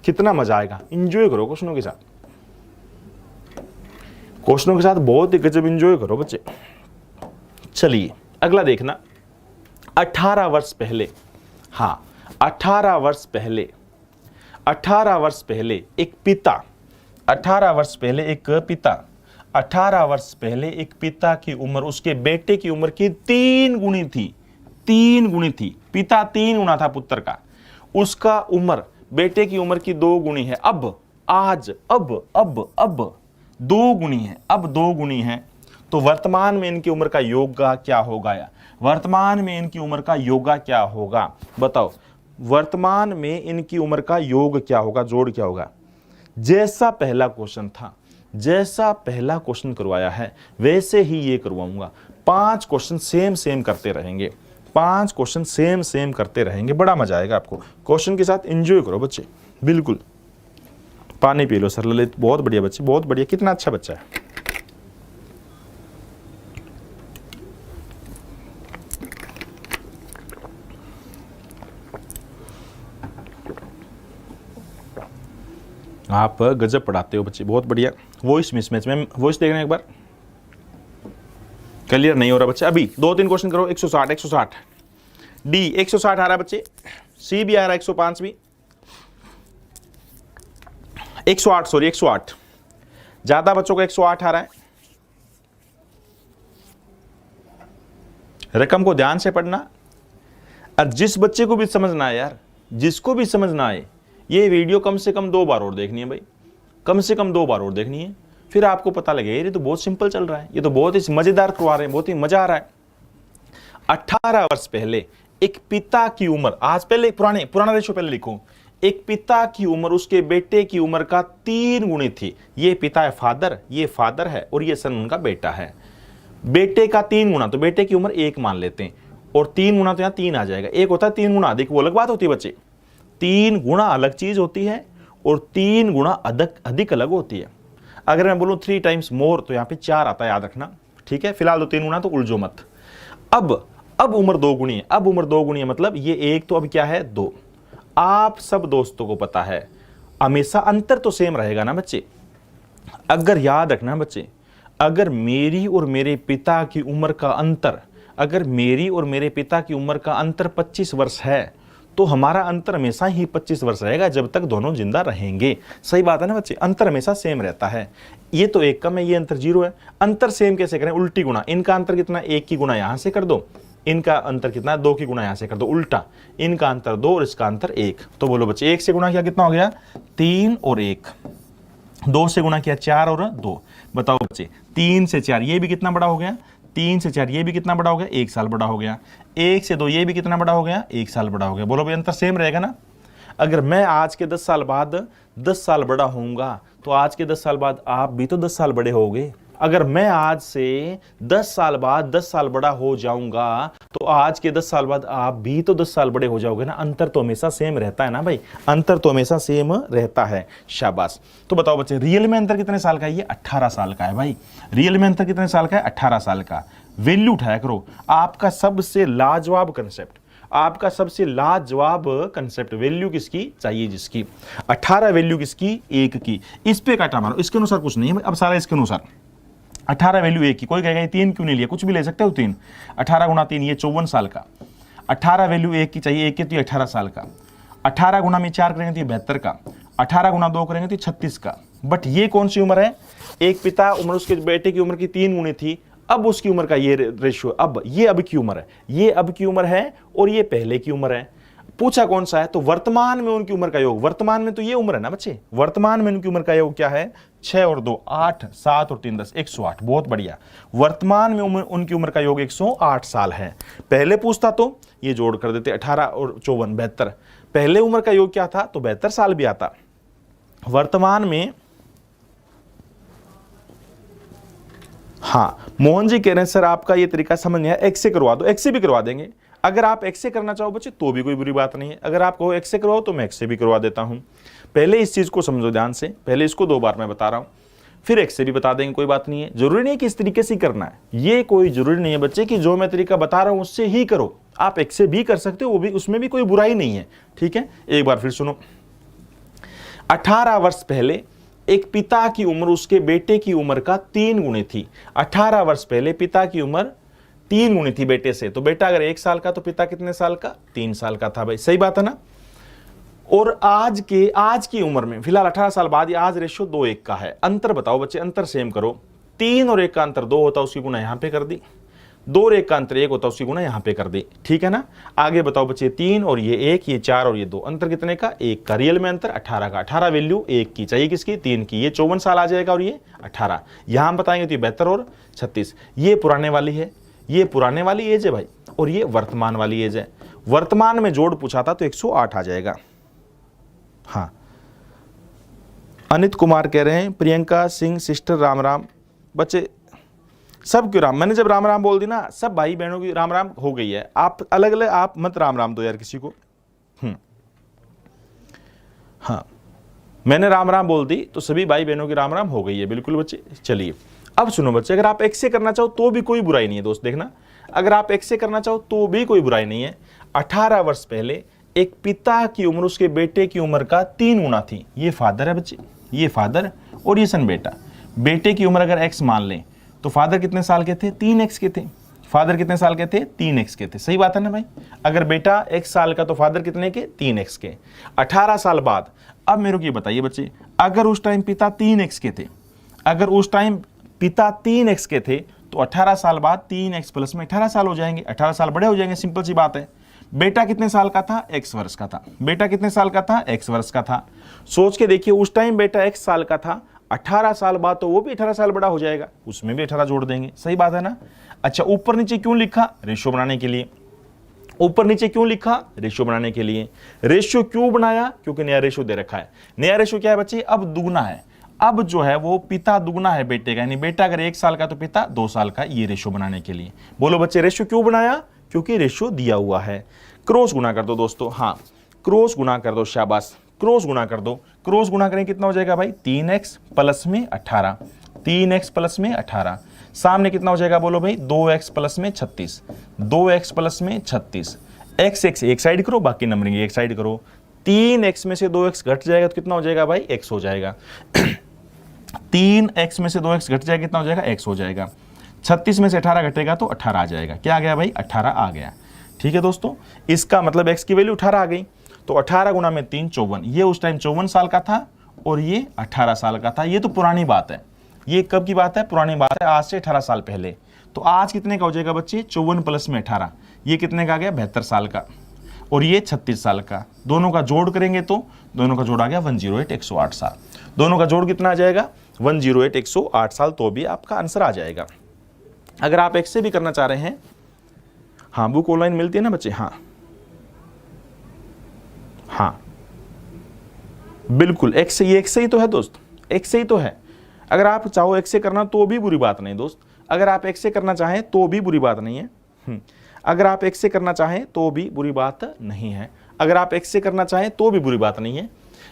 [SPEAKER 1] कितना मजा आएगा। एंजॉय करो क्वेश्चनों के साथ, क्वेश्चनों के साथ बहुत ही गजब एंजॉय करो बच्चे। चलिए अगला देखना, 18 वर्ष पहले, हाँ 18 वर्ष पहले, 18 वर्ष पहले एक पिता, 18 वर्ष पहले एक पिता 18 वर्ष पहले एक पिता की उम्र उसके बेटे की उम्र की 3 गुनी थी। 3 गुनी थी। पिता 3 गुना था पुत्र का, उसका उम्र बेटे की उम्र की 2 गुनी है। अब आज अब 2 गुनी है, अब 2 गुनी है। तो वर्तमान में इनकी उम्र का योगा क्या होगा? या वर्तमान में इनकी उम्र का योगा क्या होगा? बताओ, वर्तमान में इनकी उम्र का योग क्या होगा, जोड़ क्या होगा? जैसा पहला क्वेश्चन था, जैसा पहला क्वेश्चन करवाया है वैसे ही ये करवाऊंगा। 5 क्वेश्चन सेम करते रहेंगे, 5 क्वेश्चन सेम करते रहेंगे। बड़ा मजा आएगा आपको। क्वेश्चन के साथ एंजॉय करो बच्चे, बिल्कुल। पानी पी लो सर ललित, बहुत बढ़िया बच्चे, बहुत बढ़िया, कितना अच्छा बच्चा है। आप गजब पढ़ाते हो बच्चे, बहुत बढ़िया। वॉइस मिसमैच में वॉइस देख रहे हैं एक बार, क्लियर नहीं हो रहा बच्चे। अभी 2-3 क्वेश्चन करो। 160 डी 160 आ रहा है बच्चे, सी भी आ रहा है 105 भी, 108 सॉरी 108, ज्यादा बच्चों को 108 आ रहा है। रकम को ध्यान से पढ़ना, और जिस बच्चे को भी समझना है यार, जिसको भी समझना है, ये वीडियो कम से कम 2 बार और देखनी है भाई, कम से कम 2 बार और देखनी है। फिर आपको पता लगे ये तो बहुत सिंपल चल रहा है, ये तो बहुत ही मजेदार करवा रहे हैं, बहुत ही मजा आ रहा है। 18 वर्ष पहले एक पिता की उम्र, आज पहले पुराना रेशो पहले लिखो, एक पिता की उम्र उसके बेटे की उम्र का 3 गुनी थी। ये पिता है फादर, ये फादर है, और ये सन उनका बेटा है। बेटे का 3 गुना, तो बेटे की उम्र 1 मान लेते हैं, और 3 गुना तो यहाँ 3 आ जाएगा। एक होता है 3 गुना अधिक, वो अलग बात होती है बच्चे। 3 गुना अलग चीज होती है, और 3 गुना अधिक अलग होती है। अगर मैं बोलूं 3 टाइम्स मोर, तो यहाँ पे 4 आता है, याद रखना, ठीक है। फिलहाल तो 3 गुना, तो उलझो मत। अब उम्र 2 गुनी है, अब उम्र 2 गुनी है, मतलब ये 1 तो अब क्या है 2। आप सब दोस्तों को पता है हमेशा अंतर तो सेम रहेगा ना बच्चे। अगर याद रखना बच्चे, अगर मेरी और मेरे पिता की उम्र का अंतर, अगर मेरी और मेरे पिता की उम्र का अंतर 25 वर्ष है, तो हमारा अंतर हमेशा ही 25 वर्ष रहेगा जब तक दोनों जिंदा रहेंगे। सही बात है ना बच्चे, अंतर हमेशा सेम रहता है। ये तो 1 कम है, ये अंतर 0 है। अंतर सेम कैसे करें? उल्टी गुणा। इनका अंतर कितना? 1 की गुणा यहां से कर दो, इनका अंतर कितना? 2 की गुणा यहां से कर दो, उल्टा। इनका अंतर 2 और इसका अंतर 1। तो बोलो बच्चे, 1 से गुणा किया कितना हो गया? 3 और 1। 2 से गुणा किया 4 और 2। बताओ बच्चे, 3 से 4 ये भी कितना बड़ा हो गया? 3 से 4 ये भी कितना बड़ा हो गया? 1 साल बड़ा हो गया। 1 से 2 ये भी कितना बड़ा हो गया? 1 साल बड़ा हो गया। बोलो भाई, अंतर सेम रहेगा ना। अगर मैं आज के 10 साल बाद 10 साल बड़ा होऊंगा, तो आज के 10 साल बाद आप भी तो 10 साल बड़े होगे। अगर मैं आज से 10 साल बाद 10 साल बड़ा हो जाऊंगा, तो आज के 10 साल बाद आप भी तो 10 साल बड़े हो जाओगे ना। अंतर तो हमेशा सेम रहता है ना भाई, अंतर तो हमेशा सेम रहता है। शाबाश। तो बताओ बच्चे, रियल में अंतर कितने साल का है? ये 18 साल का है भाई। रियल में अंतर कितने साल का है? 18 साल का। वैल्यू उठाया करो। आपका सबसे लाजवाब कंसेप्ट, आपका सबसे लाजवाब कंसेप्ट, वैल्यू किसकी चाहिए? जिसकी 18 वैल्यू किसकी? 1 की। इस पे काटा मारो, इसके अनुसार कुछ नहीं है अब सारा इसके अनुसार। 18 वैल्यू 1 की। कोई कहेगा 3 क्यों नहीं लिया? कुछ भी ले सकते हो 3। 18 गुणा 3 ये 54 साल का। 18 वैल्यू 1 की चाहिए, 1 की तो 18 साल का। 18 गुणा में 4 करेंगे तो 72 का। 18 गुणा 2 करेंगे तो 36 का। बट ये कौन सी उम्र है? एक पिता उम्र उसके बेटे की उम्र की 3 गुनी थी, अब उसकी उम्र का ये रेशियो, अब ये अब की उम्र है, ये अब की उम्र है, और ये पहले की उम्र है। पूछा कौन सा है? तो वर्तमान में उनकी उम्र का योग। वर्तमान में तो ये उम्र है ना बच्चे, वर्तमान में उनकी उम्र का योग क्या है? 6 और 2 8, 7 और 3 10, 108। बहुत बढ़िया। वर्तमान में उनकी उम्र का योग 108 साल है। पहले पूछता तो ये जोड़ कर देते, 18 और 54 72। पहले उम्र का योग क्या था? तो 72 साल भी आता। वर्तमान में, हाँ मोहन जी कह रहे हैं सर आपका ये तरीका समझ नहीं आया, एक्स से करवा दो। एक्स से भी करवा देंगे। अगर आप एक्स से करना चाहो बच्चे तो भी कोई बुरी बात नहीं है। अगर आप कहो एक्स से करवाओ तो मैं एक्स से भी करवा देता हूं। पहले इस चीज को समझो ध्यान से, पहले इसको 2 बार मैं बता रहा हूं, फिर एक्स से भी बता देंगे, कोई बात नहीं है। जरूरी नहीं कि इस तरीके से करना है, ये कोई जरूरी नहीं है बच्चे कि जो मैं तरीका बता रहा हूं उससे ही करो। आप एक्स से भी कर सकते हो, वो भी, उसमें भी कोई बुराई नहीं है। ठीक है, एक बार फिर सुनो। 18 वर्ष पहले एक पिता की उम्र उसके बेटे की उम्र का 3 गुनी थी। 18 वर्ष पहले पिता की उम्र 3 गुनी थी बेटे से। तो बेटा अगर 1 साल का तो पिता कितने साल का? 3 साल का था भाई। सही बात है ना। और आज की उम्र में फिलहाल 18 साल बाद आज रेशियो 2:1 का है। अंतर बताओ बच्चे, अंतर सेम करो। 3 और 1 का अंतर 2 होता है, उसकी गुना यहां पे कर दी। 2 और 1 का अंतर 1 होता है, उसकी गुना यहां पे कर दी। ठीक है ना। आगे बताओ बच्चे, 3 और ये 1, ये 4 और ये 2, अंतर कितने का? 1 का। रियल में अंतर 18 का। 18 वैल्यू 1 की चाहिए, किसकी? 3 की। ये 54 साल आ जाएगा और ये 18। यहां हम बताएंगे तो ये 72 और 36। ये पुराने वाली है, ये पुराने वाली एज है भाई, और ये वर्तमान वाली एज है। वर्तमान में जोड़ पूछा था तो 108 आ जाएगा। हाँ, अनित कुमार कह रहे हैं प्रियंका सिंह सिस्टर राम राम। बच्चे सब क्यों राम? मैंने जब राम राम बोल दी ना, सब भाई बहनों की राम राम हो गई है। आप अलग अलग आप मत राम राम दो यार किसी को। हाँ, मैंने राम राम बोल दी तो सभी भाई बहनों की राम राम हो गई है। बिल्कुल बच्चे। चलिए अब सुनो बच्चे, अगर आप एक से करना चाहो तो भी कोई बुराई नहीं है दोस्त। देखना, अगर आप एक से करना चाहो तो भी कोई बुराई नहीं है। 18 वर्ष पहले एक पिता की उम्र उसके बेटे की उम्र का 3 गुना थी। ये फादर है बच्चे, ये फादर और ये सन बेटा। बेटे की उम्र अगर x मान लें तो फादर कितने साल के थे? 3x के थे। फादर कितने साल के थे? 3x के थे। सही बात है ना भाई। अगर बेटा x साल का तो फादर कितने के? 3x के। 18 साल बाद अब मेरे को ये बताइए बच्चे, अगर उस टाइम पिता 3x के थे, अगर उस टाइम पिता 3x के थे तो 18 साल बाद 3x प्लस में 18 साल हो जाएंगे। 18 साल बड़े हो जाएंगे, सिंपल सी बात है। बेटा कितने साल का था? x वर्ष का था। बेटा कितने साल का था? x वर्ष का था। सोच के देखिए, उस टाइम बेटा x साल का था, 18 साल बाद तो वो भी 18 साल बड़ा हो जाएगा, उसमें भी 18 जोड़ देंगे। सही बात है ना। अच्छा, ऊपर नीचे क्यों लिखा? रेशियो बनाने के लिए। ऊपर नीचे क्यों लिखा? रेशियो बनाने के लिए। रेशियो क्यों बनाया? क्योंकि नया रेशियो दे रखा है। नया रेशियो क्या है बच्चे? अब दुगना है। अब जो है वो पिता दुगना है बेटे का, यानी बेटा अगर 1 साल का तो पिता 2 साल का। ये रेशियो बनाने के लिए। बोलो बच्चे, रेशियो क्यों बनाया? क्योंकि रेशियो दिया हुआ है। क्रॉस गुना कर दो दोस्तों। हाँ, क्रॉस गुना कर दो, शाबाश, क्रॉस गुना कर दो। क्रॉस गुना करें कितना हो जाएगा भाई? 3x प्लस में 18। 3x प्लस में 18। सामने कितना हो जाएगा बोलो भाई? 2x प्लस में 36। 2x प्लस में 36। x एक साइड करो, बाकी नंबरिंग एक साइड करो। 3x में से 2x घट जाएगा तो कितना हो जाएगा भाई? x हो जाएगा। 3x में से 2x घट जाएगा, कितना हो जाएगा? x हो जाएगा। 36 में से 18 घटेगा तो 18 आ जाएगा। क्या आ गया भाई? 18 आ गया। ठीक है दोस्तों, इसका मतलब x की वैल्यू 18 आ गई। तो 18 गुना में 3 54। ये उस टाइम 54 साल का था और ये 18 साल का था। ये तो पुरानी बात है। ये कब की बात है? पुरानी बात है, आज से 18 साल पहले। तो आज कितने का हो जाएगा बच्चे? 54 प्लस में 18, ये कितने का आ गया? 72 साल का। और ये 36 साल का। दोनों का जोड़ करेंगे तो दोनों का जोड़ आ गया 108, 108 साल। दोनों का जोड़ कितना आ जाएगा? 108, 108 साल। तो भी आपका आंसर आ जाएगा। अगर आप एक से भी करना चाह रहे हैं, हाँ, बुक ऑनलाइन मिलती है ना बच्चे? हाँ हाँ बिल्कुल, एक से, ये एक से ही तो है दोस्त, एक से ही तो है। अगर आप चाहो एक से करना तो भी बुरी बात नहीं दोस्त। अगर आप एक से करना चाहें तो भी बुरी बात नहीं है। अगर आप एक से करना चाहें तो भी बुरी बात नहीं है। अगर आप एक से करना चाहें तो भी बुरी बात नहीं है।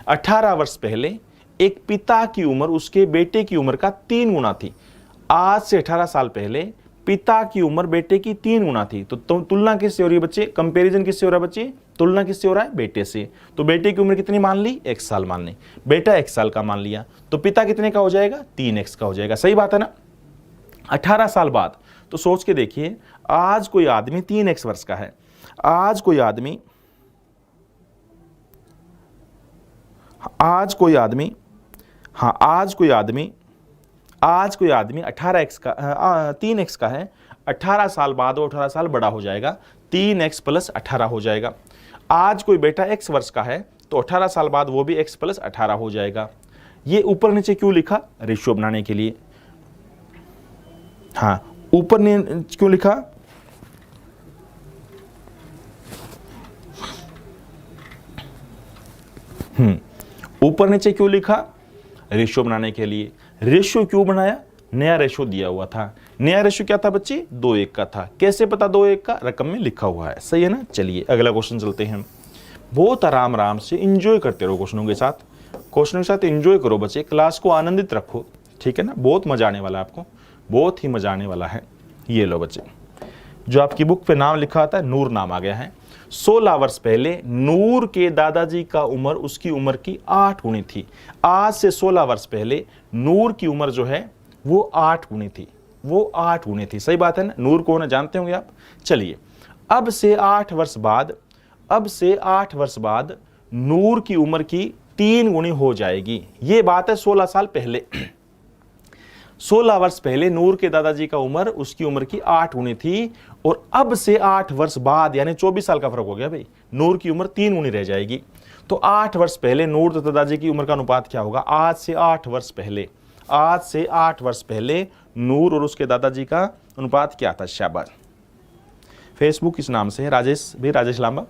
[SPEAKER 1] 18 वर्ष पहले एक पिता की उम्र उसके बेटे की उम्र का 3 गुना थी। आज से 18 साल पहले पिता की उम्र बेटे की 3 गुना थी। तो तुलना किससे हो रही है बच्चे? कंपैरिजन किससे हो रहा है बच्चे? तुलना किससे हो रहा है? बेटे से। तो बेटे की उम्र कितनी मान ली? 1 साल मान ली। बेटा 1 साल का मान लिया तो पिता कितने का हो जाएगा? 3x का हो जाएगा। सही बात है ना। 18 साल बाद तो सोच के देखिए, आज कोई आदमी 3x वर्ष का है। आज कोई आदमी 18x का 3x का है। 18 साल बाद वो 18 साल बड़ा हो जाएगा, 3x प्लस 18 हो जाएगा। आज कोई बेटा x वर्ष का है तो 18 साल बाद वो भी x प्लस 18 हो जाएगा। ये ऊपर नीचे क्यों लिखा? रेशियो बनाने के लिए। हाँ, ऊपर क्यों लिखा? ऊपर नीचे क्यों लिखा? रेशियो बनाने के लिए। रेशियो क्यों बनाया? नया रेशियो दिया हुआ था। नया रेशियो क्या था बच्चे? 2:1 का था। कैसे पता 2:1 का? रकम में लिखा हुआ है। सही है ना। चलिए अगला क्वेश्चन चलते हैं। बहुत आराम से इंजॉय करते रहो क्वेश्चनों के साथ। क्वेश्चनों के साथ इंजॉय करो बच्चे, क्लास को आनंदित रखो। ठीक है ना। बहुत मजा आने वाला है आपको, बहुत ही मजा आने वाला है। ये लो बच्चे, जो आपकी बुक पे नाम लिखा आता है, नूर नाम आ गया है। 16 वर्ष पहले नूर के दादाजी का उम्र उसकी उम्र की 8 गुनी थी। आज से 16 वर्ष पहले नूर की उम्र जो है वो 8 गुनी थी। वो 8 गुनी थी। सही बात है ना। नूर कौन है जानते होंगे आप। चलिए, अब से 8 वर्ष बाद नूर की उम्र की 3 गुनी हो जाएगी। ये बात है 16 साल पहले। 16 वर्ष पहले नूर के दादाजी का उम्र उसकी उम्र की 8 गुनी थी, और अब से 8 वर्ष बाद यानी 24 साल का फर्क हो गया भाई, नूर की उम्र 3 गुनी रह जाएगी। तो 8 वर्ष पहले नूर तथा दादाजी की उम्र का अनुपात क्या होगा? आज से 8 वर्ष पहले, आज से 8 वर्ष पहले नूर और उसके दादाजी का अनुपात क्या था? शाबाश। फेसबुक किस नाम से है? राजेश भाई, राजेश लांबा,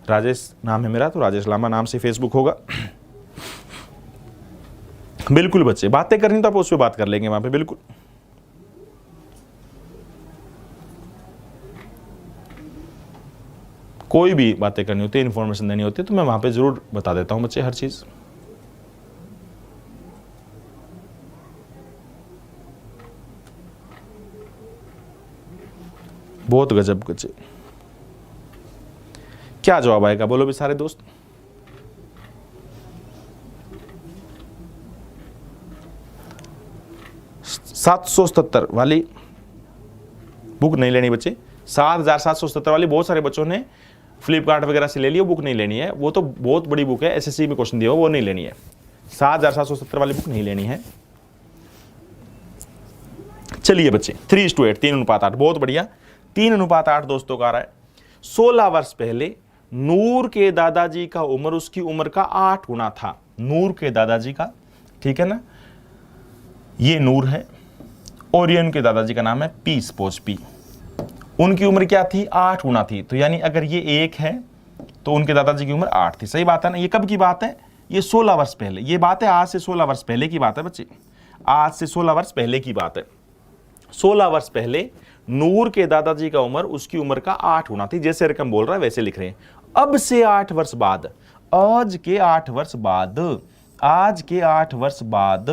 [SPEAKER 1] राजेश नाम है मेरा, तो राजेश लांबा नाम से फेसबुक होगा। बिल्कुल बच्चे, बातें करनी तो आप उस पर बात कर लेंगे वहां पे, बिल्कुल। कोई भी बातें करनी होती है, इन्फॉर्मेशन देनी होती है, तो मैं वहां पे जरूर बता देता हूं बच्चे हर चीज। बहुत गजब बच्चे। क्या जवाब आएगा बोलो भी सारे दोस्त? $777 वाली बुक नहीं लेनी बच्चे। 7,777 वाली बहुत सारे बच्चों ने फ्लिपकार्ट वगैरह से ले ली, बुक नहीं लेनी है, वो तो बहुत बड़ी बुक है, एसएससी में क्वेश्चन दिया वो नहीं लेनी है। 7,777 वाली बुक नहीं लेनी है। चलिए बच्चे, 3:8, 3:8, बहुत बढ़िया। 3:8 दोस्तों का आ रहा है। 16 वर्ष पहले नूर के दादाजी का उम्र उसकी उम्र का 8 गुना था। नूर के दादाजी का, ठीक है ना, ये नूर है और ये उनके दादाजी का नाम है पी, सपोज पी। उनकी उम्र क्या थी? 8 गुना थी। तो यानी अगर ये 1 है तो उनके दादाजी की उम्र 8 थी। सही बात है ना? ये कब की बात है? ये 16 वर्ष पहले। ये बात है आज से 16 वर्ष पहले की बात है बच्चे, आज से 16 वर्ष पहले की बात है। 16 वर्ष पहले नूर के दादाजी का उम्र उसकी उम्र का 8 गुना थी। जैसे रकम बोल रहा है वैसे लिख रहे हैं। अब से 8 वर्ष बाद, आज के 8 वर्ष बाद, आज के 8 वर्ष बाद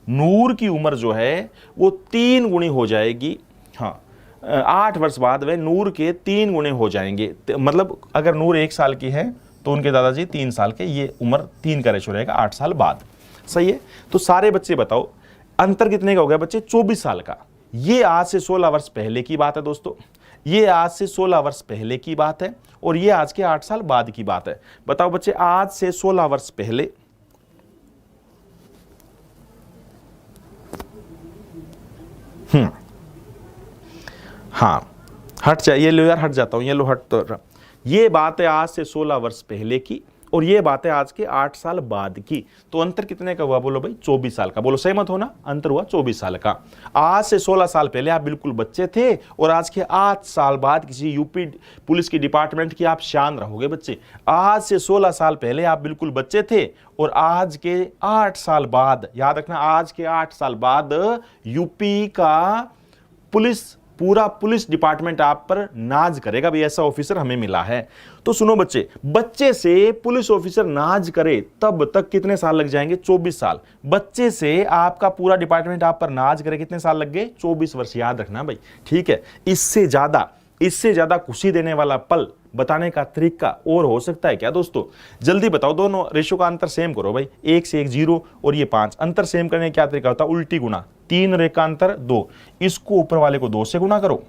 [SPEAKER 1] नूर की उम्र जो है वो 3 गुनी हो जाएगी। हाँ, 8 वर्ष बाद वे नूर के 3 गुने हो जाएंगे। मतलब अगर नूर 1 साल की है तो उनके दादाजी 3 साल के, ये उम्र 3 का रेशो रहेगा 8 साल बाद। सही है? तो सारे बच्चे बताओ अंतर कितने का हो गया बच्चे? 24 साल का। ये आज से 16 वर्ष पहले की बात है दोस्तों, ये आज से 16 वर्ष पहले की बात है, और ये आज के 8 साल बाद की बात है। बताओ बच्चे, आज से 16 वर्ष पहले हाँ, हट चाहिए, लो यार हट जाता हूं, ये लो हट। तो ये बात है आज से 16 वर्ष पहले की, और ये बात है आज के 8 साल बाद की। तो अंतर कितने का हुआ बोलो भाई? 24 साल का। बोलो सहमत हो ना? अंतर हुआ 24 साल का। आज से 16 साल पहले आप बिल्कुल बच्चे थे, और आज के 8 साल बाद किसी यूपी पुलिस की डिपार्टमेंट की आप शान रहोगे बच्चे। आज से 16 साल पहले आप बिल्कुल बच्चे थे, और आज के 8 साल बाद, याद रखना, आज के 8 साल बाद यूपी का पूरा पुलिस डिपार्टमेंट आप पर नाज करेगा भी, ऐसा ऑफिसर हमें मिला है। तो सुनो बच्चे, बच्चे से पुलिस ऑफिसर नाज करे तब तक कितने साल लग जाएंगे? 24 साल। बच्चे से आपका पूरा डिपार्टमेंट आप पर नाज करे कितने साल लग गए? 24 वर्ष। याद रखना भाई, ठीक है? इससे ज्यादा खुशी देने वाला पल बताने का तरीका और हो सकता है क्या दोस्तों? जल्दी बताओ। दोनों रेशो का अंतर सेम करो भाई, 1 से 1 0 और ये 5। अंतर सेम करने का क्या तरीका होता है? उल्टी गुना। 3 और 1 का अंतर 2, इसको ऊपर वाले को 2 से गुना करो।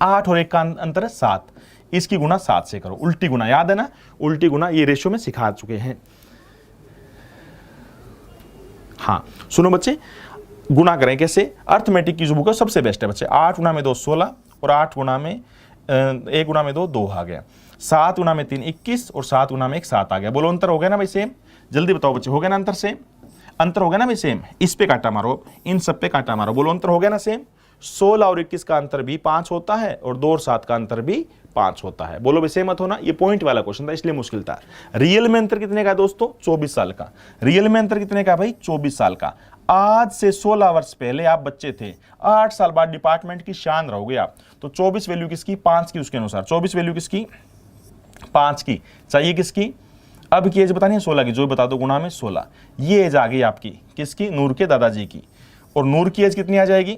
[SPEAKER 1] 8 और 1 का अंतर है 7, इसकी गुना 7 से करो। उल्टी गुना, याद है ना? उल्टी गुना ये रेशो में सिखा चुके हैं। हाँ सुनो बच्चे, गुना करें कैसे? अर्थमेटिक की जो बुक है सबसे बेस्ट है बच्चे। 8 गुना में 2 16, और 8 गुना में 1 गुना में 2 आ गया। 7 गुना में 3 21, और 7 गुना में 1 7 आ गया। बोलो अंतर हो गया ना भाई सेम? जल्दी बताओ बच्चे, हो गया ना अंतर सेम? अंतर हो गया ना भाई सेम? इस पे काटा मारो, इन सब पे काटा मारो। बोलो अंतर हो गया ना सेम? 16 और 21 का अंतर भी 5 होता है, और 2 और 7 का अंतर भी 5 होता है। बोलो भाई सेम मत होना। ये पॉइंट वाला क्वेश्चन था इसलिए मुश्किल था। रियल में अंतर कितने का दोस्तों? 24 साल का। रियल में अंतर कितने का भाई? 24 साल का। आज से 16 वर्ष पहले आप बच्चे थे, 8 साल बाद डिपार्टमेंट की शान रहोगे आप। तो 24 वैल्यू किसकी? 5 की। उसके अनुसार 24 वैल्यू किसकी? 5 की। चाहिए किसकी? अब की एज बतानी है 16 की, जो बता दो। गुना में 16, ये एज आ गई आपकी किसकी? नूर के दादाजी की। और नूर की एज कितनी आ जाएगी?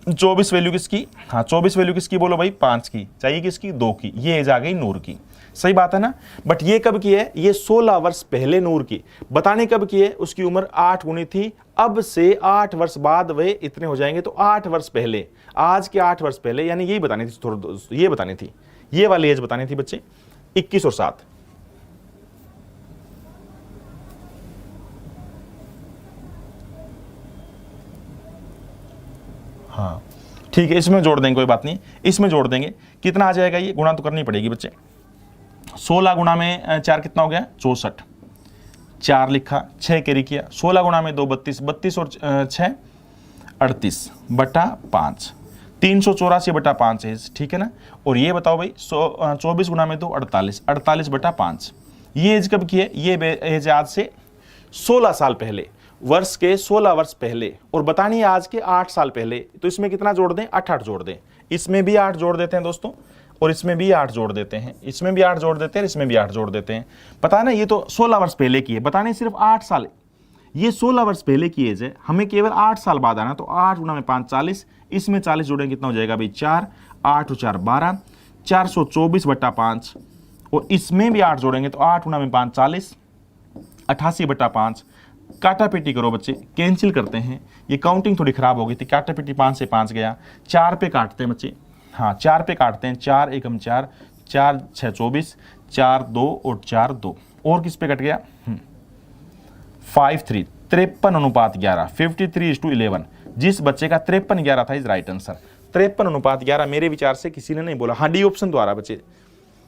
[SPEAKER 1] 24 वैल्यू किसकी? हाँ 24 वैल्यू किसकी बोलो भाई? 5 की। चाहिए किसकी? 2 की। ये एज आ गई नूर की। सही बात है ना? बट ये कब की है? ये 16 वर्ष पहले नूर की। बताने कब की है? उसकी उम्र 8 गुनी थी। अब से 8 वर्ष बाद वे इतने हो जाएंगे। तो 8 वर्ष पहले, आज के 8 वर्ष पहले, यानी यही बतानी थी, थोड़ा ये बतानी थी, ये वाली एज बतानी थी बच्चे। 21 और 7। हाँ ठीक है, इसमें जोड़ देंगे, कोई बात नहीं, इसमें जोड़ देंगे। कितना आ जाएगा, ये गुणा तो करनी पड़ेगी बच्चे। 16 गुणा में 4 कितना हो गया, 64, 4 लिखा, 6 कैरी किया, 16 गुणा में 2 32, 32 और 6 38 बटा 5, 384 बटा 5 है, ठीक है ना। और ये बताओ भाई 24 गुणा में 2 48, 48 बटा 5। ये एज कब की है, ये एज आज से 16 साल पहले, वर्ष के 16 वर्ष पहले, और बतानी है आज के 8 साल पहले। तो इसमें कितना जोड़ दें, 8 जोड़ दें, इसमें भी 8 जोड़ देते हैं दोस्तों, और इसमें भी 8 जोड़ देते हैं, इसमें भी 8 जोड़ देते हैं, इसमें भी 8 जोड़ देते हैं। पता है ना, ये तो 16 वर्ष पहले की है, बताने सिर्फ 8 साल, ये 16 वर्ष पहले की एज है, हमें केवल 8 साल बाद आना। तो 8 गुणा में 5 40, इसमें 40 जोड़ेंगे कितना हो जाएगा भाई 4, 8 और 4 12, 424 बटा 5, और इसमें भी 8 जोड़ेंगे तो 8 गुणा में 5 40, 88 बटा 5। काटा पेटी करो बच्चे, कैंसिल करते हैं, ये काउंटिंग थोड़ी खराब हो गई थी, काटा पेटी 5 से 5 गया, 4 पे काटते हैं बच्चे, हाँ 4 पे काटते हैं, 4 एकम 4, 4 6 24, 4 2 और 4 2, और किस पे कट गया 5 3, 53:11, 53:11। जिस बच्चे का 53:11 था इज राइट आंसर। 53:11 मेरे विचार से किसी ने नहीं बोला, हाँ डी ऑप्शन द्वारा बच्चे,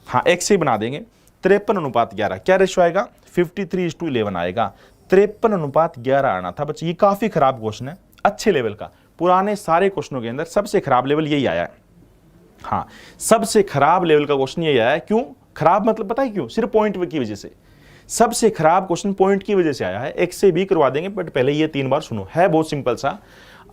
[SPEAKER 1] हाँ एक से ही बना देंगे। 53:11 क्या रेशियो आएगा, 53:11 आएगा। 53:11 आना था बच्चे। ये काफी खराब क्वेश्चन है, अच्छे लेवल का, पुराने सारे क्वेश्चनों के अंदर सबसे खराब लेवल यही आया है। हाँ सबसे खराब लेवल का क्वेश्चन यही आया है। क्यों खराब, मतलब पता है क्यों, सिर्फ पॉइंट की वजह से। सबसे खराब क्वेश्चन पॉइंट की वजह से आया है। एक से भी करवा देंगे, बट पहले ये 3 बार सुनो, है बहुत सिंपल सा।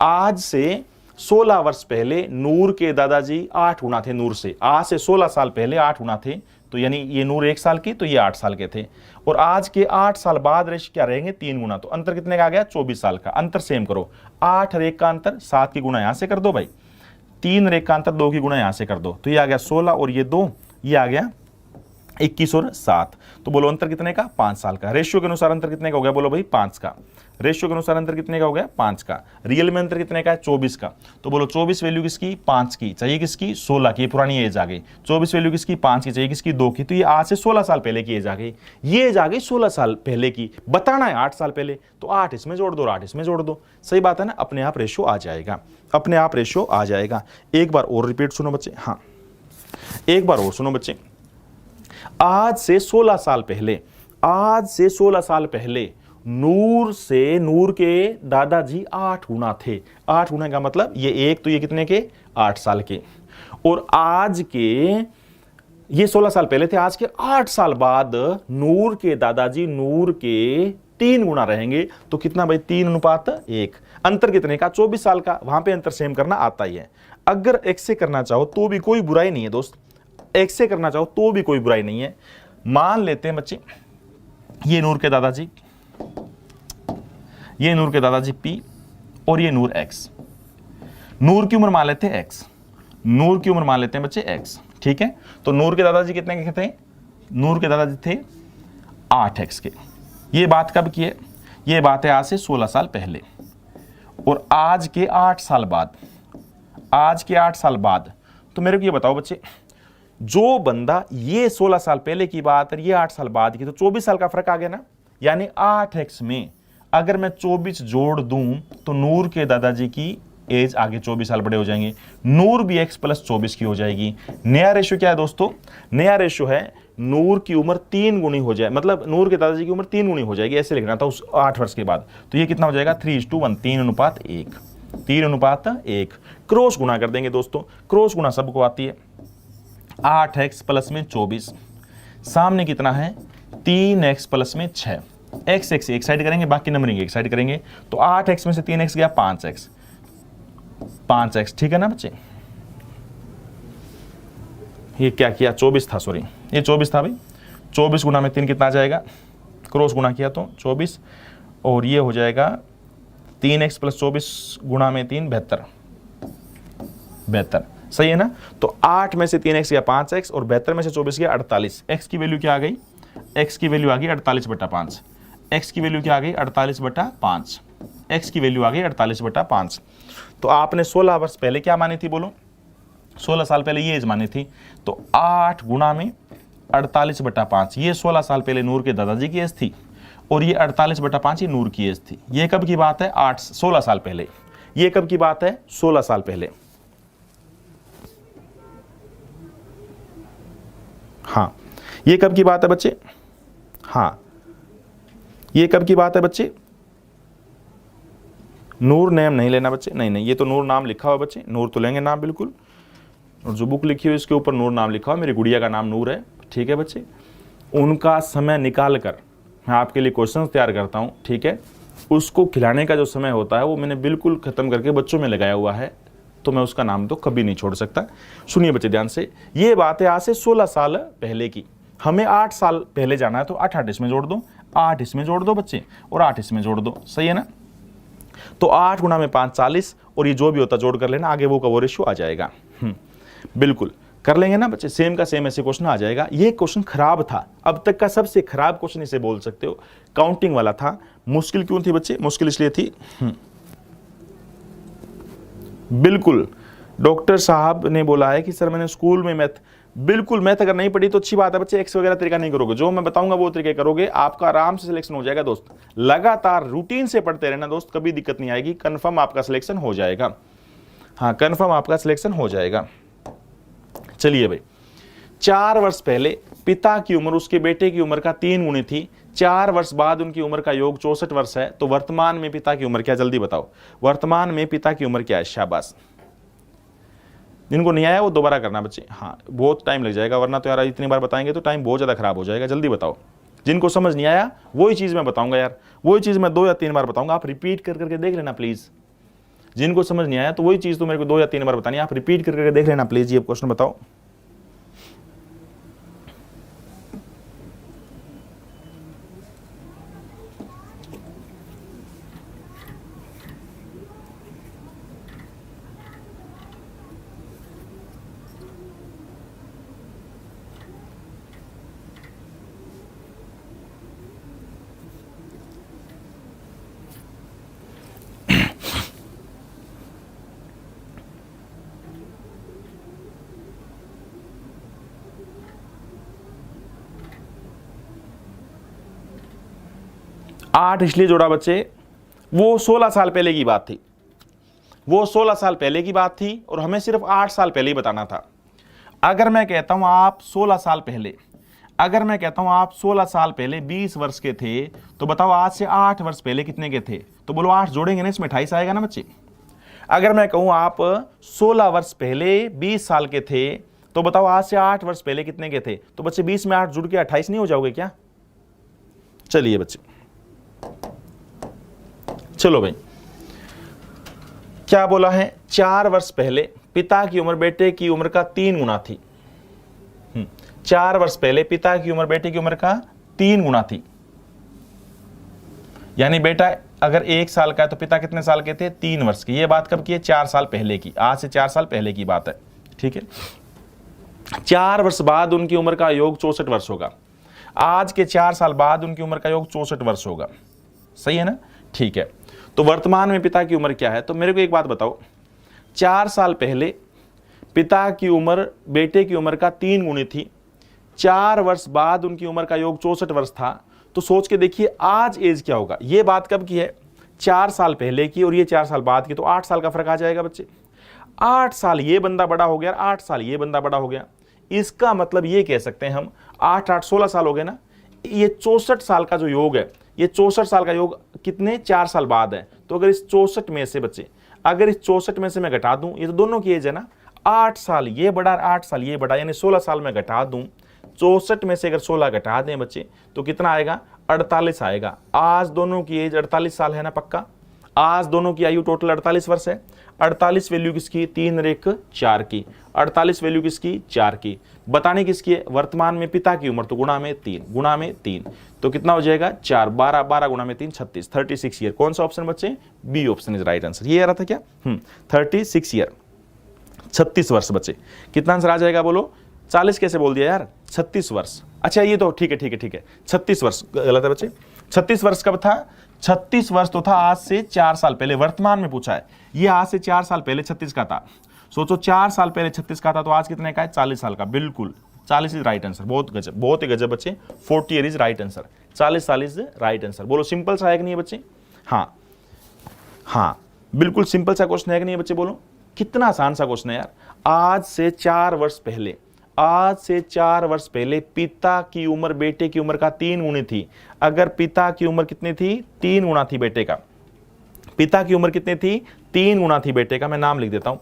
[SPEAKER 1] आज से 16 वर्ष पहले नूर के दादाजी 8 गुना थे नूर से, आज से 16 साल पहले 8 गुना थे, तो यानी ये नूर 1 साल की, तो ये 8 साल के थे। और आज के 8 साल बाद रेश क्या रहेंगे, 3 गुना, तो अंतर कितने का आ गया, 24 साल का। अंतर सेम करो, 8 और 1 का अंतर 7 की गुणा यहां से कर दो भाई, 3 और 1 का अंतर 2 की गुणा यहां से कर दो, तो ये आ गया 16 और ये 2, ये आ गया 21 और 7। तो बोलो अंतर कितने का, 5 साल का। रेशियो के अनुसार अंतर कितने का हो गया, बोलो भाई 5 का। रेशियो के अनुसार अंतर कितने का हो गया, 5 का। रियल में अंतर कितने का है, 24 का। तो बोलो 24 वैल्यू किसकी, 5 की, चाहिए किसकी, 16 की, पुरानी एज आ गई। 24 वैल्यू किसकी, 5 की, चाहिए किसकी, 2 की। तो ये आज से 16 साल पहले की एज आ गई, ये एज आ गई 16 साल पहले की। बताना है 8 साल पहले, तो 8 इसमें जोड़ दो, 8 इसमें जोड़ दो, सही बात है ना, अपने आप रेशियो आ जाएगा, अपने आप रेशियो आ जाएगा। एक बार और रिपीट सुनो बच्चे, हाँ एक बार और सुनो बच्चे। आज से 16 साल पहले, आज से 16 साल पहले नूर से नूर के दादाजी 8 गुना थे। 8 गुना का मतलब ये एक, तो ये कितने के, 8 साल के। और आज के, ये 16 साल पहले थे, आज के 8 साल बाद नूर के दादाजी नूर के 3 गुना रहेंगे, तो कितना भाई, 3:1। अंतर कितने का, 24 साल का। वहां पे अंतर सेम करना आता ही है। अगर एक से करना चाहो तो भी कोई बुराई नहीं है दोस्त, एक से करना चाहो तो भी कोई बुराई नहीं है। मान लेते हैं बच्चे, ये नूर के दादाजी, ये नूर के दादाजी P और ये नूर X। नूर की उम्र मान लेते हैं X, नूर की उम्र मान लेते हैं बच्चे X, ठीक है। तो नूर के दादाजी कितने के थे, नूर के दादाजी थे 8x के। ये बात कब की है, ये बात है आज से 16 साल पहले। और आज के 8 साल बाद, आज के 8 साल बाद, तो मेरे को ये बताओ बच्चे, जो बंदा ये 16 साल पहले की बात है, ये 8 साल बाद की, तो 24 साल का फर्क आ गया ना। यानी 8x में अगर मैं 24 जोड़ दूं तो नूर के दादाजी की एज आगे 24 साल बड़े हो जाएंगे, नूर भी x + 24 की हो जाएगी। नया रेशियो क्या है दोस्तों, नया रेशियो है नूर की उम्र 3 गुनी हो जाए, मतलब नूर के दादाजी की उम्र 3 गुनी हो जाएगी, ऐसे लिखना था उस 8 वर्ष के बाद। तो ये कितना हो जाएगा, 3:1, 3:1, 3:1। क्रॉस गुणा कर देंगे दोस्तों, क्रॉस गुणा सबको आती है। 8x + में 24, सामने कितना है, 3x + में 6। x एक साइड करेंगे, बाकी नंबरिंग एक साइड करेंगे, तो 8x में से 3x गया 5x, ठीक है ना बच्चे। ये क्या किया, 24 था, सॉरी ये 24 था भाई। 24 गुणा में 3 कितना आ जाएगा, क्रॉस गुणा किया तो 24, और ये हो जाएगा 3x + 24 गुणा में 3 72, सही है ना। तो 8 में से 3x गया 5x, और 72 में से 24 गया 48। x की वैल्यू क्या आ गई, x की वैल्यू आ गई 48/5। x की वैल्यू क्या आ गई, 48/5। x की वैल्यू आ गई 48/5। तो आपने 16 वर्ष पहले क्या मानी थी, बोलो 16 साल पहले ये एज मानी थी, तो 8 गुणा में 48/5, ये 16 साल पहले नूर के दादाजी की एज थी, और ये 48/5 ये नूर की एज थी। ये कब की बात है, 16 साल पहले। ये कब की बात है? 16 साल पहले। हाँ, ये कब की बात है बच्चे? हाँ, ये कब की बात है बच्चे? नूर नेम नहीं लेना बच्चे, नहीं, ये तो नूर नाम लिखा हुआ बच्चे, नूर तो लेंगे नाम बिल्कुल, और जो बुक लिखी हुई इसके ऊपर नूर नाम लिखा हुआ, मेरी गुड़िया का नाम नूर है, ठीक है बच्चे। उनका समय निकाल कर मैं आपके लिए क्वेश्चन तैयार करता हूँ, ठीक है। उसको खिलाने का जो समय होता है वो मैंने बिल्कुल ख़त्म करके बच्चों में लगाया हुआ है, तो मैं उसका नाम तो कभी नहीं छोड़ सकता। सुनिए बच्चे ध्यान से, ये बात है आज से 16 साल पहले की। हमें 8 साल पहले जाना है, तो 8 इसमें जोड़ दो, 8 इसमें जोड़ दो बच्चे, और 8 इसमें जोड़ दो, सही है ना। तो 8 गुना में 5 40, और ये जो भी होता जोड़ कर लेना, आगे वो का वो रेशियो आ जाएगा। बिल्कुल कर लेंगे ना बच्चे, सेम का सेम ऐसे क्वेश्चन आ जाएगा। ये क्वेश्चन खराब था, अब तक का सबसे खराब क्वेश्चन इसे बोल सकते हो, काउंटिंग वाला था। मुश्किल क्यों थी बच्चे? मुश्किल इसलिए थी, बिल्कुल डॉक्टर साहब ने बोला है कि सर मैंने स्कूल में मैथ, बिल्कुल मैथ अगर नहीं पढ़ी तो अच्छी बात है बच्चे, एक्स वगैरह तरीका नहीं करोगे, जो मैं बताऊंगा वो तरीके करोगे, आपका आराम से सिलेक्शन हो जाएगा दोस्त। लगातार रूटीन से पढ़ते रहना दोस्त, कभी दिक्कत नहीं आएगी, कंफर्म आपका सिलेक्शन हो जाएगा। हाँ, कंफर्म आपका सिलेक्शन हो जाएगा। चलिए भाई, 4 वर्ष पहले पिता की उम्र उसके बेटे की उम्र का 3 गुनी थी, 4 वर्ष बाद उनकी उम्र का योग 64 वर्ष है, तो वर्तमान में पिता की उम्र क्या? जल्दी बताओ, वर्तमान में पिता की उम्र क्या है? शाबाश, जिनको नहीं आया वो दोबारा करना बच्चे। हाँ, बहुत टाइम लग जाएगा, वरना तो यार इतनी बार बताएंगे तो टाइम बहुत ज़्यादा खराब हो जाएगा। जल्दी बताओ, जिनको समझ नहीं आया वही चीज़ मैं बताऊंगा यार, वही चीज़ मैं 2 या 3 बार बताऊंगा, आप रिपीट कर करके देख लेना प्लीज़। जिनको समझ नहीं आया तो वही चीज़ तो मेरे को 2 या 3 बार बतानी है, आप रिपीट कर करके देख लेना प्लीज़। ये क्वेश्चन बताओ। आठ इसलिए जोड़ा बच्चे, वो 16 साल पहले की बात थी, वो 16 साल पहले की बात थी, और हमें सिर्फ 8 साल पहले ही बताना था। अगर मैं कहता हूं आप 16 साल पहले, अगर मैं कहता हूं आप 16 साल पहले 20 वर्ष के थे, तो बताओ आज से 8 वर्ष पहले कितने के थे? तो बोलो 8 जोड़ेंगे ना, इसमें 28 आएगा ना बच्चे। अगर मैं कहूं आप 16 वर्ष पहले 20 साल के थे, तो बताओ आज से 8 वर्ष पहले कितने के थे? तो बच्चे 20 में 8 जुड़ के 28 नहीं हो जाओगे क्या? चलिए बच्चे, चलो भाई, क्या बोला है? 4 वर्ष पहले पिता की उम्र बेटे की उम्र का 3 गुना थी। 4 वर्ष पहले पिता की उम्र बेटे की उम्र का 3 गुना थी, यानी बेटा अगर 1 साल का है तो पिता कितने साल के थे? 3 वर्ष के। ये बात कब की है? 4 साल पहले की, आज से 4 साल पहले की बात है, ठीक है। 4 वर्ष बाद उनकी उम्र का योग 64 वर्ष होगा, आज के 4 साल बाद उनकी उम्र का योग 64 वर्ष होगा, सही है ना? ठीक है, तो वर्तमान में पिता की उम्र क्या है? तो मेरे को एक बात बताओ, 4 साल पहले पिता की उम्र बेटे की उम्र का 3 गुनी थी, 4 वर्ष बाद उनकी उम्र का योग 64 वर्ष था, तो सोच के देखिए आज एज क्या होगा। ये बात कब की है? 4 साल पहले की, और ये 4 साल बाद की, तो 8 साल का फर्क आ जाएगा बच्चे। 8 साल ये बंदा बड़ा हो गया, 8 साल ये बंदा बड़ा हो गया, इसका मतलब ये कह सकते हैं हम 8 8 16 साल हो गए ना। ये 64 साल का जो योग है, ये 64 साल का योग कितने? 4 साल बाद है। तो अगर इस 64 में से बच्चे, अगर इस 64 में से मैं घटा दूं, ये तो दोनों की एज है ना, 8 साल ये बड़ा 8 साल ये बड़ा, यानी 16 साल में घटा दूं, 64 में से अगर 16 घटा दें बच्चे तो कितना आएगा? 48 आएगा। आज दोनों की एज 48 साल है ना पक्का, आज दोनों की आयु टोटल 48 वर्ष है। 48 वैल्यू किसकी? 3 और 1 4 की। 48 वैल्यू किसकी? 4 की। बताने किसकी है? वर्तमान में पिता की उम्र, तो गुणा में 3, गुणा में 3, तो कितना हो जाएगा? 4 12 12 गुणा में 3 36, 36 ईयर। कौन सा ऑप्शन बच्चे? B option is right answer. ये आ रहा था क्या? 36 ईयर, 36 वर्ष बच्चे। कितना आंसर आ जाएगा बोलो? 40 कैसे बोल दिया यार? 36 वर्ष। अच्छा ये तो ठीक है, ठीक है, ठीक है, 36 वर्ष गलत है बच्चे। 36 वर्ष कब था? 36 वर्ष तो था आज से 4 साल पहले, वर्तमान में पूछा है। ये आज से 4 साल पहले 36 का था। सोचो 4 साल पहले 36 का था, तो आज कितने का है? 40 साल का। बिल्कुल 40 इज राइट आंसर। बहुत गजब, बहुत ही गजब बच्चे। 40 ईयर इज राइट आंसर। 40 साल इज राइट आंसर। बोलो सिंपल सा है कि नहीं है बच्चे? हाँ हाँ, बिल्कुल सिंपल सा क्वेश्चन है कि नहीं बच्चे, बोलो कितना आसान सा क्वेश्चन है यार। आज से 4 वर्ष पहले, आज से 4 वर्ष पहले पिता की उम्र बेटे की उम्र का 3 गुनी थी। अगर पिता की उम्र कितनी थी, 3 गुना थी बेटे का। पिता की उम्र कितनी थी, 3 गुना थी बेटे का। मैं नाम लिख देता हूं,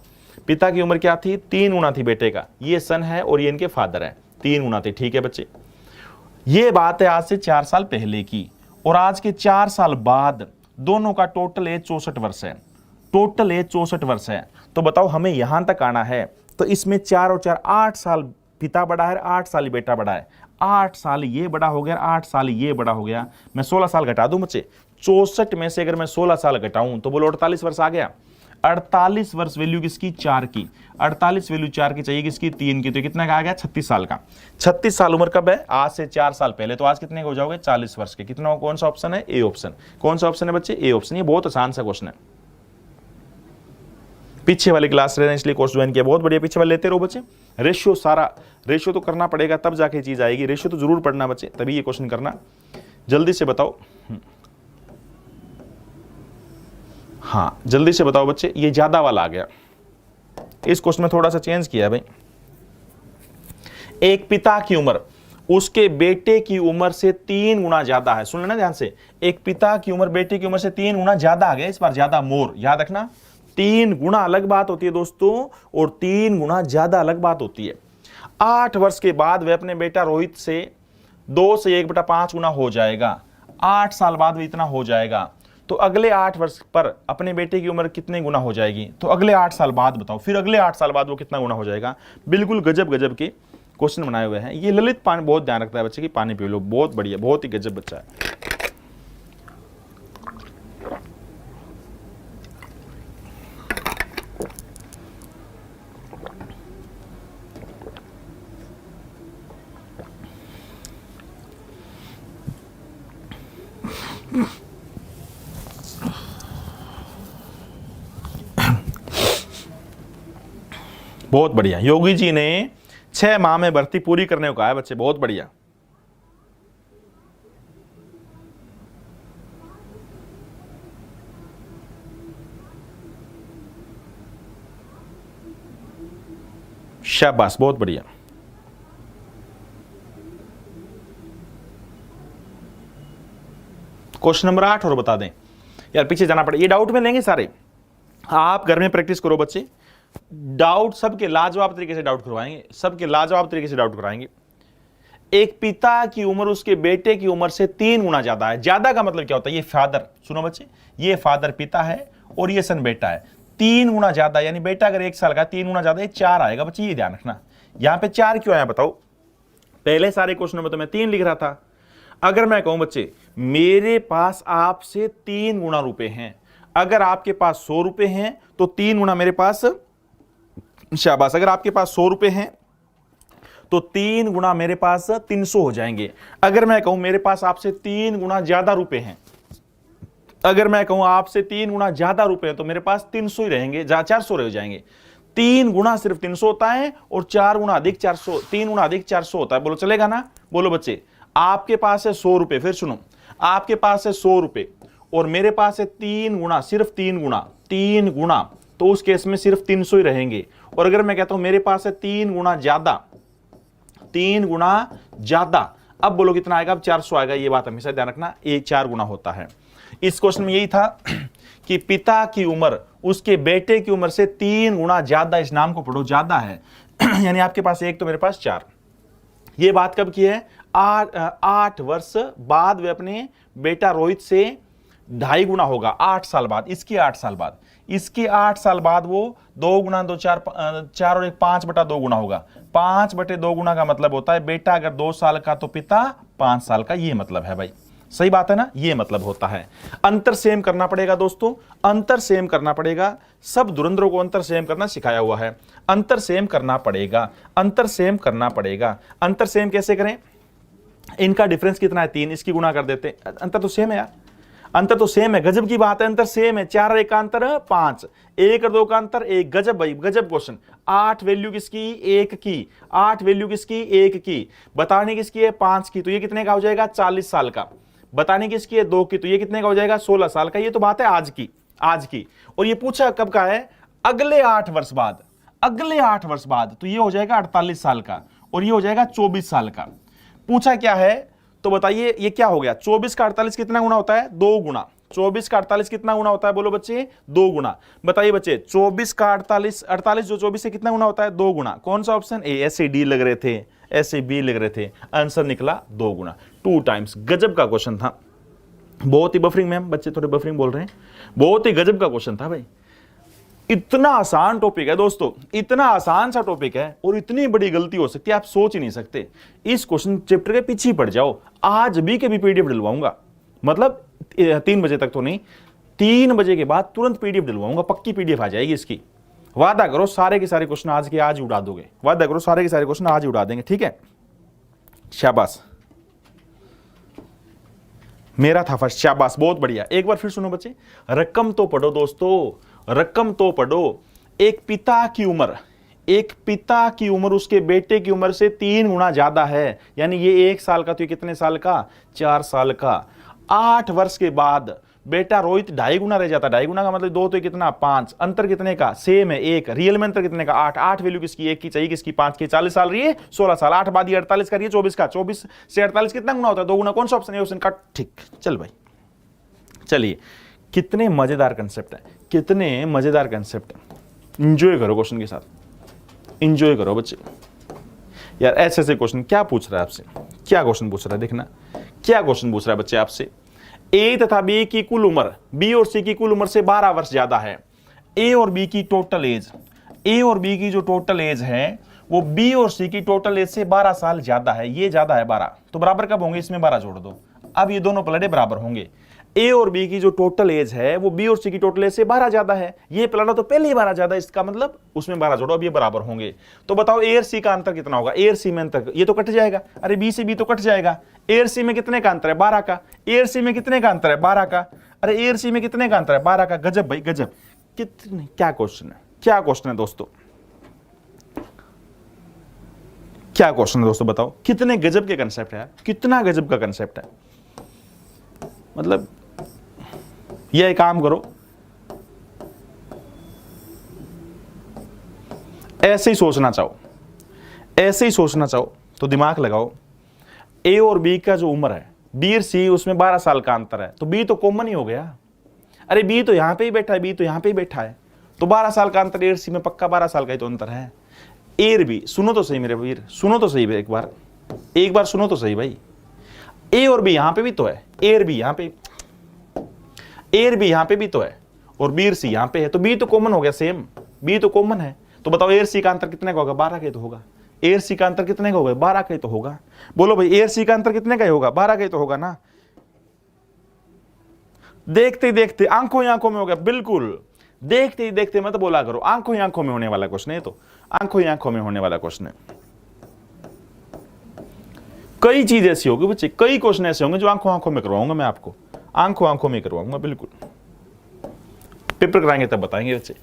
[SPEAKER 1] पिता की उम्र क्या थी, 3 गुना थी बेटे का। ये सन है और ये इनके फादर है, 3 गुना थे। ठीक है बच्चे, ये बात है आज से 4 साल पहले की। और आज के 4 साल बाद दोनों का टोटल एज 64 वर्ष है। टोटल एज 64 वर्ष है। तो बताओ हमें यहां तक आना है, तो इसमें 4 और 4 8 साल पिता बड़ा है, 8 साल बेटा बड़ा है। 8 साल ये बड़ा हो गया, 8 साल ये बड़ा हो गया। मैं 16 साल घटा दूं बच्चे, 64 में से अगर मैं 16 साल घटाऊं तो बोलो 48 वर्ष आ गया। 48 वर्ष वैल्यू किसकी, 4 की। 48 वैल्यू 4 की चाहिए किसकी, 3 की। तो कितना का आ गया, 36 साल का। 36 साल उम्र कब है, आज से 4 साल पहले। तो आज कितने हो जाओगे, 40 वर्ष के। कितना, कौन सा ऑप्शन है, ए ऑप्शन। कौन सा ऑप्शन है बच्चे, ए ऑप्शन। ये बहुत आसान सा क्वेश्चन है। पीछे वाली क्लास रहे इसलिए कोर्स ज्वाइन किया, बहुत बढ़िया। पीछे वाले लेते रहो बच्चे। रेशियो, सारा रेशियो तो करना पड़ेगा तब जाके चीज आएगी। रेशियो तो जरूर पढ़ना बच्चे, तभी ये क्वेश्चन करना। जल्दी से बताओ, हाँ जल्दी से बताओ बच्चे। ये ज्यादा वाला आ गया, इस क्वेश्चन में थोड़ा सा चेंज किया भाई। एक पिता की उम्र उसके बेटे की उम्र से 3 गुना ज्यादा है। सुन लेना ध्यान से, एक पिता की उम्र बेटे की उम्र से 3 गुना ज्यादा आ गया। इस बार ज्यादा, मोर, याद रखना। 3 गुना अलग बात होती है दोस्तों, और 3 गुना ज्यादा अलग बात होती है। 8 वर्ष के बाद वह अपने बेटा रोहित से 2 से 1/5 गुना हो जाएगा। 8 साल बाद भी इतना हो जाएगा। तो अगले 8 वर्ष पर अपने बेटे की उम्र कितने गुना हो जाएगी, तो अगले 8 साल बाद बताओ। फिर अगले 8 साल बाद वो कितना गुना हो जाएगा। बिल्कुल गजब गजब के क्वेश्चन बनाए हुए हैं। ये ललित पानी बहुत ध्यान रखता है बच्चे की, पानी पी लो, बहुत बढ़िया, बहुत ही गजब बच्चा है। बहुत बढ़िया। योगी जी ने 6 माह में भर्ती पूरी करने को कहा है बच्चे, बहुत बढ़िया। शाबाश, बहुत बढ़िया। क्वेश्चन नंबर 8 और बता दें यार, पीछे जाना पड़े। ये डाउट में लेंगे सारे, आप घर में प्रैक्टिस करो बच्चे। डाउट सबके लाजवाब तरीके से डाउट करवाएंगे, सबके लाजवाब तरीके से डाउट करवाएंगे। एक पिता की उम्र उसके बेटे की उम्र से 3 गुना ज्यादा है। ज्यादा का मतलब क्या होता है, ये फादर, सुनो बच्चे, ये फादर पिता है और ये सन बेटा है। 3 गुना ज्यादा, यानी बेटा अगर 1 साल का, 3 गुना ज्यादा, 4 आएगा बच्चे, ये ध्यान रखना। यहां पे 4 क्यों आया बताओ। पहले सारे क्वेश्चन में तो मैं 3 लिख रहा था। अगर मैं कहूं बच्चे मेरे पास आपसे 3 गुना रुपए हैं, अगर आपके पास 100 रुपए हैं तो 3 गुना मेरे पास, शाबाश, अगर आपके पास 100 रुपए हैं तो 3 गुना मेरे पास 300 हो जाएंगे। अगर मैं कहूं मेरे पास आपसे 3 गुना ज्यादा रुपए हैं, अगर मैं कहूं आपसे 3 गुना ज्यादा रुपए हैं तो मेरे पास 300 ही रहेंगे, 400 रह जाएंगे। 3 गुना सिर्फ 300 होता है और 4 गुना अधिक 400, 3 गुना अधिक 400 होता है। बोलो चलेगा ना, बोलो बच्चे। आपके पास है 100 रुपए, फिर सुनो, आपके पास है 100 रुपए और मेरे पास है 3 गुना, सिर्फ 3 गुना, 3 गुना, तो उस केस में सिर्फ 300 ही रहेंगे। और अगर मैं कहता हूं मेरे पास है 3 गुना ज्यादा, 3 गुना ज्यादा, अब बोलो कितना आएगा, अब 400 आएगा। ये बात हमेशा ध्यान रखना, ये 4 गुना होता है। इस क्वेश्चन में यही था कि पिता की उम्र उसके बेटे की उम्र से 3 गुना ज्यादा, इस नाम को पढ़ो, ज्यादा है। यानी आपके पास 1 तो मेरे पास 4। ये बात कब की है, 8 वर्ष बाद वे अपने बेटा रोहित से 2.5 गुना होगा, 8 साल बाद। इसकी 8 साल बाद, इसके 8 साल बाद वो 2 गुना 2 4 4 और 1 5/2 गुना होगा। 5/2 गुना का मतलब होता है बेटा अगर 2 साल का तो पिता 5 साल का, ये मतलब है भाई। सही बात है ना, ये मतलब होता है। अंतर सेम करना पड़ेगा दोस्तों, अंतर सेम करना पड़ेगा। सब धुरंधरों को अंतर सेम करना सिखाया हुआ है। अंतर सेम करना पड़ेगा, अंतर सेम करना पड़ेगा। अंतर सेम कैसे करें, इनका डिफरेंस कितना है 3, इसकी गुणा कर देते, अंतर तो सेम है यार, अंतर तो सेम है। गजब की बात है, अंतर सेम है। 4 और 1 का अंतर 5, 1 और 2 का अंतर 1। गजब भाई, गजब क्वेश्चन। 8 वैल्यू किसकी, 1 की। 8 वैल्यू किसकी, 1 की। बताने किसकी है, 5 की। तो ये कितने का हो जाएगा, 40 साल का। बताने किसकी है, 2 की। तो ये कितने का हो जाएगा, 16 साल का। ये तो बात है आज की, आज की, और ये पूछा कब का है, अगले 8 वर्ष बाद, अगले 8 वर्ष बाद, तो ये हो जाएगा 48 साल का और ये हो जाएगा 24 साल का। पूछा क्या है, तो बताइए ये क्या हो गया, 24 का 48 कितना गुना होता है, 2 गुना। 24 का 48 कितना गुना होता है, बोलो बच्चे, 2 गुना। बताइए बच्चे 24 का 48, 48 जो 24 से कितना गुना होता है, 2 गुना। कौन सा ऑप्शन ए, ऐसे डी लग रहे थे, ऐसे बी लग रहे थे, आंसर निकला 2 गुना, 2 टाइम्स। गजब का क्वेश्चन था, बहुत ही बफरिंग, मैम बच्चे थोड़े बफरिंग बोल रहे हैं, बहुत ही गजब का क्वेश्चन था भाई। इतना आसान टॉपिक है दोस्तों, इतना आसान सा टॉपिक है और इतनी बड़ी गलती हो सकती है, आप सोच ही नहीं सकते। इस क्वेश्चन चैप्टर के पीछे पड़ जाओ। आज भी के भी पीडीएफ डलवाऊंगा, मतलब 3 बजे तक तो नहीं, 3 बजे के बाद तुरंत पीडीएफ डलवाऊंगा, पक्की पीडीएफ आ जाएगी इसकी। वादा करो सारे के सारे क्वेश्चन आज के आज उड़ा दोगे, वादा करो सारे के सारे क्वेश्चन आज उड़ा देंगे, ठीक है, शाबाश, मेरा था फर्स्ट, शाबाश, बहुत बढ़िया। एक बार फिर सुनो बच्चे, रकम तो पढ़ो दोस्तों, रकम तो पढ़ो। एक पिता की उम्र, एक पिता की उम्र उसके बेटे की उम्र से 3 गुना ज्यादा है, यानी ये 1 साल का तो ये कितने साल का, 4 साल का। 8 वर्ष के बाद बेटा रोहित 2.5 गुना रह जाता, 2.5 गुना का मतलब 2 तो कितना, 5, अंतर कितने का, सेम है 1, रियल में अंतर कितने का, 8, 8 वैल्यू किसकी, 1 की चाहिए, किसकी, 5 की। 40 साल रही है, 16 साल, 8 बाद ये 48 का रही है, 24 का, 24 से 48 कितना गुना होता है, 2 गुना। कौन सा ऑप्शन है, ऑप्शन का, ठीक। चल भाई, चलिए, कितने मजेदार कंसेप्ट है, कितने मजेदार कंसेप्ट है। इंजॉय करो क्वेश्चन के साथ, इंजॉय करो बच्चे। यार ऐसे ऐसे क्वेश्चन क्या पूछ रहा है आपसे, क्या क्वेश्चन पूछ रहा है, देखना क्या क्वेश्चन पूछ रहा है बच्चे आपसे। ए तथा बी की कुल उम्र बी और सी की कुल उम्र से 12 वर्ष ज्यादा है। ए और बी की टोटल एज, ए और बी की जो टोटल एज है वो बी और सी की टोटल एज से 12 साल ज्यादा है। ये ज्यादा है 12, तो बराबर कब होंगे, इसमें 12 जोड़ दो, अब ये दोनों प्लड़े बराबर होंगे। ए और बी की जो टोटल एज है वो बी और सी की टोटल एज से 12 ज्यादा है, ये प्लड़ा तो पहले ही 12 ज्यादा, इसका मतलब उसमें 12 जोड़ो, अब ये बराबर होंगे। तो बताओ ए और सी का अंतर कितना होगा, ए और सी में अंतर, ये तो कट जाएगा, अरे बी से बी तो कट जाएगा। ए और सी में कितने का अंतर है, 12 का। ए और सी में कितने का अंतर है, 12 का। अरे ए और सी में कितने का अंतर है, 12 का। गजब भाई गजब, कितने, क्या क्वेश्चन है, क्या क्वेश्चन है दोस्तों, क्या क्वेश्चन है दोस्तों, बताओ कितने गजब के कंसेप्ट है, कितना गजब का कंसेप्ट है। मतलब यह काम करो, ऐसे ही सोचना चाहो, ऐसे ही सोचना चाहो तो दिमाग लगाओ। ए और बी का जो उम्र है, बी और सी, उसमें 12 साल का अंतर है, तो बी तो कॉमन ही हो गया। अरे बी तो यहां पे ही बैठा है, बी तो यहां पे ही बैठा है, तो 12 साल का अंतर ए और सी में पक्का 12 साल का ही तो अंतर है। ए और बी, सुनो तो सही मेरे वीर, सुनो तो सही एक बार सुनो तो सही भाई। ए और बी यहां पे भी तो है, ए और बी यहां पे, ए और बी यहां पे भी तो है, और बी और सी यहां पे है, तो बी तो कॉमन हो गया, सेम बी तो कॉमन है। तो बताओ ए और सी का अंतर कितने का होगा, 12 का ही तो होगा। ए और सी का अंतर कितने का होगा, 12 का ही तो होगा। बोलो भाई, ए और सी का अंतर कितने का ही होगा, 12 का ही तो होगा ना। देखते ही देखते आंखों ही आंखों में हो गया, बिल्कुल देखते ही देखते मत बोला करो, आंखों ही आंखों में होने वाला क्वेश्चन है, तो आंखों ही आंखों में होने वाला क्वेश्चन है। कई चीज ऐसी होगी बच्चे, कई क्वेश्चन ऐसे होंगे जो आंखों आंखों में करवाऊंगा मैं आपको, आंखों आंखों में करवाऊंगा, बिल्कुल। पेपर कराएंगे तब बताएंगे बच्चे।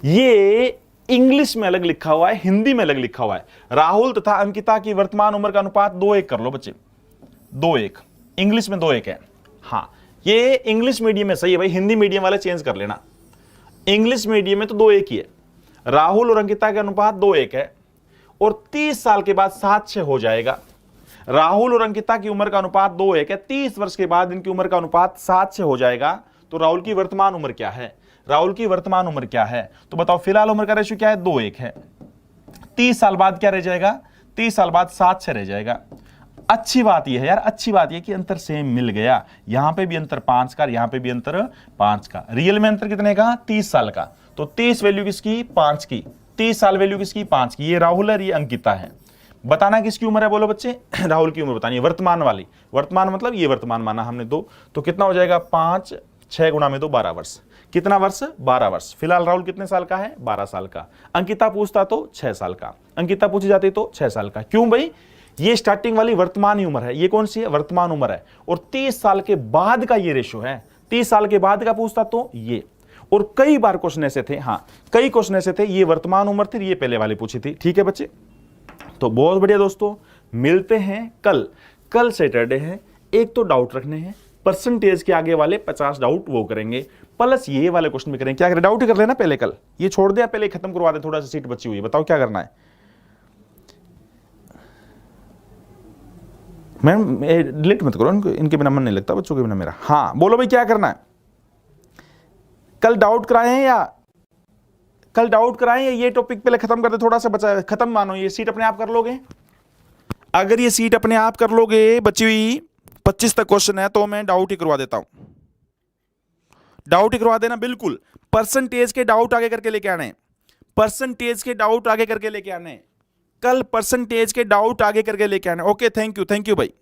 [SPEAKER 1] ये इंग्लिश में अलग लिखा हुआ है, हिंदी में अलग लिखा हुआ है। राहुल तथा अंकिता की वर्तमान उम्र का अनुपात 2:1 कर लो बच्चे, 2:1, इंग्लिश में 2:1 है। हाँ, ये इंग्लिश मीडियम में सही है भाई, हिंदी मीडियम वाले चेंज कर लेना। इंग्लिश मीडियम में तो 2:1 ही है। राहुल और अंकिता का अनुपात 2:1 है, और 30 साल के बाद 7:6 हो जाएगा। राहुल और अंकिता की उम्र का अनुपात 2:1 है, 30 वर्ष के बाद इनकी उम्र का अनुपात 7:6 हो जाएगा। तो राहुल की वर्तमान उम्र क्या है, राहुल की वर्तमान उम्र क्या है, तो बताओ। फिलहाल उम्र का रेशियो क्या है, 2:1 है। 30 साल बाद क्या रह जाएगा, 30 साल बाद 7:6 रह जाएगा। अच्छी बात यह है यार, अच्छी बात यह कि अंतर सेम मिल गया, यहां पे भी अंतर 5 का, यहां पे भी अंतर 5 का। रियल में अंतर कितने का, 30 साल का। तो 30 वैल्यू किसकी, 5 की। 30 साल वैल्यू किसकी, 5 की। ये राहुल है, ये अंकिता है। बताना किसकी उम्र है, बोलो बच्चे। राहुल की उम्र बतानी है, वर्तमान वाली। वर्तमान मतलब ये वर्तमान माना हमने 2, तो कितना हो जाएगा, 5, 6 गुणा में 2, 12 वर्ष। कितना वर्ष, 12 वर्ष। फिलहाल राहुल कितने साल का है, 12 साल का। अंकिता पूछता तो 6 साल का, अंकिता पूछी जाती तो 6 साल का। क्यों भाई, ये स्टार्टिंग वाली वर्तमान उम्र है, ये कौन सी है, वर्तमान उम्र है। और 30 साल के बाद का ये रेशो है, 30 साल के बाद का पूछता तो ये। और कई बार क्वेश्चन ऐसे थे, हाँ कई क्वेश्चन ऐसे थे, ये वर्तमान उम्र थी, ये पहले वाली पूछी थी। ठीक है बच्चे, तो बहुत बढ़िया दोस्तों, मिलते हैं कल। कल सैटरडे है, एक तो डाउट रखने हैं, परसेंटेज के आगे वाले 50 डाउट वो करेंगे, प्लस ये वाले क्वेश्चन भी करेंगे। क्या करें, डाउट ही कर लेना पहले, कल ये छोड़ दिया, पहले खत्म करवा दे, थोड़ा सा सीट बची हुई है, बताओ क्या करना है। मैम डिलीट मत करो इनके बिना मन नहीं लगता बच्चों के बिना मेरा। हाँ बोलो भाई क्या करना है, कल डाउट कराए हैं या कल डाउट कराएं या ये टॉपिक पहले खत्म कर दे, थोड़ा सा बचा है, खत्म मानो, ये सीट अपने आप कर लोगे। अगर ये सीट अपने आप कर लोगे, बची हुई 25 तक क्वेश्चन है, तो मैं डाउट ही करवा देता हूं, डाउट ही करवा देना बिल्कुल। परसेंटेज के डाउट आगे करके लेके आने, परसेंटेज के डाउट आगे करके लेके आने, कल परसेंटेज के डाउट आगे करके लेके आने। ओके थैंक यू भाई।